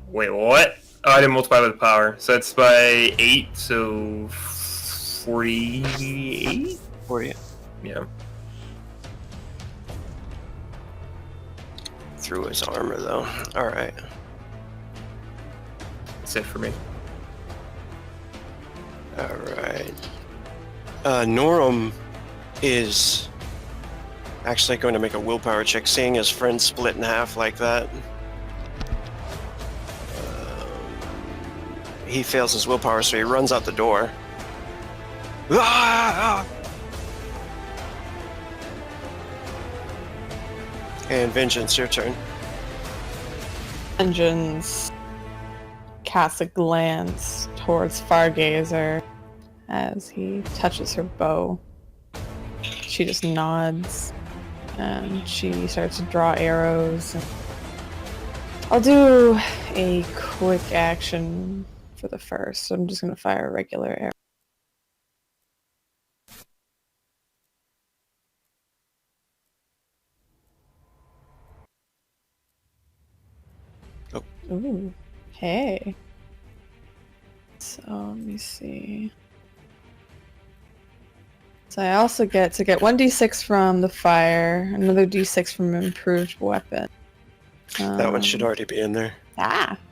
[SPEAKER 7] Wait, what? Oh, I didn't multiply by the power, so that's by 8, so 48.
[SPEAKER 4] 48.
[SPEAKER 7] Yeah.
[SPEAKER 4] Through his armor, though. Alright.
[SPEAKER 7] That's it for me.
[SPEAKER 4] Alright. Norum is actually going to make a willpower check, seeing his friend split in half like that. He fails his willpower, so he runs out the door. Ah! And Vengeance, your turn.
[SPEAKER 5] Vengeance casts a glance towards Fargazer as he touches her bow. She just nods and she starts to draw arrows. I'll do a quick action for the first. So I'm just going to fire a regular arrow. Ooh, hey. So let me see. So I also get 1d6 from the fire, another d6 from improved weapon.
[SPEAKER 4] That one should already be in there.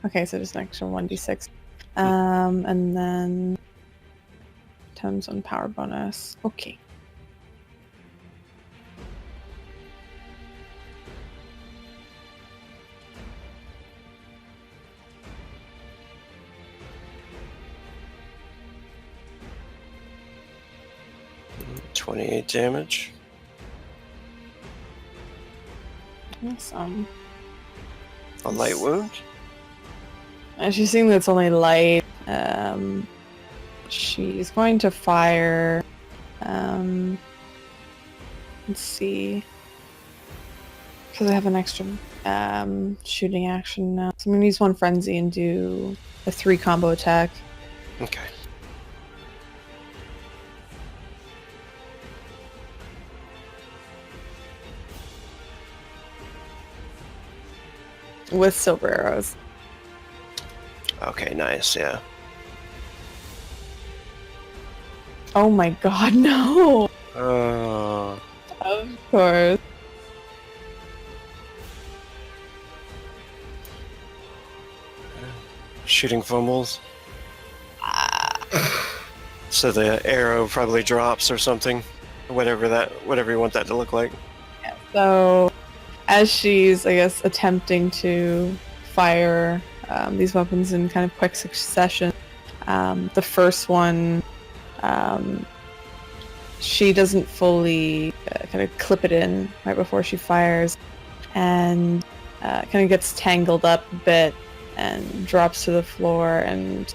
[SPEAKER 5] Okay, so just an extra 1d6. And then times on power bonus. Okay.
[SPEAKER 4] 28 damage.
[SPEAKER 5] Awesome.
[SPEAKER 4] A light wound.
[SPEAKER 5] And she's seeing that it's only light. She's going to fire. Let's see. Because I have an extra shooting action now. So I'm going to use one frenzy and do a 3 combo attack.
[SPEAKER 4] Okay.
[SPEAKER 5] With silver arrows.
[SPEAKER 4] Okay, nice, yeah.
[SPEAKER 5] Oh my god, no!
[SPEAKER 4] Oh.
[SPEAKER 5] Of course.
[SPEAKER 4] Shooting fumbles. So the arrow probably drops or something. Whatever you want that to look like.
[SPEAKER 5] Yeah, so as she's, I guess, attempting to fire these weapons in kind of quick succession, the first one, she doesn't fully kind of clip it in right before she fires, and kind of gets tangled up a bit and drops to the floor, and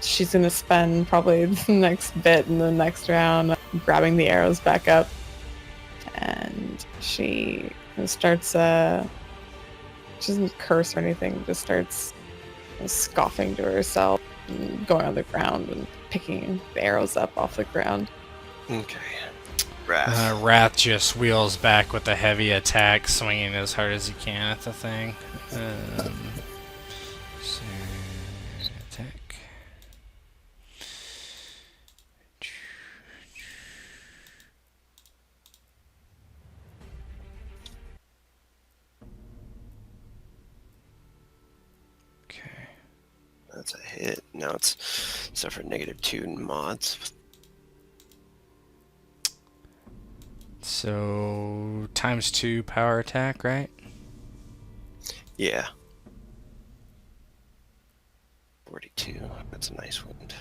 [SPEAKER 5] she's going to spend probably the next bit in the next round grabbing the arrows back up. And she starts, she doesn't curse or anything, just starts scoffing to herself and going on the ground and picking the arrows up off the ground.
[SPEAKER 4] Okay. Wrath.
[SPEAKER 3] Wrath just wheels back with a heavy attack, swinging as hard as he can at the thing.
[SPEAKER 4] that's a hit. Now it's suffered -2 mods.
[SPEAKER 3] So ×2 power attack, right?
[SPEAKER 4] Yeah. 42. That's a nice wound.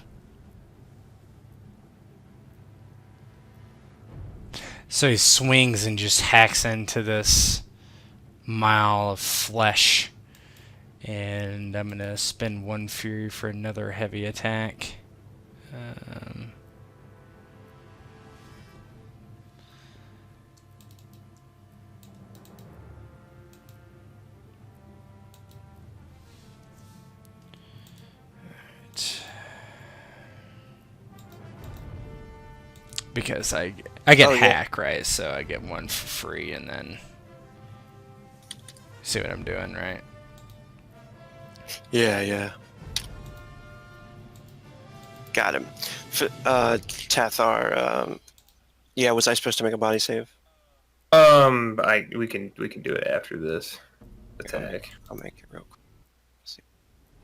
[SPEAKER 3] So he swings and just hacks into this mile of flesh. And I'm going to spend 1 fury for another heavy attack. Because I get hack, right? So I get 1 for free, and then see what I'm doing, right?
[SPEAKER 4] Yeah. Got him. Tathar, yeah, was I supposed to make a body save?
[SPEAKER 7] We can do it after this attack.
[SPEAKER 4] I'll make it real quick. See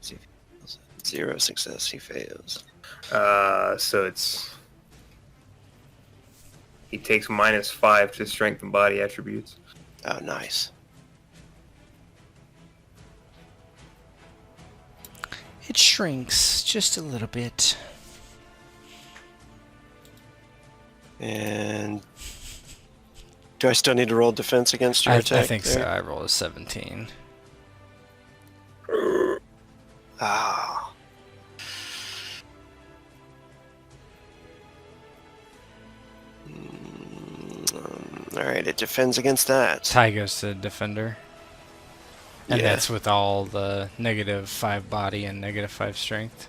[SPEAKER 4] if he fails. 0 success, he fails.
[SPEAKER 7] So he takes -5 to strength and body attributes.
[SPEAKER 4] Oh, nice.
[SPEAKER 3] It shrinks just a little bit.
[SPEAKER 4] And do I still need to roll defense against your attack?
[SPEAKER 3] I think
[SPEAKER 4] there?
[SPEAKER 3] so. I roll a 17.
[SPEAKER 4] Ah. Alright, it defends against that.
[SPEAKER 3] Tie goes to defender. And
[SPEAKER 4] Yeah.
[SPEAKER 3] that's with all the -5 body and -5 strength.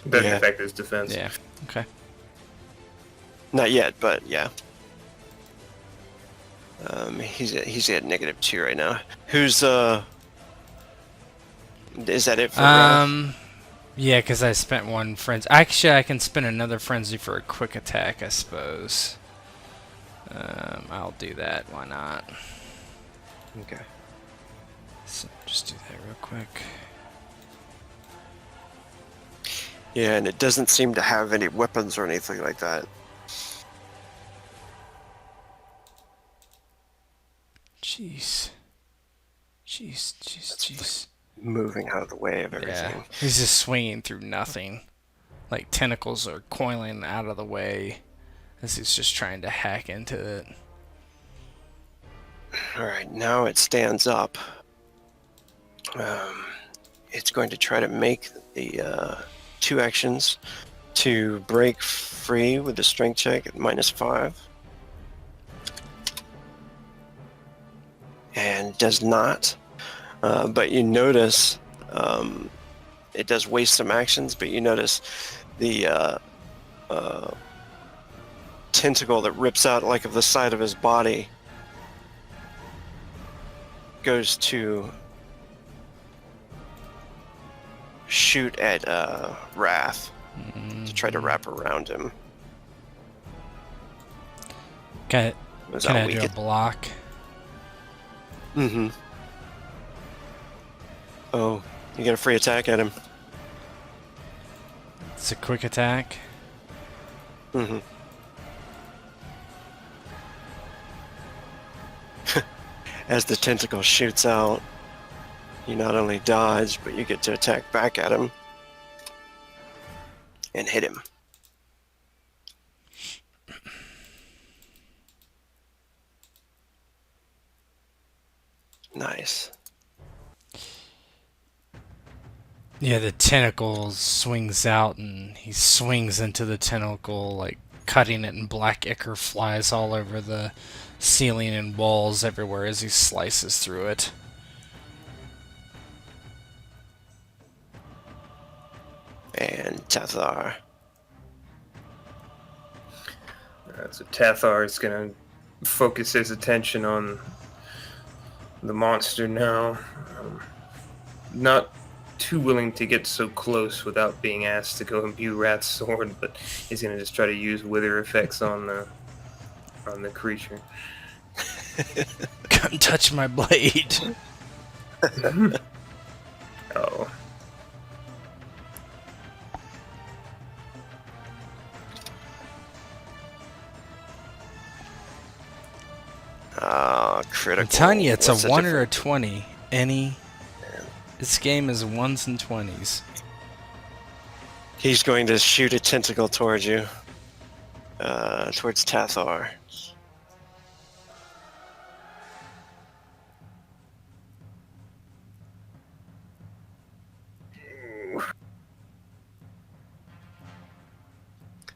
[SPEAKER 7] Doesn't
[SPEAKER 4] Yeah.
[SPEAKER 7] affect his defense.
[SPEAKER 3] Yeah. Okay.
[SPEAKER 4] Not yet, but yeah. He's at -2 right now. Who's is that it for
[SPEAKER 3] Yeah, because I spent 1 frenzy. Actually, I can spend another frenzy for a quick attack, I suppose. I'll do that. Why not?
[SPEAKER 4] Okay.
[SPEAKER 3] So just do that real quick.
[SPEAKER 4] Yeah, and it doesn't seem to have any weapons or anything like that.
[SPEAKER 3] Jeez.
[SPEAKER 4] Moving out of the way of everything.
[SPEAKER 3] Yeah, he's just swinging through nothing. Like tentacles are coiling out of the way as he's just trying to hack into it.
[SPEAKER 4] Alright, now it stands up. It's going to try to make the 2 actions to break free with the strength check at -5. And does not. But you notice it does waste some actions, but you notice the tentacle that rips out like of the side of his body goes to shoot at Wrath to try to wrap around him.
[SPEAKER 3] Can
[SPEAKER 4] Was
[SPEAKER 3] I
[SPEAKER 4] that
[SPEAKER 3] do a
[SPEAKER 4] weak?
[SPEAKER 3] block?
[SPEAKER 4] Mm-hmm. Oh, you get a free attack at him.
[SPEAKER 3] It's a quick attack.
[SPEAKER 4] Mm-hmm. As the tentacle shoots out, you not only dodge, but you get to attack back at him and hit him. Nice.
[SPEAKER 3] Yeah, the tentacle swings out and he swings into the tentacle, like cutting it, and black ichor flies all over the ceiling and walls everywhere as he slices through it.
[SPEAKER 4] And Tathar.
[SPEAKER 7] So Tathar is going to focus his attention on the monster now. Not too willing to get so close without being asked to go imbue Rat's sword, but he's going to just try to use wither effects on the creature.
[SPEAKER 3] Come touch my blade.
[SPEAKER 7] Oh.
[SPEAKER 4] critical.
[SPEAKER 3] I'm telling you, it's
[SPEAKER 4] What's
[SPEAKER 3] a
[SPEAKER 4] the
[SPEAKER 3] 1 or a
[SPEAKER 4] difference?
[SPEAKER 3] 20. This game is 1s and 20s.
[SPEAKER 4] He's going to shoot a tentacle towards you. Towards Tathar.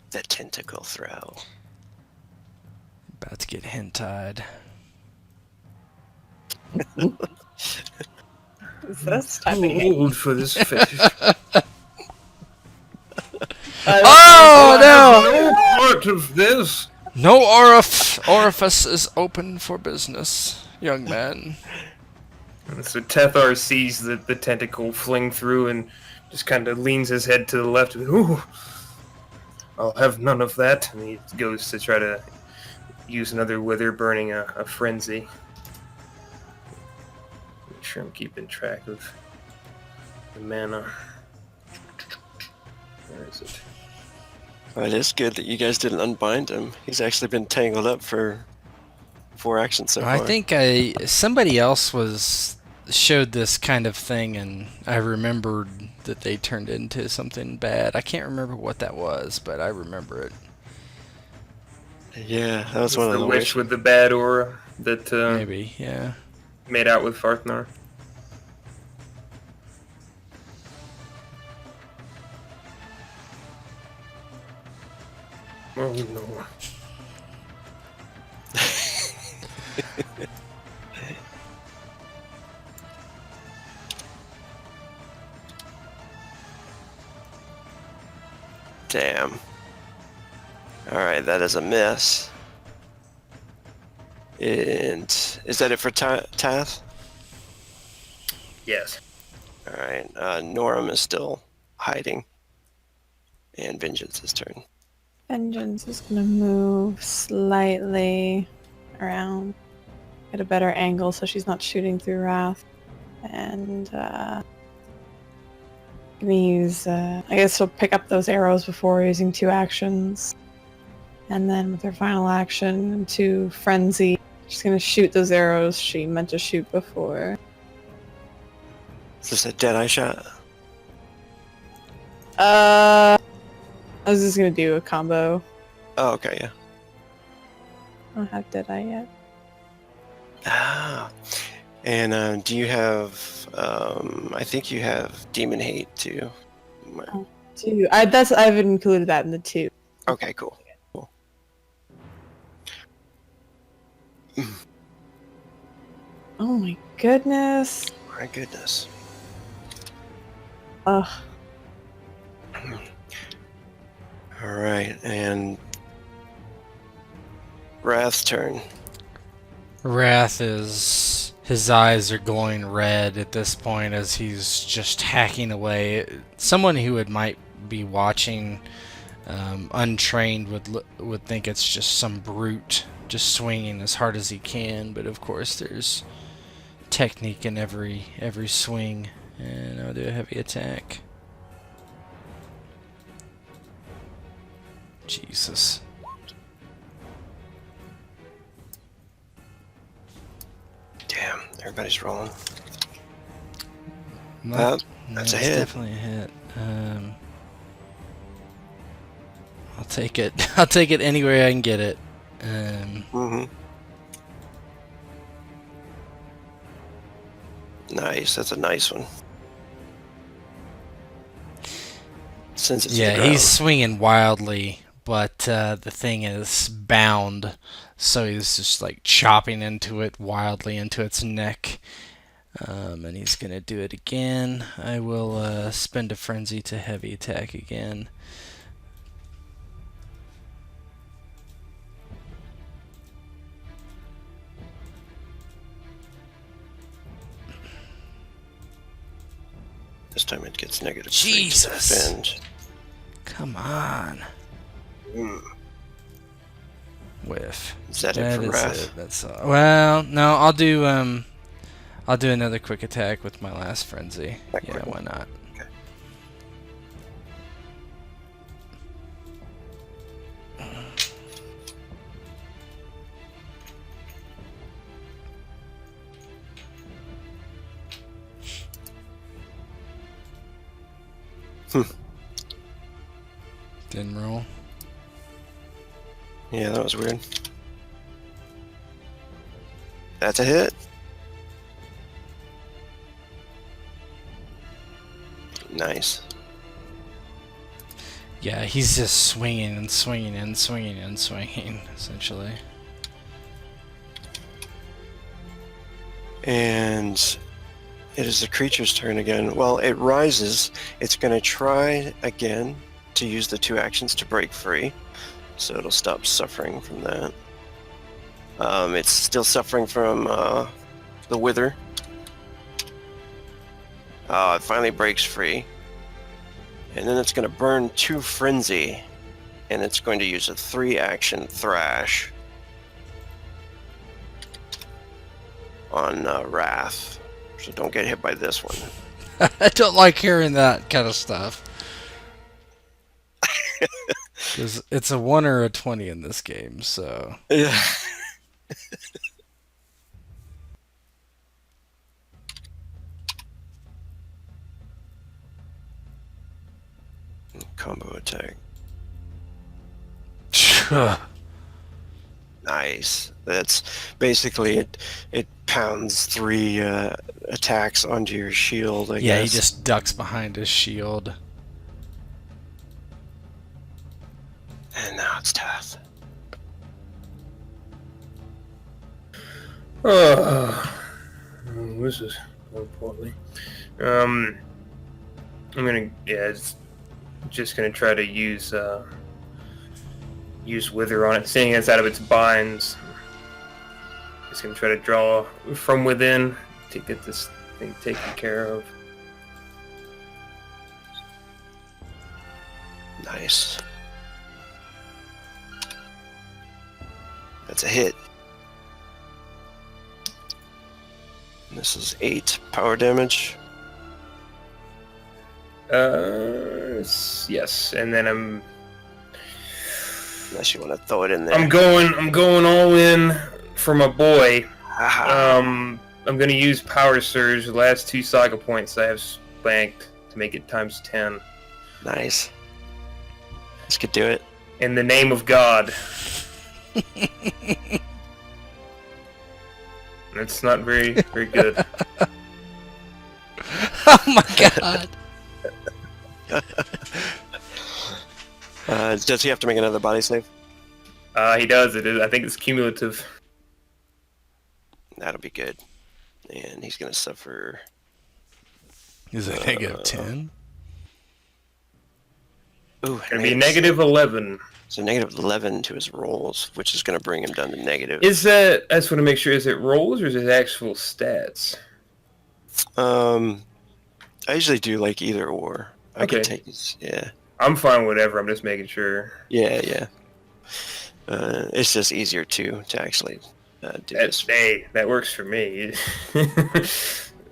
[SPEAKER 4] The tentacle throw.
[SPEAKER 3] About to get hentai.
[SPEAKER 5] Is this
[SPEAKER 7] Too
[SPEAKER 5] typing?
[SPEAKER 7] old for this fetish.
[SPEAKER 3] Oh no!
[SPEAKER 7] No part of this.
[SPEAKER 3] No orifice is open for business, young man.
[SPEAKER 7] And so Tethar sees the tentacle fling through and just kind of leans his head to the left. Ooh, I'll have none of that. And he goes to try to use another wither burning a frenzy. Make sure I'm keeping track of the mana. Where is it?
[SPEAKER 4] Well, it is good that you guys didn't unbind him. He's actually been tangled up for 4 actions so far.
[SPEAKER 3] I think somebody else showed this kind of thing, and I remembered that they turned into something bad. I can't remember what that was, but I remember it.
[SPEAKER 4] Yeah, that was
[SPEAKER 7] It's
[SPEAKER 4] one of
[SPEAKER 7] the
[SPEAKER 4] the
[SPEAKER 7] witch
[SPEAKER 4] worst.
[SPEAKER 7] with the bad aura that
[SPEAKER 3] Maybe, yeah.
[SPEAKER 7] made out with Farthnar. Oh no.
[SPEAKER 4] Damn. Alright, that is a miss. And is that it for Tath?
[SPEAKER 7] Yes.
[SPEAKER 4] Alright, Noram is still hiding. And Vengeance's turn.
[SPEAKER 5] Vengeance is gonna move slightly around, get a better angle so she's not shooting through Wrath. And gonna use, I guess she'll pick up those arrows before using 2 actions. And then with her final action, 2 Frenzy, she's gonna shoot those arrows she meant to shoot before.
[SPEAKER 4] Is this a Deadeye shot?
[SPEAKER 5] I was just gonna do a combo.
[SPEAKER 4] Oh, okay, yeah.
[SPEAKER 5] I don't have Deadeye yet.
[SPEAKER 4] Ah. And do you have, I think you have Demon Hate too.
[SPEAKER 5] 2. I've included that in the 2.
[SPEAKER 4] Okay, cool.
[SPEAKER 5] Oh my goodness.
[SPEAKER 4] My goodness.
[SPEAKER 5] Ugh.
[SPEAKER 4] Alright, and Wrath's turn.
[SPEAKER 3] Wrath is... His eyes are glowing red at this point as he's just hacking away. Someone who might be watching, untrained, would think it's just some brute just swinging as hard as he can. But of course, there's technique in every swing. And I'll do a heavy attack. Jesus.
[SPEAKER 4] Damn, everybody's rolling.
[SPEAKER 3] That's
[SPEAKER 4] a hit.
[SPEAKER 3] Definitely a hit. I'll take it. I'll take it anywhere I can get it.
[SPEAKER 4] Nice, that's a nice one. Since it's
[SPEAKER 3] Yeah, he's swinging wildly, but the thing is bound, so he's just like chopping into it wildly into its neck. And he's gonna do it again. I will spend a frenzy to heavy attack again.
[SPEAKER 4] This time it gets negative.
[SPEAKER 3] Jesus.
[SPEAKER 4] 3 to defend.
[SPEAKER 3] Come on.
[SPEAKER 4] Hmm.
[SPEAKER 3] Whiff.
[SPEAKER 4] Is that it for Wrath?
[SPEAKER 3] it. That's all. Well, no, I'll do another quick attack with my last frenzy. Yeah, why not?
[SPEAKER 4] Okay.
[SPEAKER 3] Didn't roll.
[SPEAKER 4] Yeah, that was weird. That's a hit. Nice.
[SPEAKER 3] Yeah, he's just swinging and swinging and swinging and swinging, essentially.
[SPEAKER 4] And it is the creature's turn again. Well, it rises. It's going to try again to use the 2 actions to break free. So it'll stop suffering from that. It's still suffering from the wither. It finally breaks free. And then it's going to burn 2 frenzy. And it's going to use a 3-action thrash on Wrath. So don't get hit by this one.
[SPEAKER 3] I don't like hearing that kind of stuff. Because it's a 1 or a 20 in this game, so...
[SPEAKER 4] Yeah. Combo attack. Nice. That's basically it pounds 3 attacks onto your shield, I
[SPEAKER 3] Yeah,
[SPEAKER 4] guess.
[SPEAKER 3] he just ducks behind his shield.
[SPEAKER 4] And now it's Tath.
[SPEAKER 7] This is going poorly. I'm gonna just gonna try to use Wither on it, seeing it's out of its binds. Just gonna try to draw from within to get this thing taken care of.
[SPEAKER 4] Nice. That's a hit. And this is 8 power damage.
[SPEAKER 7] Yes, and then
[SPEAKER 4] Unless you want to throw it in there.
[SPEAKER 7] I'm going all in for my boy.
[SPEAKER 4] Haha.
[SPEAKER 7] I'm gonna use Power Surge. The last 2 saga points I have spanked to make it times 10.
[SPEAKER 4] Nice. This could do it.
[SPEAKER 7] In the name of God. That's not very good.
[SPEAKER 3] Oh my god!
[SPEAKER 4] Does he have to make another body save?
[SPEAKER 7] He does. I think it's cumulative.
[SPEAKER 4] That'll be good. And he's going to suffer...
[SPEAKER 3] Is it negative 10?
[SPEAKER 4] Ooh,
[SPEAKER 7] Gonna be negative 11.
[SPEAKER 4] So negative 11 to his rolls, which is going to bring him down to negative.
[SPEAKER 7] Is that? I just want to make sure. Is it rolls or is it actual stats?
[SPEAKER 4] I usually do like either or. I
[SPEAKER 7] Okay.
[SPEAKER 4] can take his... Yeah.
[SPEAKER 7] I'm fine with whatever. I'm just making sure.
[SPEAKER 4] Yeah. It's just easier to actually do this.
[SPEAKER 7] That works for me.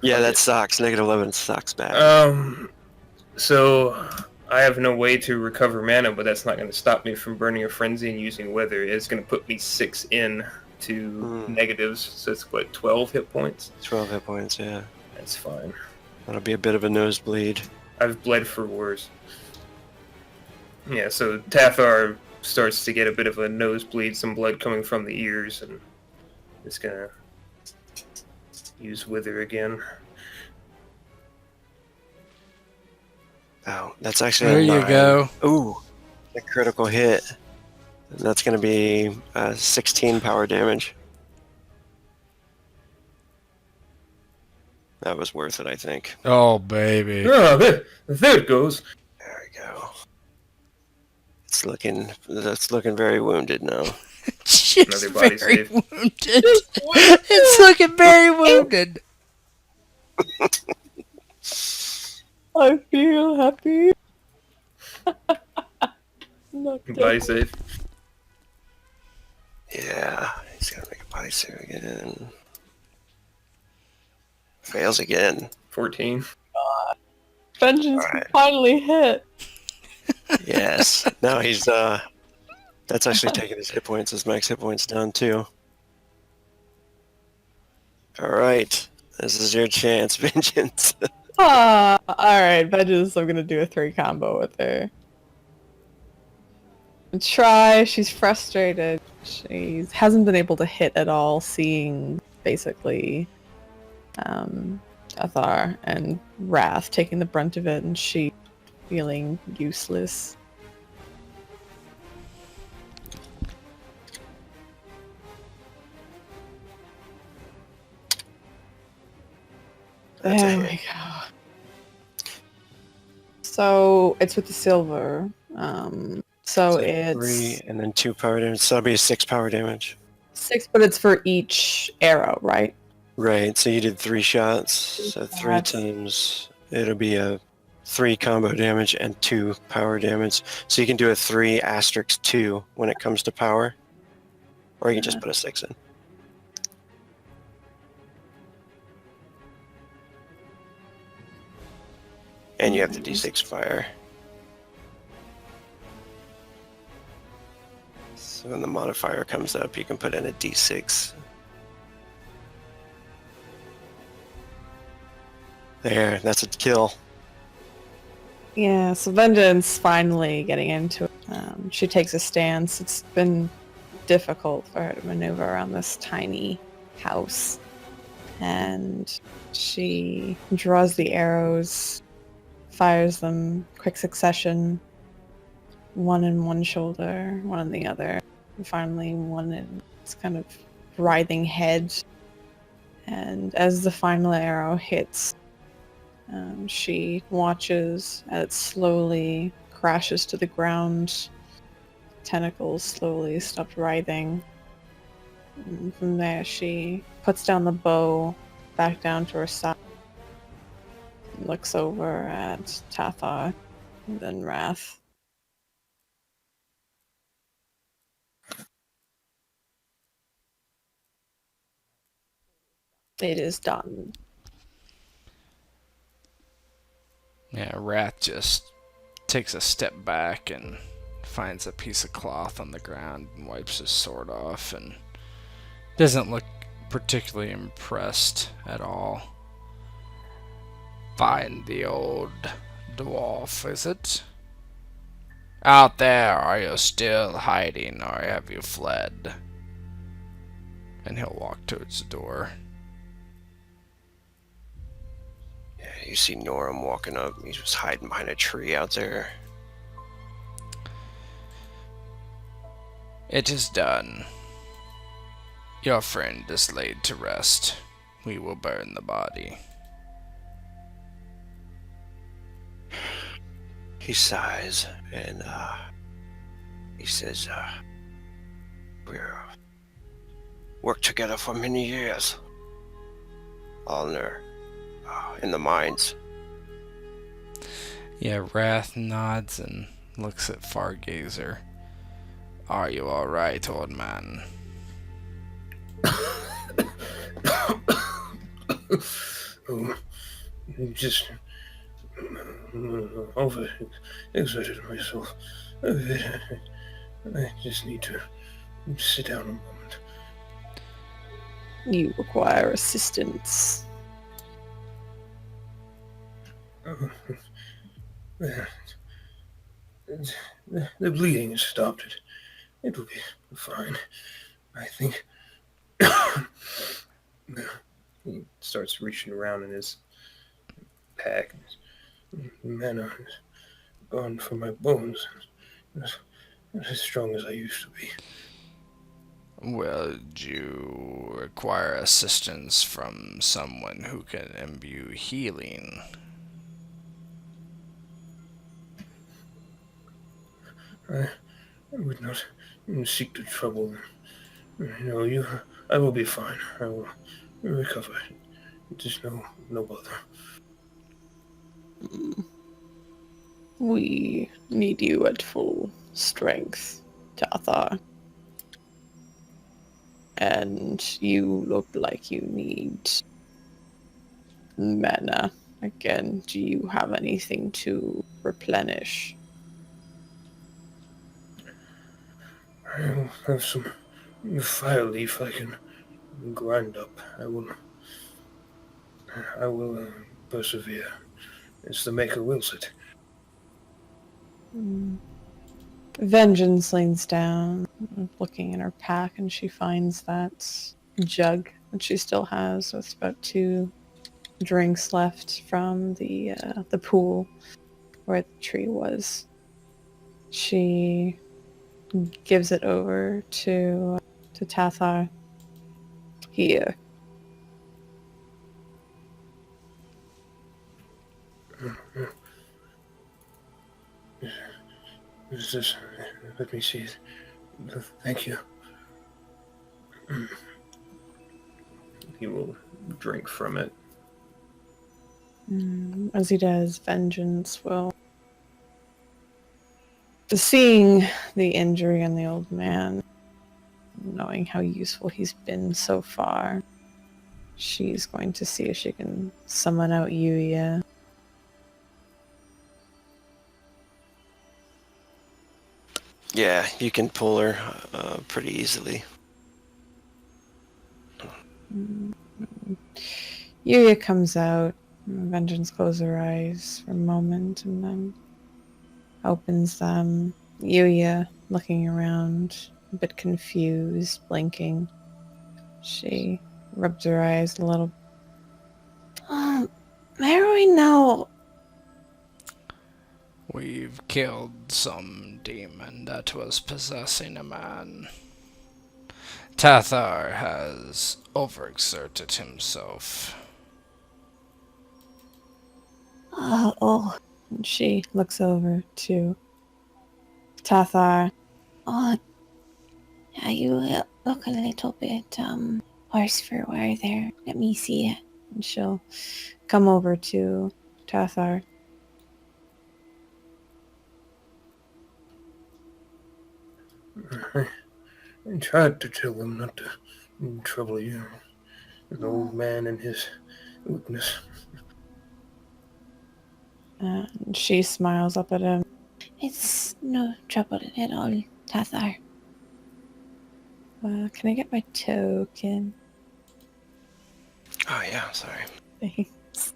[SPEAKER 4] Yeah, that sucks. Negative 11 sucks bad.
[SPEAKER 7] So I have no way to recover mana, but that's not going to stop me from burning a frenzy and using weather. It's going to put me 6 in to negatives. So it's what, 12 hit points?
[SPEAKER 4] 12 hit points, yeah.
[SPEAKER 7] That's fine.
[SPEAKER 4] That'll be a bit of a nosebleed.
[SPEAKER 7] I've bled for worse. Yeah, so Tathar starts to get a bit of a nosebleed, some blood coming from the ears, and it's gonna use Wither again.
[SPEAKER 4] Oh, that's actually
[SPEAKER 3] There
[SPEAKER 4] a
[SPEAKER 3] you
[SPEAKER 4] 9.
[SPEAKER 3] go.
[SPEAKER 4] Ooh, a critical hit. And that's going to be 16 power damage. That was worth it, I think.
[SPEAKER 3] Oh, baby.
[SPEAKER 7] Oh, there it goes.
[SPEAKER 4] There we go. That's looking very wounded now.
[SPEAKER 3] She's
[SPEAKER 7] Another body
[SPEAKER 3] very
[SPEAKER 7] save.
[SPEAKER 3] wounded. It's looking very wounded.
[SPEAKER 5] I feel happy. Not
[SPEAKER 7] Body save.
[SPEAKER 4] Yeah, he's gonna make a body save again. Fails again.
[SPEAKER 7] 14.
[SPEAKER 5] Vengeance
[SPEAKER 4] Alright.
[SPEAKER 5] finally hit.
[SPEAKER 4] Yes. Now he's that's actually taking his hit points, his max hit points down too. Alright. This is your chance, Vengeance.
[SPEAKER 5] Alright, Vengeance, I'm gonna do a 3 combo with her. try. She's frustrated. She hasn't been able to hit at all, seeing basically Athar and Wrath taking the brunt of it, and she feeling useless.
[SPEAKER 4] That's a
[SPEAKER 5] There
[SPEAKER 4] hit.
[SPEAKER 5] we go. So it's with the silver. So it's
[SPEAKER 4] 3 and then 2 power damage. So that'll be a 6 power damage.
[SPEAKER 5] 6, but it's for each arrow, right?
[SPEAKER 4] Right, so you did 3 shots. So 3
[SPEAKER 5] shots.
[SPEAKER 4] times. It'll be a 3 combo damage and 2 power damage. So you can do a 3 asterisk 2 when it comes to power. Or you can just put a 6 in. And you have the d6 fire. So when the modifier comes up, you can put in a d6. There, that's a kill.
[SPEAKER 5] Yeah, so Vengeance finally getting into it. She takes a stance. It's been difficult for her to maneuver around this tiny house. And she draws the arrows, fires them quick succession, one in one shoulder, one in the other, and finally one in its kind of writhing head. And as the final arrow hits, she watches as it slowly crashes to the ground. Tentacles slowly stop writhing. And from there, she puts down the bow back down to her side, looks over at Tathar, and then Wrath. It is done.
[SPEAKER 3] Yeah, Wrath just takes a step back and finds a piece of cloth on the ground and wipes his sword off and doesn't look particularly impressed at all. Find the old dwarf, is it? Out there, are you still hiding or have you fled? And he'll walk towards the door.
[SPEAKER 4] Yeah, you see Noram walking up. He's just hiding behind a tree out there.
[SPEAKER 3] It is done. Your friend is laid to rest. We will burn the body.
[SPEAKER 4] He sighs and he says, we've worked together for many years. All in the mines.
[SPEAKER 3] Yeah, Wrath nods and looks at Fargazer. Are you alright, old man?
[SPEAKER 7] Just over exerted myself a bit. I just need to sit down a moment.
[SPEAKER 5] You require assistance.
[SPEAKER 7] The bleeding has stopped. It will be fine, I think. He starts reaching around in his pack. Mana is gone from my bones. Not as strong as I used to be.
[SPEAKER 3] Will you require assistance from someone who can imbue healing?
[SPEAKER 7] I would not seek to trouble. No, you. I will be fine. I will recover. It is no bother.
[SPEAKER 5] We need you at full strength, Tathar. And you look like you need mana. Again, do you have anything to replenish?
[SPEAKER 7] I will have some fire leaf I can grind up. I will persevere. As the Maker wills it.
[SPEAKER 5] Vengeance leans down, looking in her pack, and she finds that jug that she still has with about 2 drinks left from the pool where the tree was. She gives it over to Tathar. Here.
[SPEAKER 7] Is this? Let me see it. Thank you. He will drink from it.
[SPEAKER 5] As he does, Vengeance will. Seeing the injury on the old man, knowing how useful he's been so far, she's going to see if she can summon out Yuya.
[SPEAKER 4] Yeah, you can pull her pretty easily.
[SPEAKER 5] Yuya comes out. Vengeance closes her eyes for a moment and then opens them. Yuya, looking around, a bit confused, blinking. She rubs her eyes a little.
[SPEAKER 6] Where are we now?
[SPEAKER 3] We've killed some demon that was possessing a man. Tathar has overexerted himself.
[SPEAKER 6] Oh,
[SPEAKER 5] And she looks over to Tathar.
[SPEAKER 6] oh, yeah, you look a little bit, worse for wear there. Let me see it.
[SPEAKER 5] And she'll come over to Tathar.
[SPEAKER 7] I tried to tell them not to trouble you. An old man and his weakness.
[SPEAKER 5] And she smiles up at him.
[SPEAKER 6] It's no trouble at all, Tathar.
[SPEAKER 5] Can I get my token?
[SPEAKER 4] Oh yeah, sorry.
[SPEAKER 5] Thanks.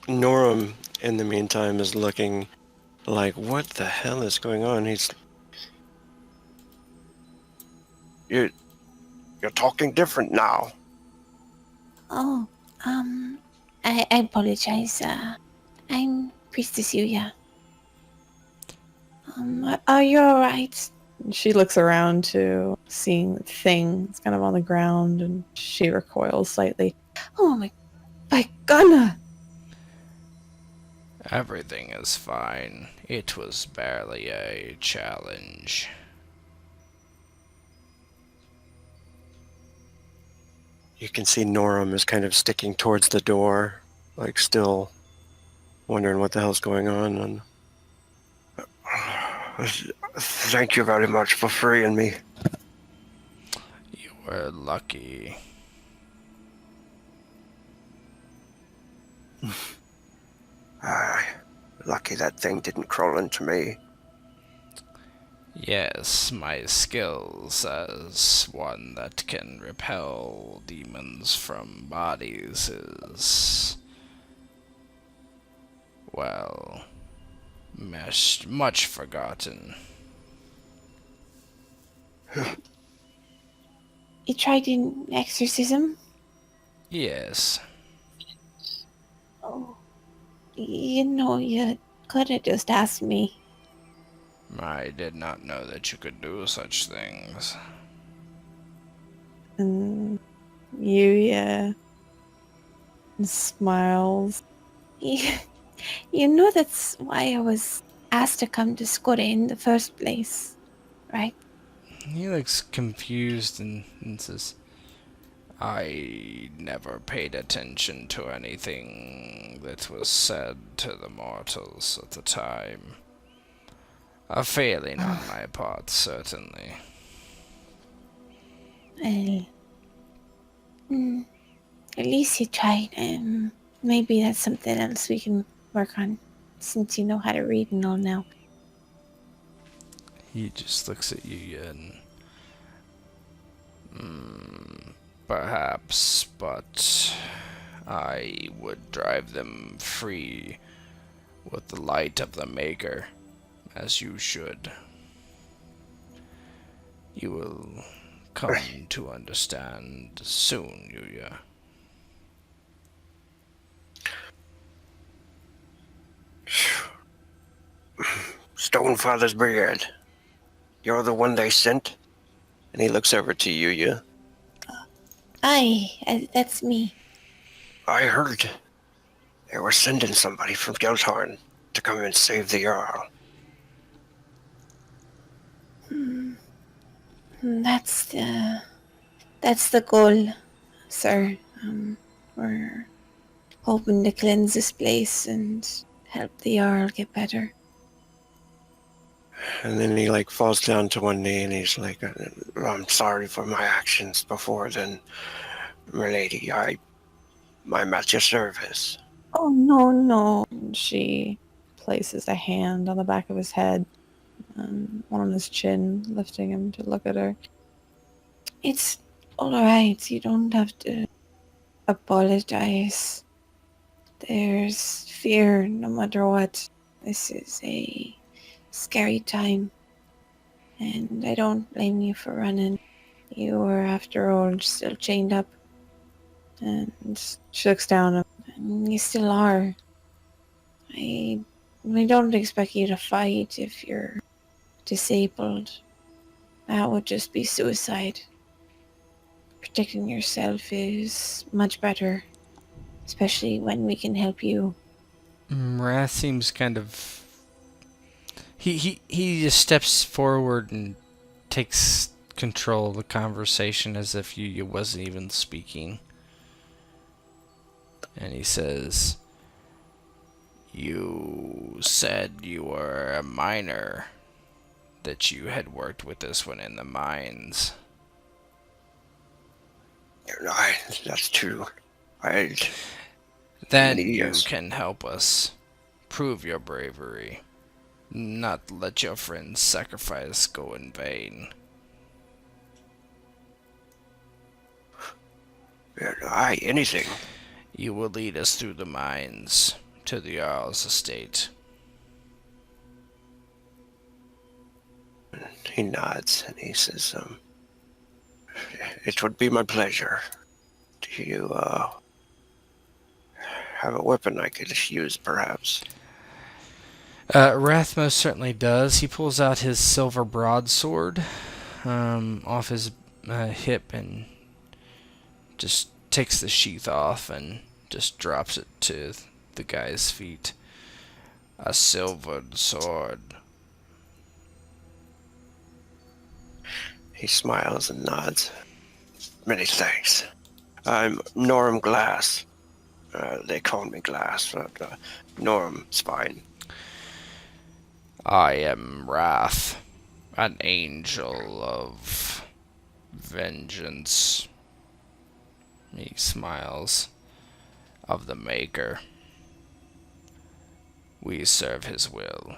[SPEAKER 4] Norum, in the meantime, is looking like, what the hell is going on? You're talking different now.
[SPEAKER 6] Oh, I apologize. I'm Priestess Yuya. Are you alright?
[SPEAKER 5] And she looks around to seeing the thing that's kind of on the ground, and she recoils slightly.
[SPEAKER 6] Oh my goodness!
[SPEAKER 3] Everything is fine. It was barely a challenge.
[SPEAKER 4] You can see Norum is kind of sticking towards the door, like still wondering what the hell's going on. And thank you very much for freeing me.
[SPEAKER 3] You were lucky.
[SPEAKER 4] Lucky that thing didn't crawl into me.
[SPEAKER 3] Yes, my skills as one that can repel demons from bodies is, well, much forgotten.
[SPEAKER 6] You tried an exorcism?
[SPEAKER 3] Yes,
[SPEAKER 6] Oh, you know, you could have just asked me.
[SPEAKER 3] I did not know that you could do such things.
[SPEAKER 5] And Yuya smiles.
[SPEAKER 6] You know that's why I was asked to come to Skore in the first place, right?
[SPEAKER 3] He looks confused and says, I never paid attention to anything that was said to the mortals at the time. A failing on my part, certainly.
[SPEAKER 6] Well, at least you tried. Maybe that's something else we can work on, since you know how to read and all now.
[SPEAKER 3] He just looks at you and perhaps, but I would drive them free
[SPEAKER 1] with the light of the Maker, as you should. You will come to understand soon, Yuya.
[SPEAKER 4] Stonefather's beard. You're the one they sent? And he looks over to Yuya.
[SPEAKER 6] Aye, that's me.
[SPEAKER 4] I heard they were sending somebody from Geltarn to come and save the Jarl.
[SPEAKER 6] That's the goal, sir. We're hoping to cleanse this place and help the Jarl get better.
[SPEAKER 4] And then he falls down to one knee and he's like, I'm sorry for my actions before then, milady. I'm at your service.
[SPEAKER 5] Oh, no. And she places a hand on the back of his head and one on his chin, lifting him to look at her.
[SPEAKER 6] It's alright. You don't have to apologize. There's fear no matter what. This is a scary time. And I don't blame you for running. You were, after all, still chained up.
[SPEAKER 5] And she looks down at him.
[SPEAKER 6] And you still are. We don't expect you to fight if you're disabled. That would just be suicide. Protecting yourself is much better. Especially when we can help you.
[SPEAKER 3] Wrath seems kind of... He just steps forward and takes control of the conversation as if you wasn't even speaking. And he says, "You said you were a miner, that you had worked with this one in the mines."
[SPEAKER 4] That's true.
[SPEAKER 3] Then
[SPEAKER 4] Yes.
[SPEAKER 3] you can help us. Prove your bravery. Not let your friend's sacrifice go in vain.
[SPEAKER 4] Anything.
[SPEAKER 3] You will lead us through the mines to the Jarl's estate.
[SPEAKER 4] He nods and he says, it would be my pleasure. Do you, have a weapon I could use, perhaps?
[SPEAKER 3] Wrath most certainly does. He pulls out his silver broadsword off his hip and just takes the sheath off and just drops it to the guy's feet. A silvered sword.
[SPEAKER 4] He smiles and nods. Many thanks. I'm Norm Glass. They call me Glass, but Norm's fine.
[SPEAKER 3] I am Wrath, an angel of vengeance. He smiles. Of the Maker. We serve his will.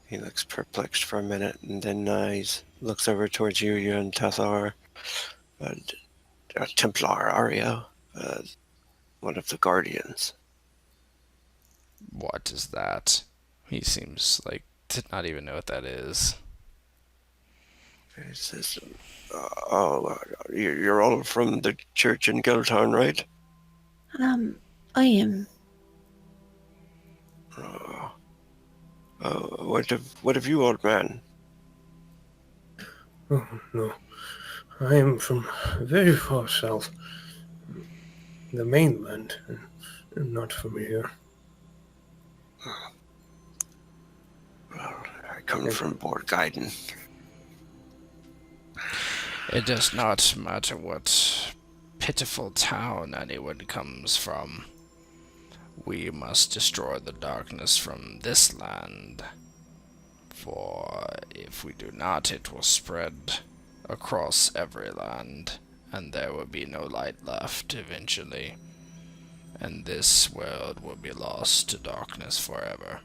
[SPEAKER 4] He looks perplexed for a minute, and then he looks over towards Yuya and Tathar. Templar Aria, one of the Guardians.
[SPEAKER 3] What is that? He seems like to not even know what that is.
[SPEAKER 4] He says, you're all from the church in Geltarn, right?
[SPEAKER 6] I am.
[SPEAKER 4] What have you, old man?
[SPEAKER 7] Oh, no. I am from very far south. The mainland, and not from here.
[SPEAKER 4] Well, I come from Borgaiden.
[SPEAKER 3] It does not matter what pitiful town anyone comes from. We must destroy the darkness from this land. For if we do not, it will spread across every land, and there will be no light left eventually. And this world will be lost to darkness forever.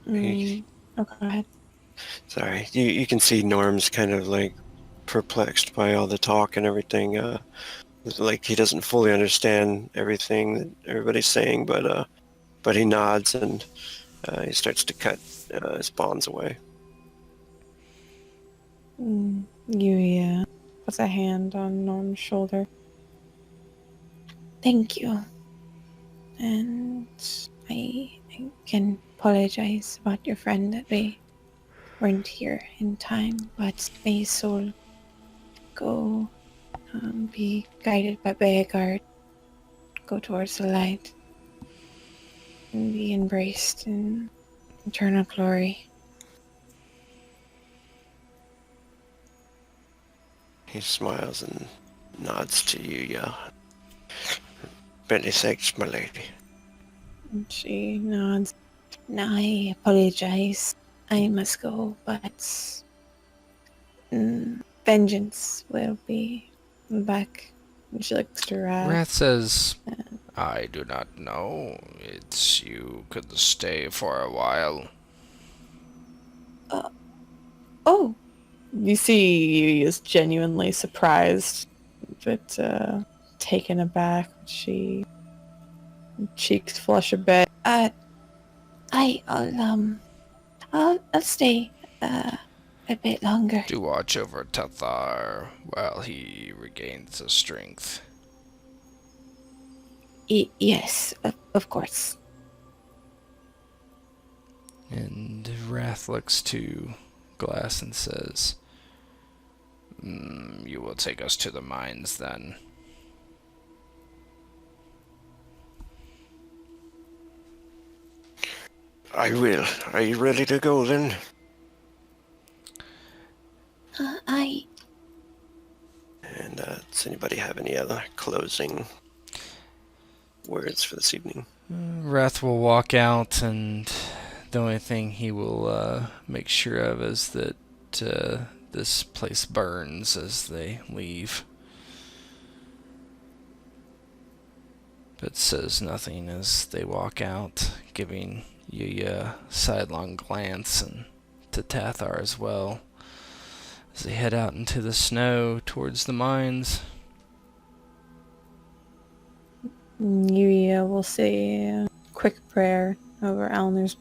[SPEAKER 5] Okay, go ahead.
[SPEAKER 4] Sorry, you can see Norm's kind of perplexed by all the talk and everything. Like he doesn't fully understand everything that everybody's saying, but he nods and he starts to cut his bonds away.
[SPEAKER 5] Yuya puts a hand on Norm's shoulder.
[SPEAKER 6] Thank you. And I can apologize about your friend that we weren't here in time, but may his soul go be guided by Beagard, go towards the light, and be embraced in eternal glory.
[SPEAKER 4] He smiles and nods to Yuya. Many thanks, my lady.
[SPEAKER 5] And she nods.
[SPEAKER 6] Now I apologize. I must go, but vengeance will be back.
[SPEAKER 5] And she looks to Wrath.
[SPEAKER 3] Wrath says, I do not know. It's you could stay for a while.
[SPEAKER 6] Oh,
[SPEAKER 5] You see Yuya's genuinely surprised, but taken aback. She cheeks flush a bit.
[SPEAKER 6] I'll stay a bit longer.
[SPEAKER 3] To watch over Tathar while he regains his strength.
[SPEAKER 6] Yes, of course.
[SPEAKER 3] And Wrath looks to Glass and says, you will take us to the mines then.
[SPEAKER 4] I will. Are you ready to go then? And does anybody have any other closing words for this evening?
[SPEAKER 3] Wrath will walk out, and the only thing he will make sure of is that this place burns as they leave. But says nothing as they walk out, giving Yuya a sidelong glance, and to Tathar as well, as they head out into the snow towards the mines.
[SPEAKER 5] Yuya will say a quick prayer over Alner's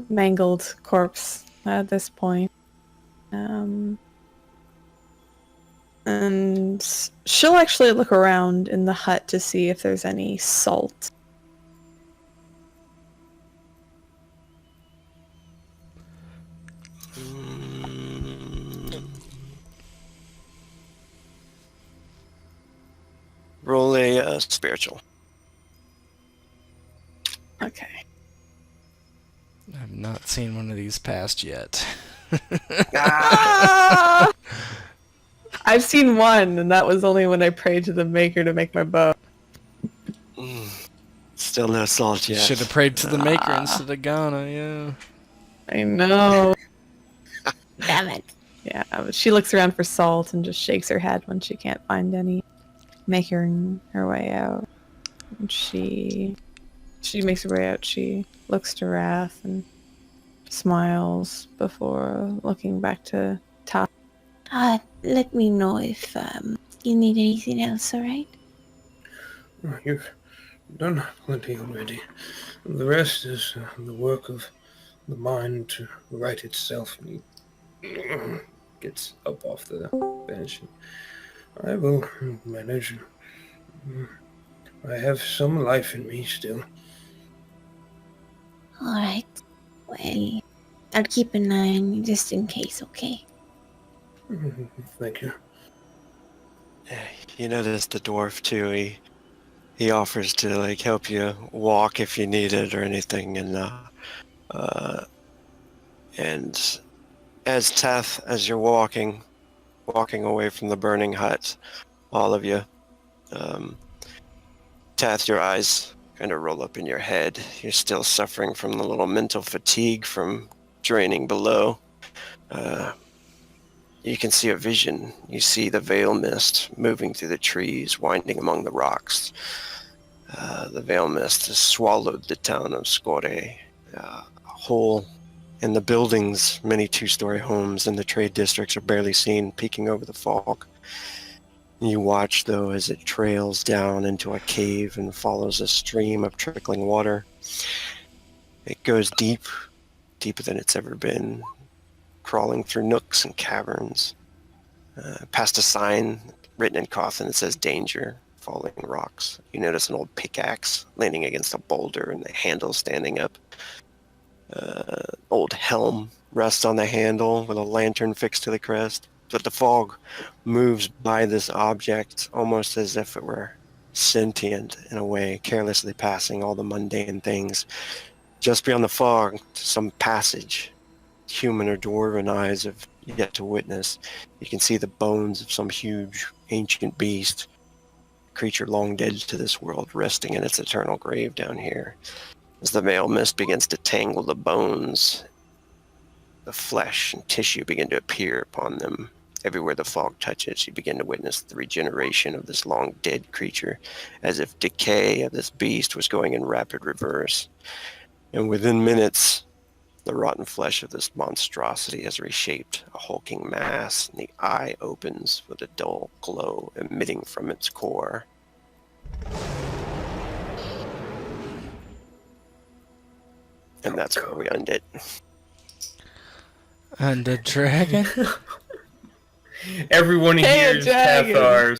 [SPEAKER 5] mangled corpse at this point. And she'll actually look around in the hut to see if there's any salt.
[SPEAKER 4] Roll a spiritual.
[SPEAKER 5] Okay.
[SPEAKER 3] I've not seen one of these passed yet.
[SPEAKER 5] Ah! I've seen one, and that was only when I prayed to the Maker to make my bow.
[SPEAKER 4] Still no salt yet.
[SPEAKER 3] Should have prayed to the Maker instead of Ghana, yeah.
[SPEAKER 5] I know.
[SPEAKER 6] Damn it.
[SPEAKER 5] Yeah, but she looks around for salt and just shakes her head when she can't find any, making her way out. And she makes her way out. She looks to Wrath and smiles before looking back to Ta.
[SPEAKER 6] Let me know if you need anything else, alright?
[SPEAKER 7] You've done plenty already. The rest is the work of the mind to right itself. And he gets up off the bench. I will manage. I have some life in me still.
[SPEAKER 6] Alright. Well, I'll keep an eye on you just in case, okay?
[SPEAKER 7] Thank you.
[SPEAKER 4] You notice the dwarf too. He offers to like help you walk if you need it or anything, and as you're walking away from the burning hut, all of you, Tath, your eyes kind of roll up in your head. You're still suffering from the little mental fatigue from draining below. You can see a vision. You see the veil mist moving through the trees, winding among the rocks. The veil mist has swallowed the town of Skore, whole And the buildings, many two-story homes in the trade districts, are barely seen peeking over the fog. You watch, though, as it trails down into a cave and follows a stream of trickling water. It goes deep, deeper than it's ever been, crawling through nooks and caverns. Past a sign written in Cawthon that says danger, falling rocks. You notice an old pickaxe leaning against a boulder and the handle standing up. Old helm rests on the handle with a lantern fixed to the crest. But the fog moves by this object almost as if it were sentient in a way, carelessly passing all the mundane things. Just beyond the fog, some passage human or dwarven eyes have yet to witness. You can see the bones of some huge ancient beast, creature long dead to this world, resting in its eternal grave down here. As the veil mist begins to tangle the bones, the flesh and tissue begin to appear upon them. Everywhere the fog touches, you begin to witness the regeneration of this long dead creature, as if decay of this beast was going in rapid reverse. And within minutes, the rotten flesh of this monstrosity has reshaped a hulking mass, and the eye opens with a dull glow emitting from its core. And that's where we end it.
[SPEAKER 3] And the dragon?
[SPEAKER 7] Everyone
[SPEAKER 5] Hey,
[SPEAKER 7] hears
[SPEAKER 5] dragon.
[SPEAKER 7] Cathar's